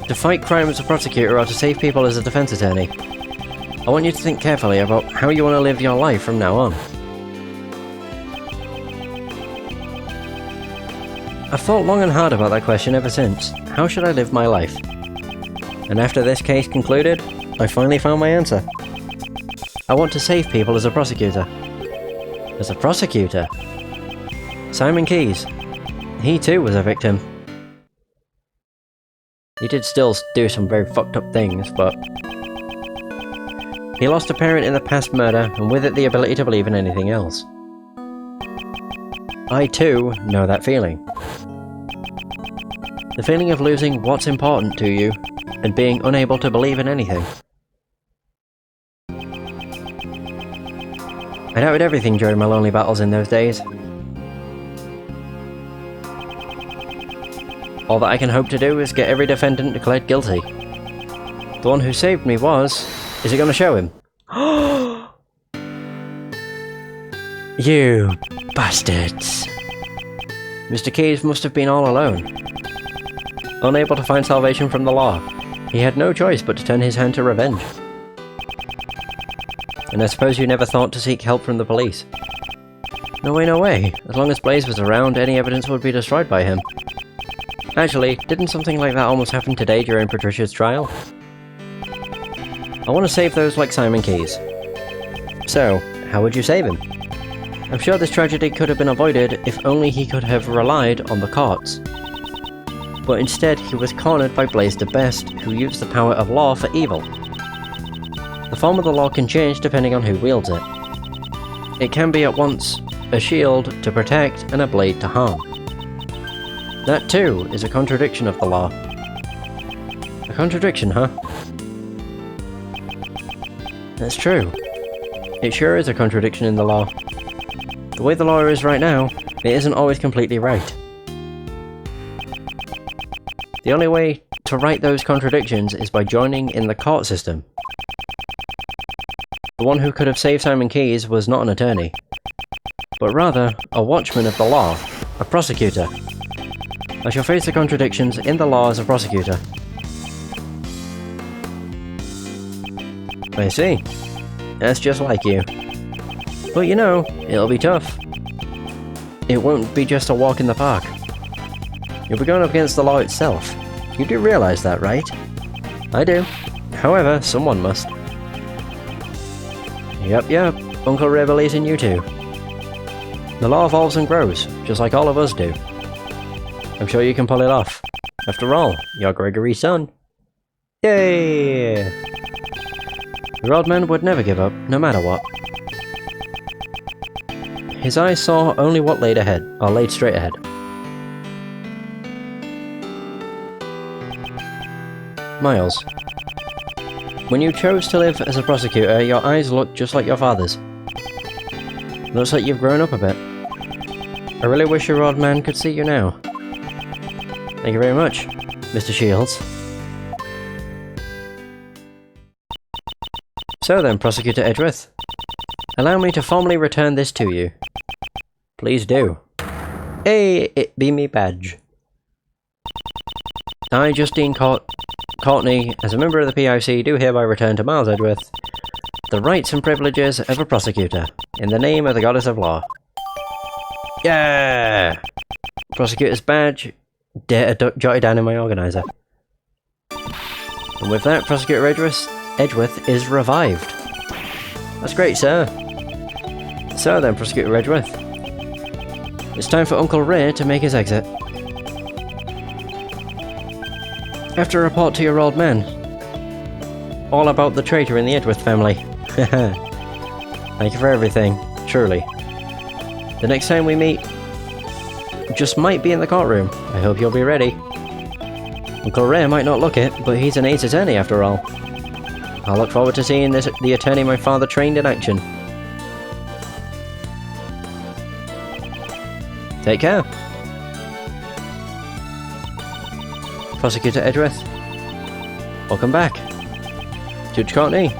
To fight crime as a prosecutor or to save people as a defense attorney. I want you to think carefully about how you want to live your life from now on. I've thought long and hard about that question ever since. How should I live my life? And after this case concluded, I finally found my answer. I want to save people as a prosecutor. As a prosecutor? Simon Keyes. He too was a victim. He did still do some very fucked up things, but... he lost a parent in the past murder, and with it the ability to believe in anything else. I too know that feeling. The feeling of losing what's important to you, and being unable to believe in anything. I doubted everything during my lonely battles in those days. All that I can hope to do is get every defendant declared guilty. The one who saved me was... is it gonna show him? You bastards! Mr. Keyes must have been all alone. Unable to find salvation from the law, he had no choice but to turn his hand to revenge. And I suppose you never thought to seek help from the police? No way, no way. As long as Blaze was around, any evidence would be destroyed by him. Actually, didn't something like that almost happen today during Patricia's trial? I want to save those like Simon Keyes. So, how would you save him? I'm sure this tragedy could have been avoided if only he could have relied on the courts. But instead, he was cornered by Blaze the Best, who used the power of law for evil. The form of the law can change depending on who wields it. It can be at once a shield to protect and a blade to harm. That too is a contradiction of the law. A contradiction, huh? That's true. It sure is a contradiction in the law. The way the law is right now, it isn't always completely right. The only way to right those contradictions is by joining in the court system. The one who could have saved Simon Keyes was not an attorney, but rather a watchman of the law, a prosecutor. I shall face the contradictions in the law as a prosecutor. I see. That's just like you. But you know, it'll be tough. It won't be just a walk in the park. You'll be going up against the law itself. You do realise that, right? I do. However, someone must. Yep, Uncle Ray believes in you too. The law evolves and grows, just like all of us do. I'm sure you can pull it off. After all, you're Gregory's son. Yay! The Rodman would never give up, no matter what. His eyes saw only what laid ahead, or laid straight ahead. Miles. When you chose to live as a prosecutor, your eyes looked just like your father's. Looks like you've grown up a bit. I really wish your old man could see you now. Thank you very much, Mr. Shields. So then, Prosecutor Edgeworth, allow me to formally return this to you. Please do. Hey, it be me badge. I, Justine Courtney, as a member of the PIC, do hereby return to Miles Edgeworth the rights and privileges of a prosecutor, in the name of the Goddess of Law. Yeah! Prosecutor's badge, jotted down in my organiser. And with that, Prosecutor Edgeworth is revived. That's great, sir. So then, Prosecutor Edgeworth, it's time for Uncle Ray to make his exit. After a report to your old man, all about the traitor in the Edgeworth family. Thank you for everything, truly. The next time we meet just might be in the courtroom. I hope you'll be ready. Uncle Ray might not look it, but he's an ace attorney after all. I'll look forward to seeing the attorney my father trained in action. Take care. Prosecutor Edgeworth, welcome back. Judge Courtney,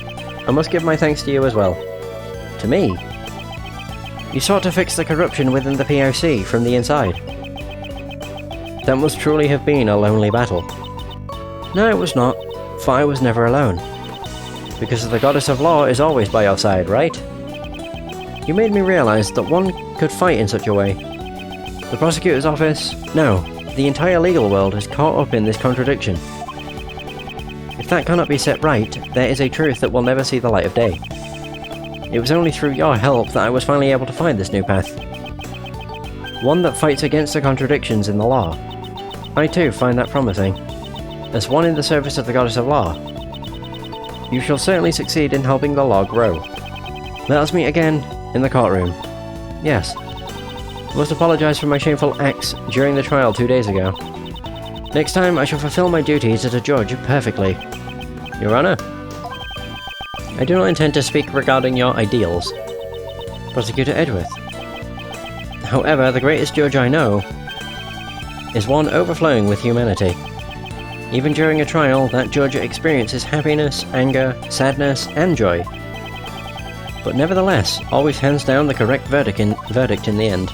I must give my thanks to you as well. To me? You sought to fix the corruption within the POC from the inside. That must truly have been a lonely battle. No, it was not, for I was never alone. Because the Goddess of Law is always by your side, right? You made me realise that one could fight in such a way. The prosecutor's office? No. The entire legal world is caught up in this contradiction. If that cannot be set right, there is a truth that will never see the light of day. It was only through your help that I was finally able to find this new path. One that fights against the contradictions in the law. I too find that promising. As one in the service of the Goddess of Law, you shall certainly succeed in helping the law grow. Let us meet again in the courtroom. Yes. I must apologize for my shameful acts during the trial 2 days ago. Next time I shall fulfill my duties as a judge perfectly. Your Honor, I do not intend to speak regarding your ideals. Prosecutor Edgeworth. However, the greatest judge I know is one overflowing with humanity. Even during a trial, that judge experiences happiness, anger, sadness, and joy. But nevertheless, always hands down the correct verdict in the end.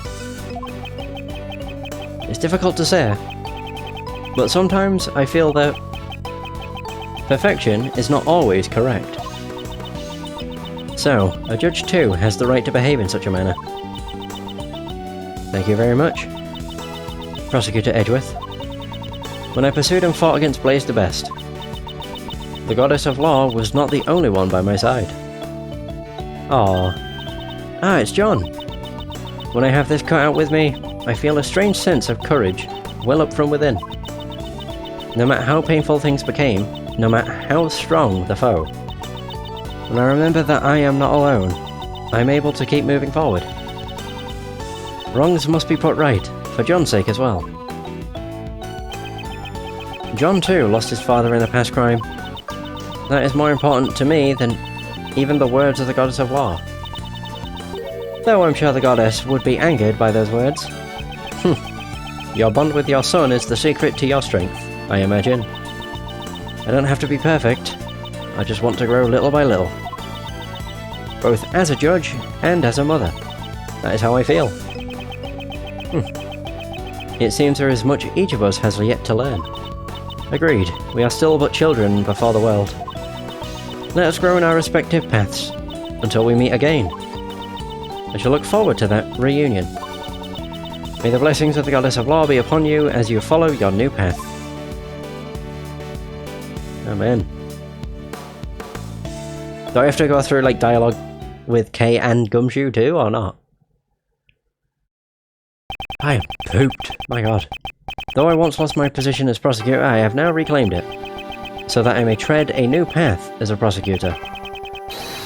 It's difficult to say, but sometimes I feel that perfection is not always correct. So, a judge too has the right to behave in such a manner. Thank you very much, Prosecutor Edgeworth. When I pursued and fought against Blaze the Best, the Goddess of Law was not the only one by my side. Aww. Ah, it's John. When I have this cut out with me, I feel a strange sense of courage well up from within. No matter how painful things became, no matter how strong the foe, when I remember that I am not alone, I am able to keep moving forward. Wrongs must be put right, for John's sake as well. John too lost his father in a past crime. That is more important to me than even the words of the Goddess of Law. Though I'm sure the Goddess would be angered by those words. Your bond with your son is the secret to your strength, I imagine. I don't have to be perfect, I just want to grow little by little. Both as a judge and as a mother. That is how I feel. It seems there is much each of us has yet to learn. Agreed, we are still but children before the world. Let us grow in our respective paths, until we meet again. I shall look forward to that reunion. May the blessings of the Goddess of Law be upon you as you follow your new path. Amen. Do I have to go through like dialogue with Kay and Gumshoe too, or not? I am pooped, my god. Though I once lost my position as prosecutor, I have now reclaimed it, so that I may tread a new path as a prosecutor.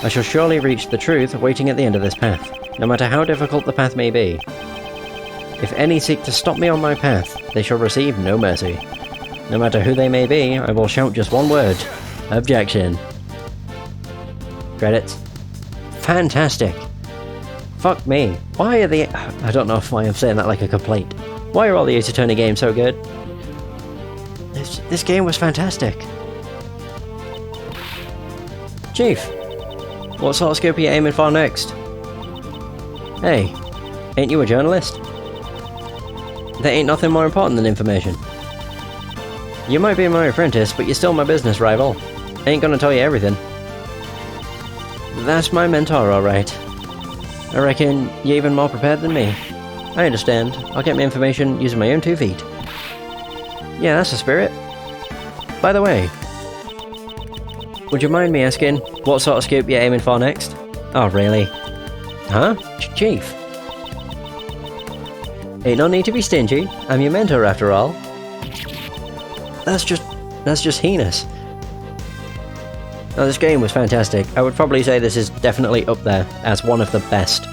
I shall surely reach the truth waiting at the end of this path, no matter how difficult the path may be. If any seek to stop me on my path, they shall receive no mercy. No matter who they may be, I will shout just one word. Objection. Credits. Fantastic. Fuck me. Why are the... I don't know why I'm saying that like a complaint. Why are all the Ace Attorney games so good? This game was fantastic. Chief, what sort of scope are you aiming for next? Hey, ain't you a journalist? There ain't nothing more important than information. You might be my apprentice, but you're still my business rival. Ain't gonna tell you everything. That's my mentor, alright. I reckon you're even more prepared than me. I understand. I'll get my information using my own 2 feet. Yeah, that's the spirit. By the way, would you mind me asking what sort of scoop you're aiming for next? Oh, really? Huh? Chief? Ain't no need to be stingy. I'm your mentor after all. That's just heinous. Now, this game was fantastic. I would probably say this is definitely up there as one of the best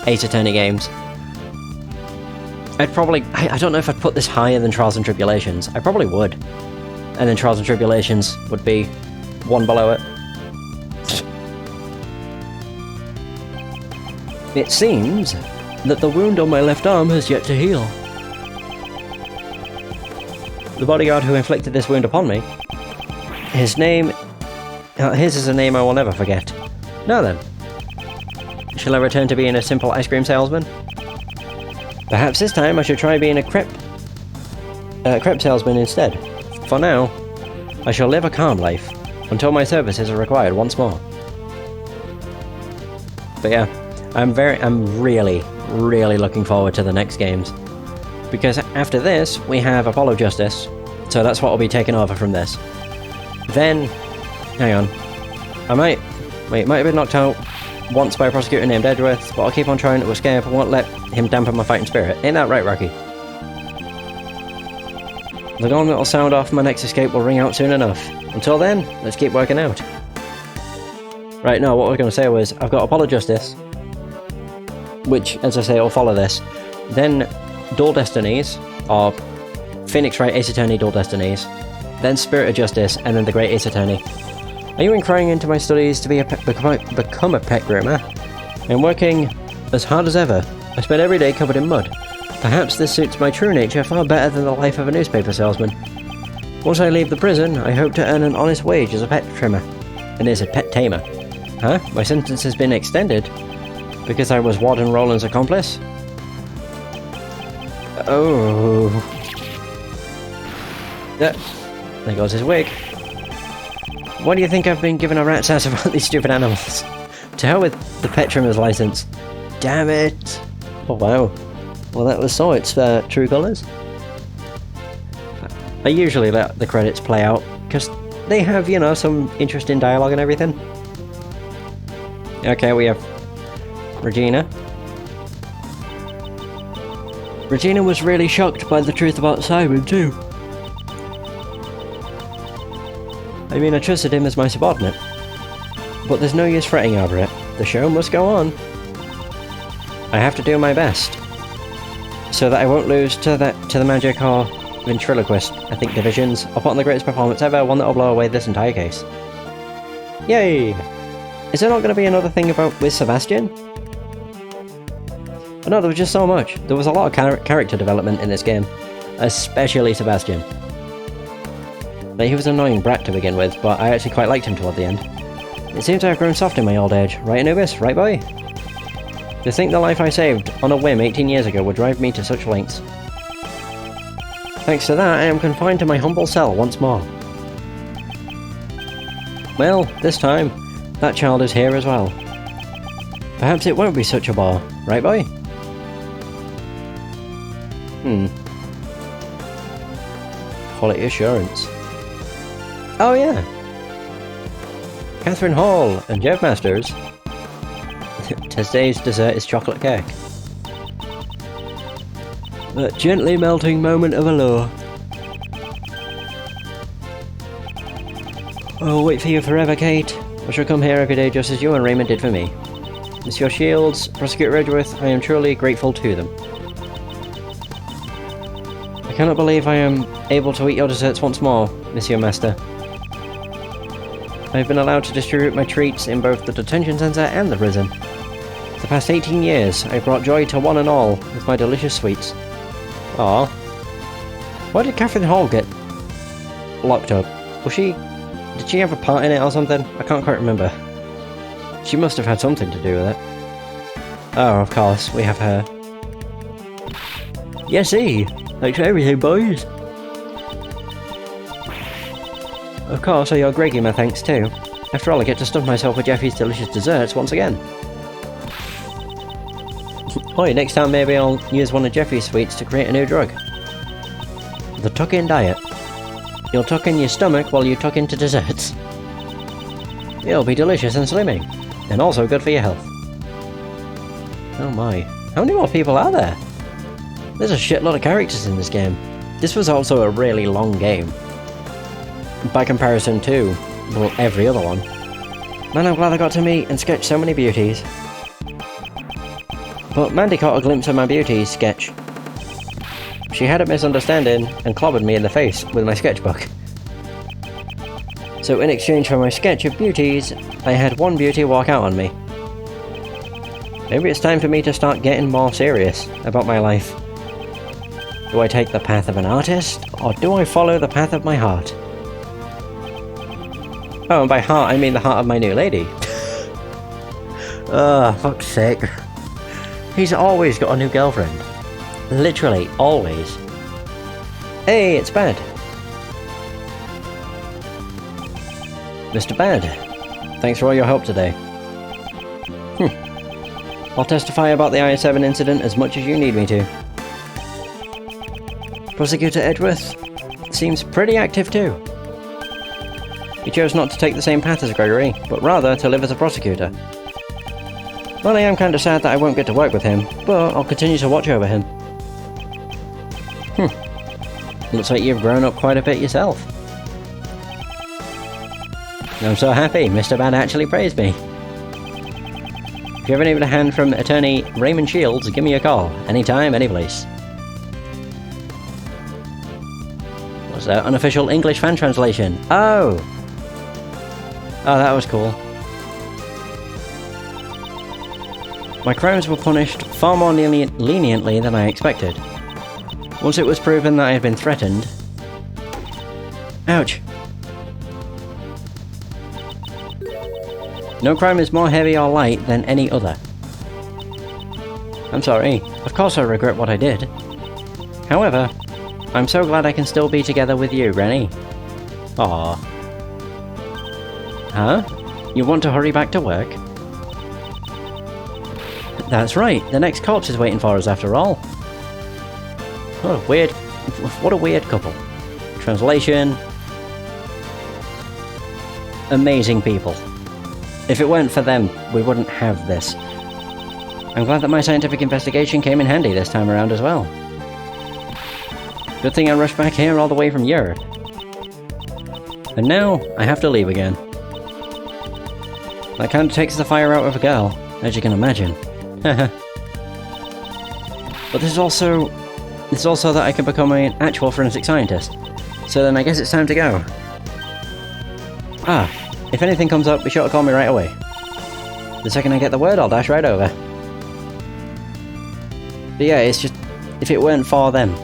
Ace Attorney games. I'd probably... I don't know if I'd put this higher than Trials and Tribulations. I probably would. And then Trials and Tribulations would be one below it. It seems that the wound on my left arm has yet to heal. The bodyguard who inflicted this wound upon me, his name... his is a name I will never forget. Now then, shall I return to being a simple ice cream salesman? Perhaps this time I should try being a crepe salesman instead. For now, I shall live a calm life, until my services are required once more. But yeah, I'm really looking forward to the next games. Because after this, we have Apollo Justice. So that's what will be taken over from this. Then... hang on. Wait, might have been knocked out once by a prosecutor named Edgeworth, but I'll keep on trying to escape. I won't let him dampen my fighting spirit. Ain't that right, Rocky? The gong that will sound off my next escape will ring out soon enough. Until then, let's keep working out. Right, no, what I was going to say was, I've got Apollo Justice, which, as I say, will follow this. Then, Dual Destinies, or Phoenix Wright Ace Attorney Dual Destinies. Then Spirit of Justice, and then the Great Ace Attorney. Are you incurring into my studies to be become a pet groomer? I'm working as hard as ever. I spend every day covered in mud. Perhaps this suits my true nature far better than the life of a newspaper salesman. Once I leave the prison, I hope to earn an honest wage as a pet trimmer. And as a pet tamer. Huh? My sentence has been extended? Because I was Warden Roland's accomplice? Oh. There goes his wig. Why do you think I've been given a rat's ass about these stupid animals? To hell with the pet trimmer's license. Damn it! Oh wow. Well, that was so its true colours. I usually let the credits play out, because they have, you know, some interesting dialogue and everything. Okay, we have Regina. Regina was really shocked by the truth about Simon, too. I mean, I trusted him as my subordinate. But there's no use fretting over it. The show must go on. I have to do my best. So that I won't lose to the magic or ventriloquist, I think, divisions. I'll put on the greatest performance ever, one that will blow away this entire case. Yay! Is there not going to be another thing with Sebastian? But no, there was just so much. There was a lot of character development in this game. Especially Sebastian. Like, he was an annoying brat to begin with, but I actually quite liked him toward the end. It seems I've grown soft in my old age. Right, Anubis? Right, boy? To think the life I saved on a whim 18 years ago would drive me to such lengths. Thanks to that, I am confined to my humble cell once more. Well, this time, that child is here as well. Perhaps it won't be such a bore, right, boy? Quality assurance. Oh yeah! Catherine Hall and Jeff Masters. Today's dessert is chocolate cake. That gently melting moment of allure. I'll wait for you forever, Kate. I shall come here every day just as you and Raymond did for me. Monsieur Shields, Prosecutor Edgeworth, I am truly grateful to them. I cannot believe I am able to eat your desserts once more, Monsieur Master. I have been allowed to distribute my treats in both the detention centre and the prison. For the past 18 years, I have brought joy to one and all with my delicious sweets. Aww. Why did Catherine Hall get locked up? Did she have a part in it or something? I can't quite remember. She must have had something to do with it. Oh, of course, we have her. Yes-y! Thanks for everything, boys! Of course, I owe Greggy my thanks too. After all, I get to stuff myself with Jeffy's delicious desserts once again. Oi, next time maybe I'll use one of Jeffy's sweets to create a new drug. The tuck-in diet. You'll tuck in your stomach while you tuck into desserts. It'll be delicious and slimming, and also good for your health. Oh my, how many more people are there? There's a shitload of characters in this game. This was also a really long game. By comparison to, well, every other one. Man, I'm glad I got to meet and sketch so many beauties. But Mandy caught a glimpse of my beauties sketch. She had a misunderstanding and clobbered me in the face with my sketchbook. So in exchange for my sketch of beauties, I had one beauty walk out on me. Maybe it's time for me to start getting more serious about my life. Do I take the path of an artist, or do I follow the path of my heart? Oh, and by heart I mean the heart of my new lady. Oh, fuck's sake. He's always got a new girlfriend. Literally, always. Hey, it's Bad. Mr. Bad, thanks for all your help today. I'll testify about the I-7 incident as much as you need me to. Prosecutor Edgeworth seems pretty active too. He chose not to take the same path as Gregory, but rather to live as a prosecutor. Well, I am kinda sad that I won't get to work with him, but I'll continue to watch over him. Looks like you've grown up quite a bit yourself. I'm so happy, Mr. Bad actually praised me. If you ever need a hand from attorney Raymond Shields, give me a call. Anytime, anyplace. What's that? Unofficial English fan translation. Oh! Oh, that was cool. My crimes were punished far more leniently than I expected. Once it was proven that I had been threatened... Ouch! No crime is more heavy or light than any other. I'm sorry. Of course I regret what I did. However, I'm so glad I can still be together with you, Rennie. Aww. Huh? You want to hurry back to work? That's right, the next corpse is waiting for us after all. What a weird couple. Translation. Amazing people. If it weren't for them, we wouldn't have this. I'm glad that my scientific investigation came in handy this time around as well. Good thing I rushed back here all the way from Europe. And now, I have to leave again. That kind of takes the fire out of a girl, as you can imagine. But this is also that I can become an actual forensic scientist. So then I guess it's time to go. Ah, if anything comes up, be sure to call me right away. The second I get the word, I'll dash right over. But yeah, it's just, if it weren't for them,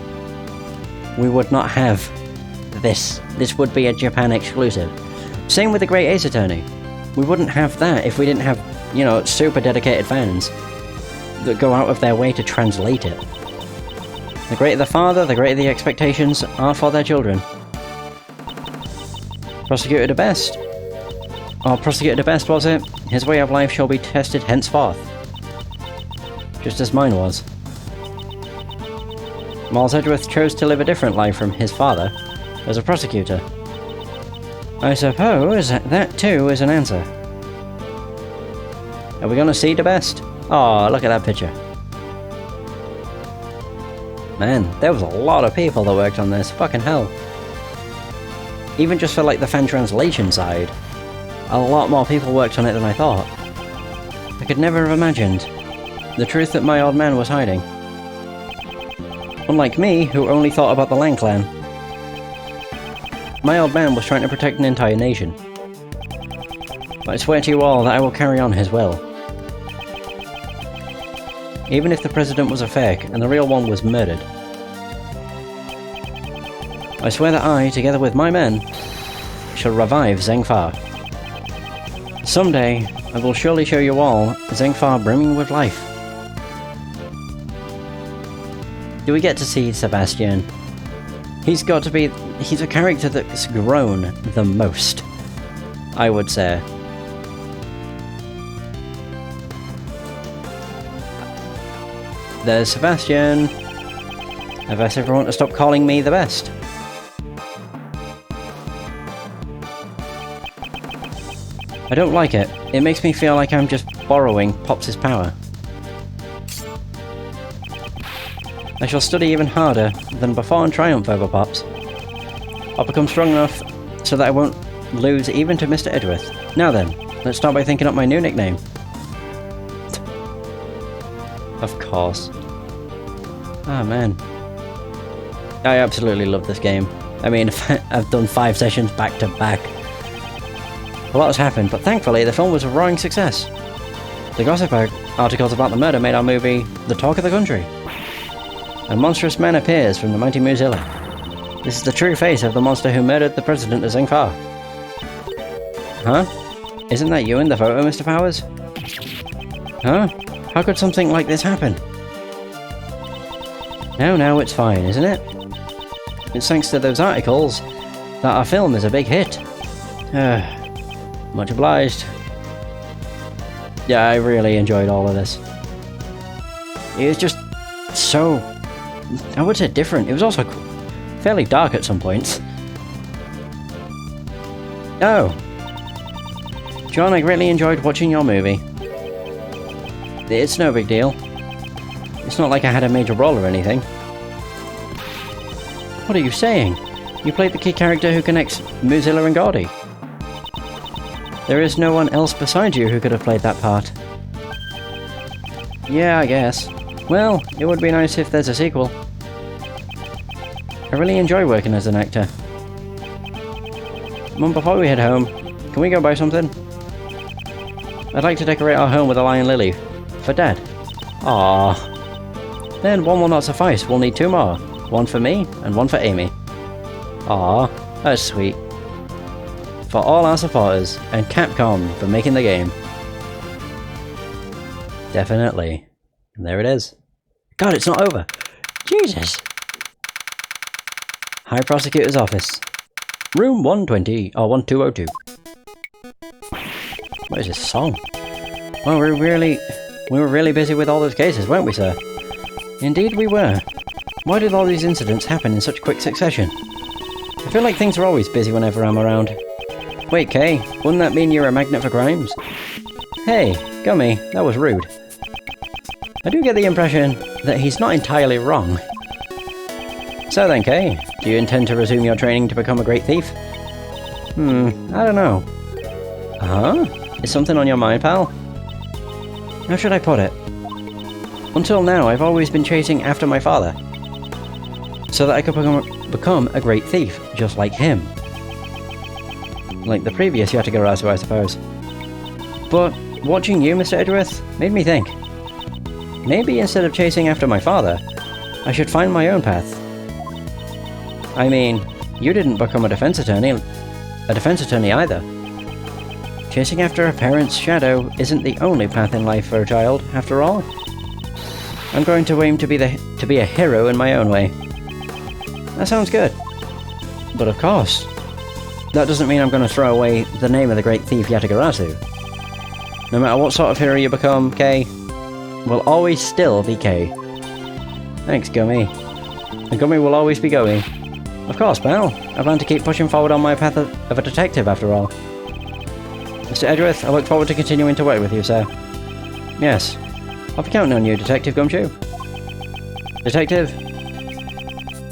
we would not have this. This would be a Japan exclusive. Same with the Great Ace Attorney. We wouldn't have that if we didn't have, you know, super dedicated fans that go out of their way to translate it. The greater the father, the greater the expectations are for their children. Prosecutor the best. Or Prosecutor the best, was it? His way of life shall be tested henceforth. Just as mine was. Miles Edgeworth chose to live a different life from his father, as a prosecutor. I suppose that too is an answer. Are we gonna see the best? Oh, look at that picture. Man, there was a lot of people that worked on this, fucking hell. Even just for like the fan translation side, a lot more people worked on it than I thought. I could never have imagined the truth that my old man was hiding. Unlike me, who only thought about the Lang clan. My old man was trying to protect an entire nation. But I swear to you all that I will carry on his will. Even if the president was a fake and the real one was murdered. I swear that I, together with my men, shall revive Zhengfa. Someday, I will surely show you all Zhengfa brimming with life. Do we get to see Sebastian? He's a character that's grown the most, I would say. There's Sebastian. I've asked everyone to stop calling me the best. I don't like it. It makes me feel like I'm just borrowing Pops' power. I shall study even harder than before and triumph over Pops. I'll become strong enough so that I won't lose even to Mr. Edgeworth. Now then, let's start by thinking up my new nickname. Of course. Ah, man. I absolutely love this game. I mean, I've done 5 sessions back to back. A lot has happened, but thankfully the film was a roaring success. The gossip articles about the murder made our movie the talk of the country. A monstrous man appears from the mighty Mozilla. This is the true face of the monster who murdered the president of Zhengfa. Huh? Isn't that you in the photo, Mr. Powers? Huh? How could something like this happen? Now it's fine, isn't it? It's thanks to those articles that our film is a big hit. Much obliged. Yeah, I really enjoyed all of this. It was just so, I would say different. It was also fairly dark at some points. Oh! John, I greatly enjoyed watching your movie. It's no big deal. It's not like I had a major role or anything. What are you saying? You played the key character who connects Mozilla and Gordy. There is no one else beside you who could have played that part. Yeah, I guess. Well, it would be nice if there's a sequel. I really enjoy working as an actor. Mum, before we head home, can we go buy something? I'd like to decorate our home with a lion lily. For Dad. Aww. Then one will not suffice, we'll need 2 more. One for me, and one for Amy. Aww, that's sweet. For all our supporters, and Capcom for making the game. Definitely. And there it is. God, it's not over! Jesus! High Prosecutor's office. Room 120, or 1202. What is this song? Well, we were really busy with all those cases, weren't we, sir? Indeed we were. Why did all these incidents happen in such quick succession? I feel like things are always busy whenever I'm around. Wait, Kay, wouldn't that mean you're a magnet for crimes? Hey, Gummy, that was rude. I do get the impression that he's not entirely wrong. So then, Kay, do you intend to resume your training to become a great thief? I don't know. Huh? Is something on your mind, pal? How should I put it? Until now, I've always been chasing after my father, so that I could become a great thief, just like him. Like the previous Yatagarasu, I suppose. But watching you, Mr. Edgeworth, made me think. Maybe instead of chasing after my father, I should find my own path. I mean, you didn't become a defense attorney either. Chasing after a parent's shadow isn't the only path in life for a child, after all. I'm going to aim to be a hero in my own way. That sounds good. But of course, that doesn't mean I'm going to throw away the name of the great thief Yatagarasu. No matter what sort of hero you become, Kay will always still be Kay. Thanks, Gummy. And Gummy will always be Gummy. Of course, pal. I plan to keep pushing forward on my path of a detective, after all. Mr. Edgeworth, I look forward to continuing to work with you, sir. Yes. I'll be counting on you, Detective Gumshoe. Detective,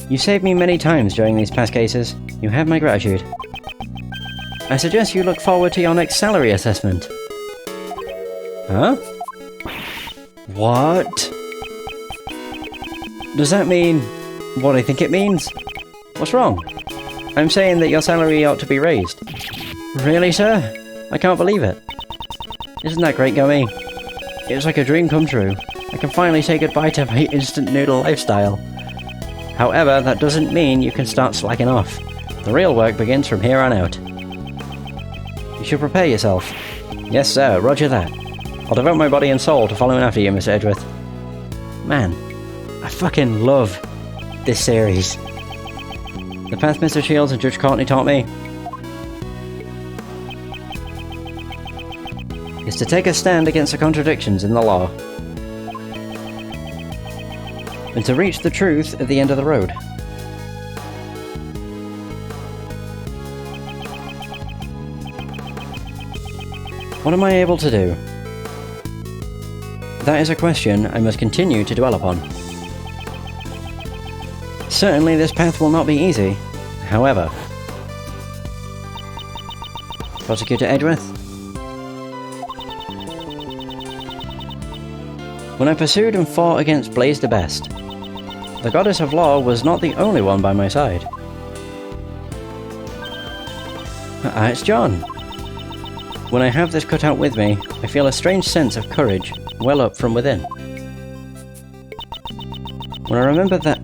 you saved me many times during these past cases. You have my gratitude. I suggest you look forward to your next salary assessment. Huh? What? Does that mean what I think it means? What's wrong? I'm saying that your salary ought to be raised. Really, sir? I can't believe it. Isn't that great, Gummy? It's like a dream come true. I can finally say goodbye to my instant noodle lifestyle. However, that doesn't mean you can start slacking off. The real work begins from here on out. You should prepare yourself. Yes, sir, roger that. I'll devote my body and soul to following after you, Mr. Edgeworth. Man, I fucking love this series. The path Mr. Shields and Judge Courtney taught me is to take a stand against the contradictions in the law, and to reach the truth at the end of the road. What am I able to do? That is a question I must continue to dwell upon. Certainly this path will not be easy. However, Prosecutor Edgeworth, when I pursued and fought against Blaze the Best, the Goddess of Law was not the only one by my side. It's John. When I have this cut out with me, I feel a strange sense of courage well up from within. When I remember that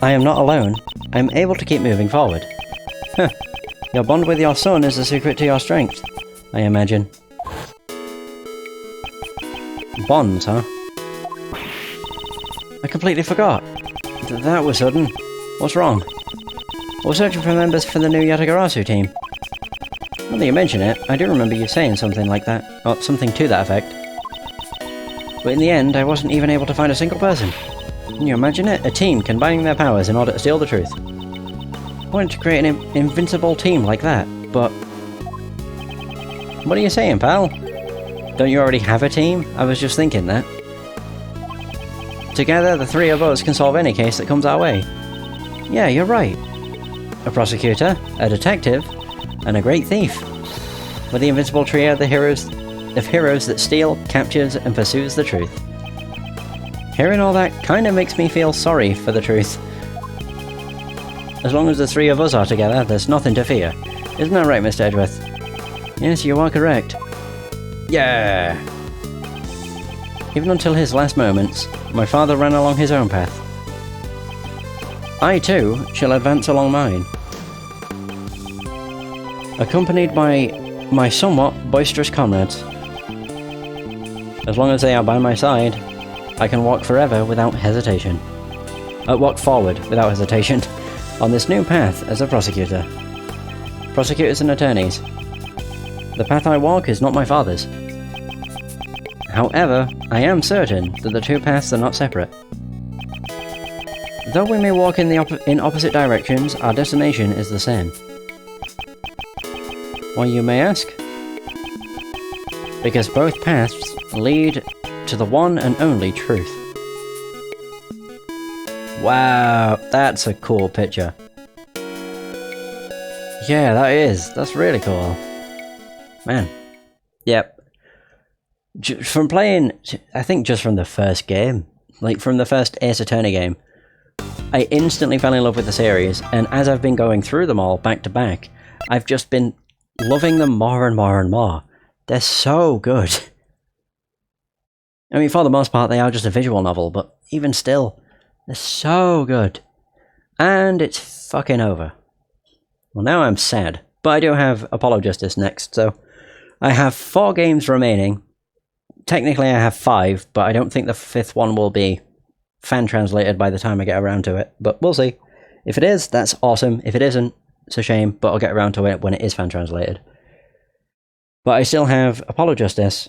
I am not alone, I am able to keep moving forward. Your bond with your son is the secret to your strength, I imagine. Bonds, huh? I completely forgot. That was sudden. What's wrong? We're searching for members for the new Yatagarasu team. Now that you mention it, I do remember you saying something like that, or something to that effect. But in the end, I wasn't even able to find a single person. Can you imagine it? A team combining their powers in order to steal the truth. wanted to create an invincible team like that, but... What are you saying, pal? Don't you already have a team? I was just thinking that. Together, the three of us can solve any case that comes our way. Yeah, you're right. A prosecutor, a detective, and a great thief. We're the invincible trio of heroes that steal, captures, and pursues the truth. Hearing all that kinda makes me feel sorry for the truth. As long as the three of us are together, there's nothing to fear. Isn't that right, Mr. Edgeworth? Yes, you are correct. Yeah! Even until his last moments, my father ran along his own path. I, too, shall advance along mine. Accompanied by my somewhat boisterous comrades. As long as they are by my side, I can walk forever without hesitation. Walk forward without hesitation on this new path as a prosecutor. Prosecutors and attorneys. The path I walk is not my father's. However, I am certain that the two paths are not separate. Though we may walk in opposite directions, our destination is the same. Why, you may ask? Because both paths lead to the one and only truth. Wow, that's a cool picture. Yeah, that is. That's really cool. Man. Yep. From playing, I think just from the first game, like from the first Ace Attorney game, I instantly fell in love with the series, and as I've been going through them all back to back, I've just been loving them more and more and more. They're so good. I mean, for the most part, they are just a visual novel, but even still, they're so good. And it's fucking over. Well, now I'm sad, but I do have Apollo Justice next, so I have 4 games remaining. Technically I have 5, but I don't think the 5th one will be fan-translated by the time I get around to it, but we'll see. If it is, that's awesome. If it isn't, it's a shame, but I'll get around to it when it is fan-translated. But I still have Apollo Justice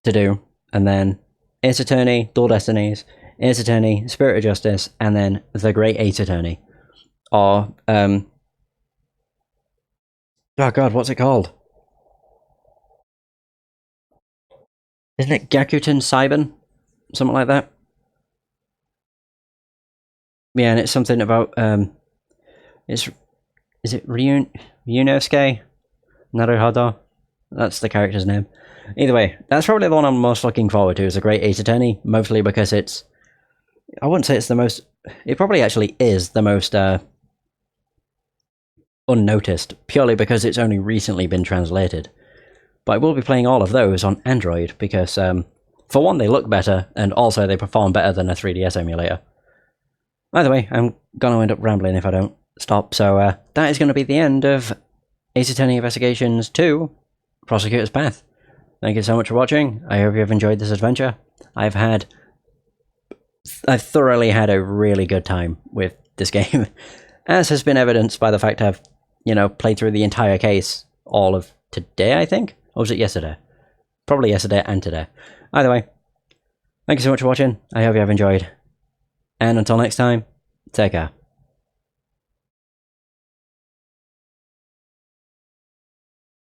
to do, and then Ace Attorney, Dual Destinies, Ace Attorney, Spirit of Justice, and then The Great Ace Attorney. Or, oh god, what's it called? Isn't it Gakuten Saiban? Something like that? Yeah, and it's something about, is it Ryunosuke Naruhodo? That's the character's name. Either way, that's probably the one I'm most looking forward to, is The Great Ace Attorney, mostly because it's, I wouldn't say it's the most, it probably actually is the most, unnoticed, purely because it's only recently been translated. But I will be playing all of those on Android, because, for one, they look better, and also they perform better than a 3DS emulator. Either way, I'm gonna end up rambling if I don't stop, so that is going to be the end of Ace Attorney Investigations 2, Prosecutor's Path. Thank you so much for watching. I hope you've enjoyed this adventure. I've thoroughly had a really good time with this game, as has been evidenced by the fact I've, played through the entire case all of today, I think? Or was it yesterday? Probably yesterday and today. Either way, thank you so much for watching. I hope you have enjoyed. And until next time, take care.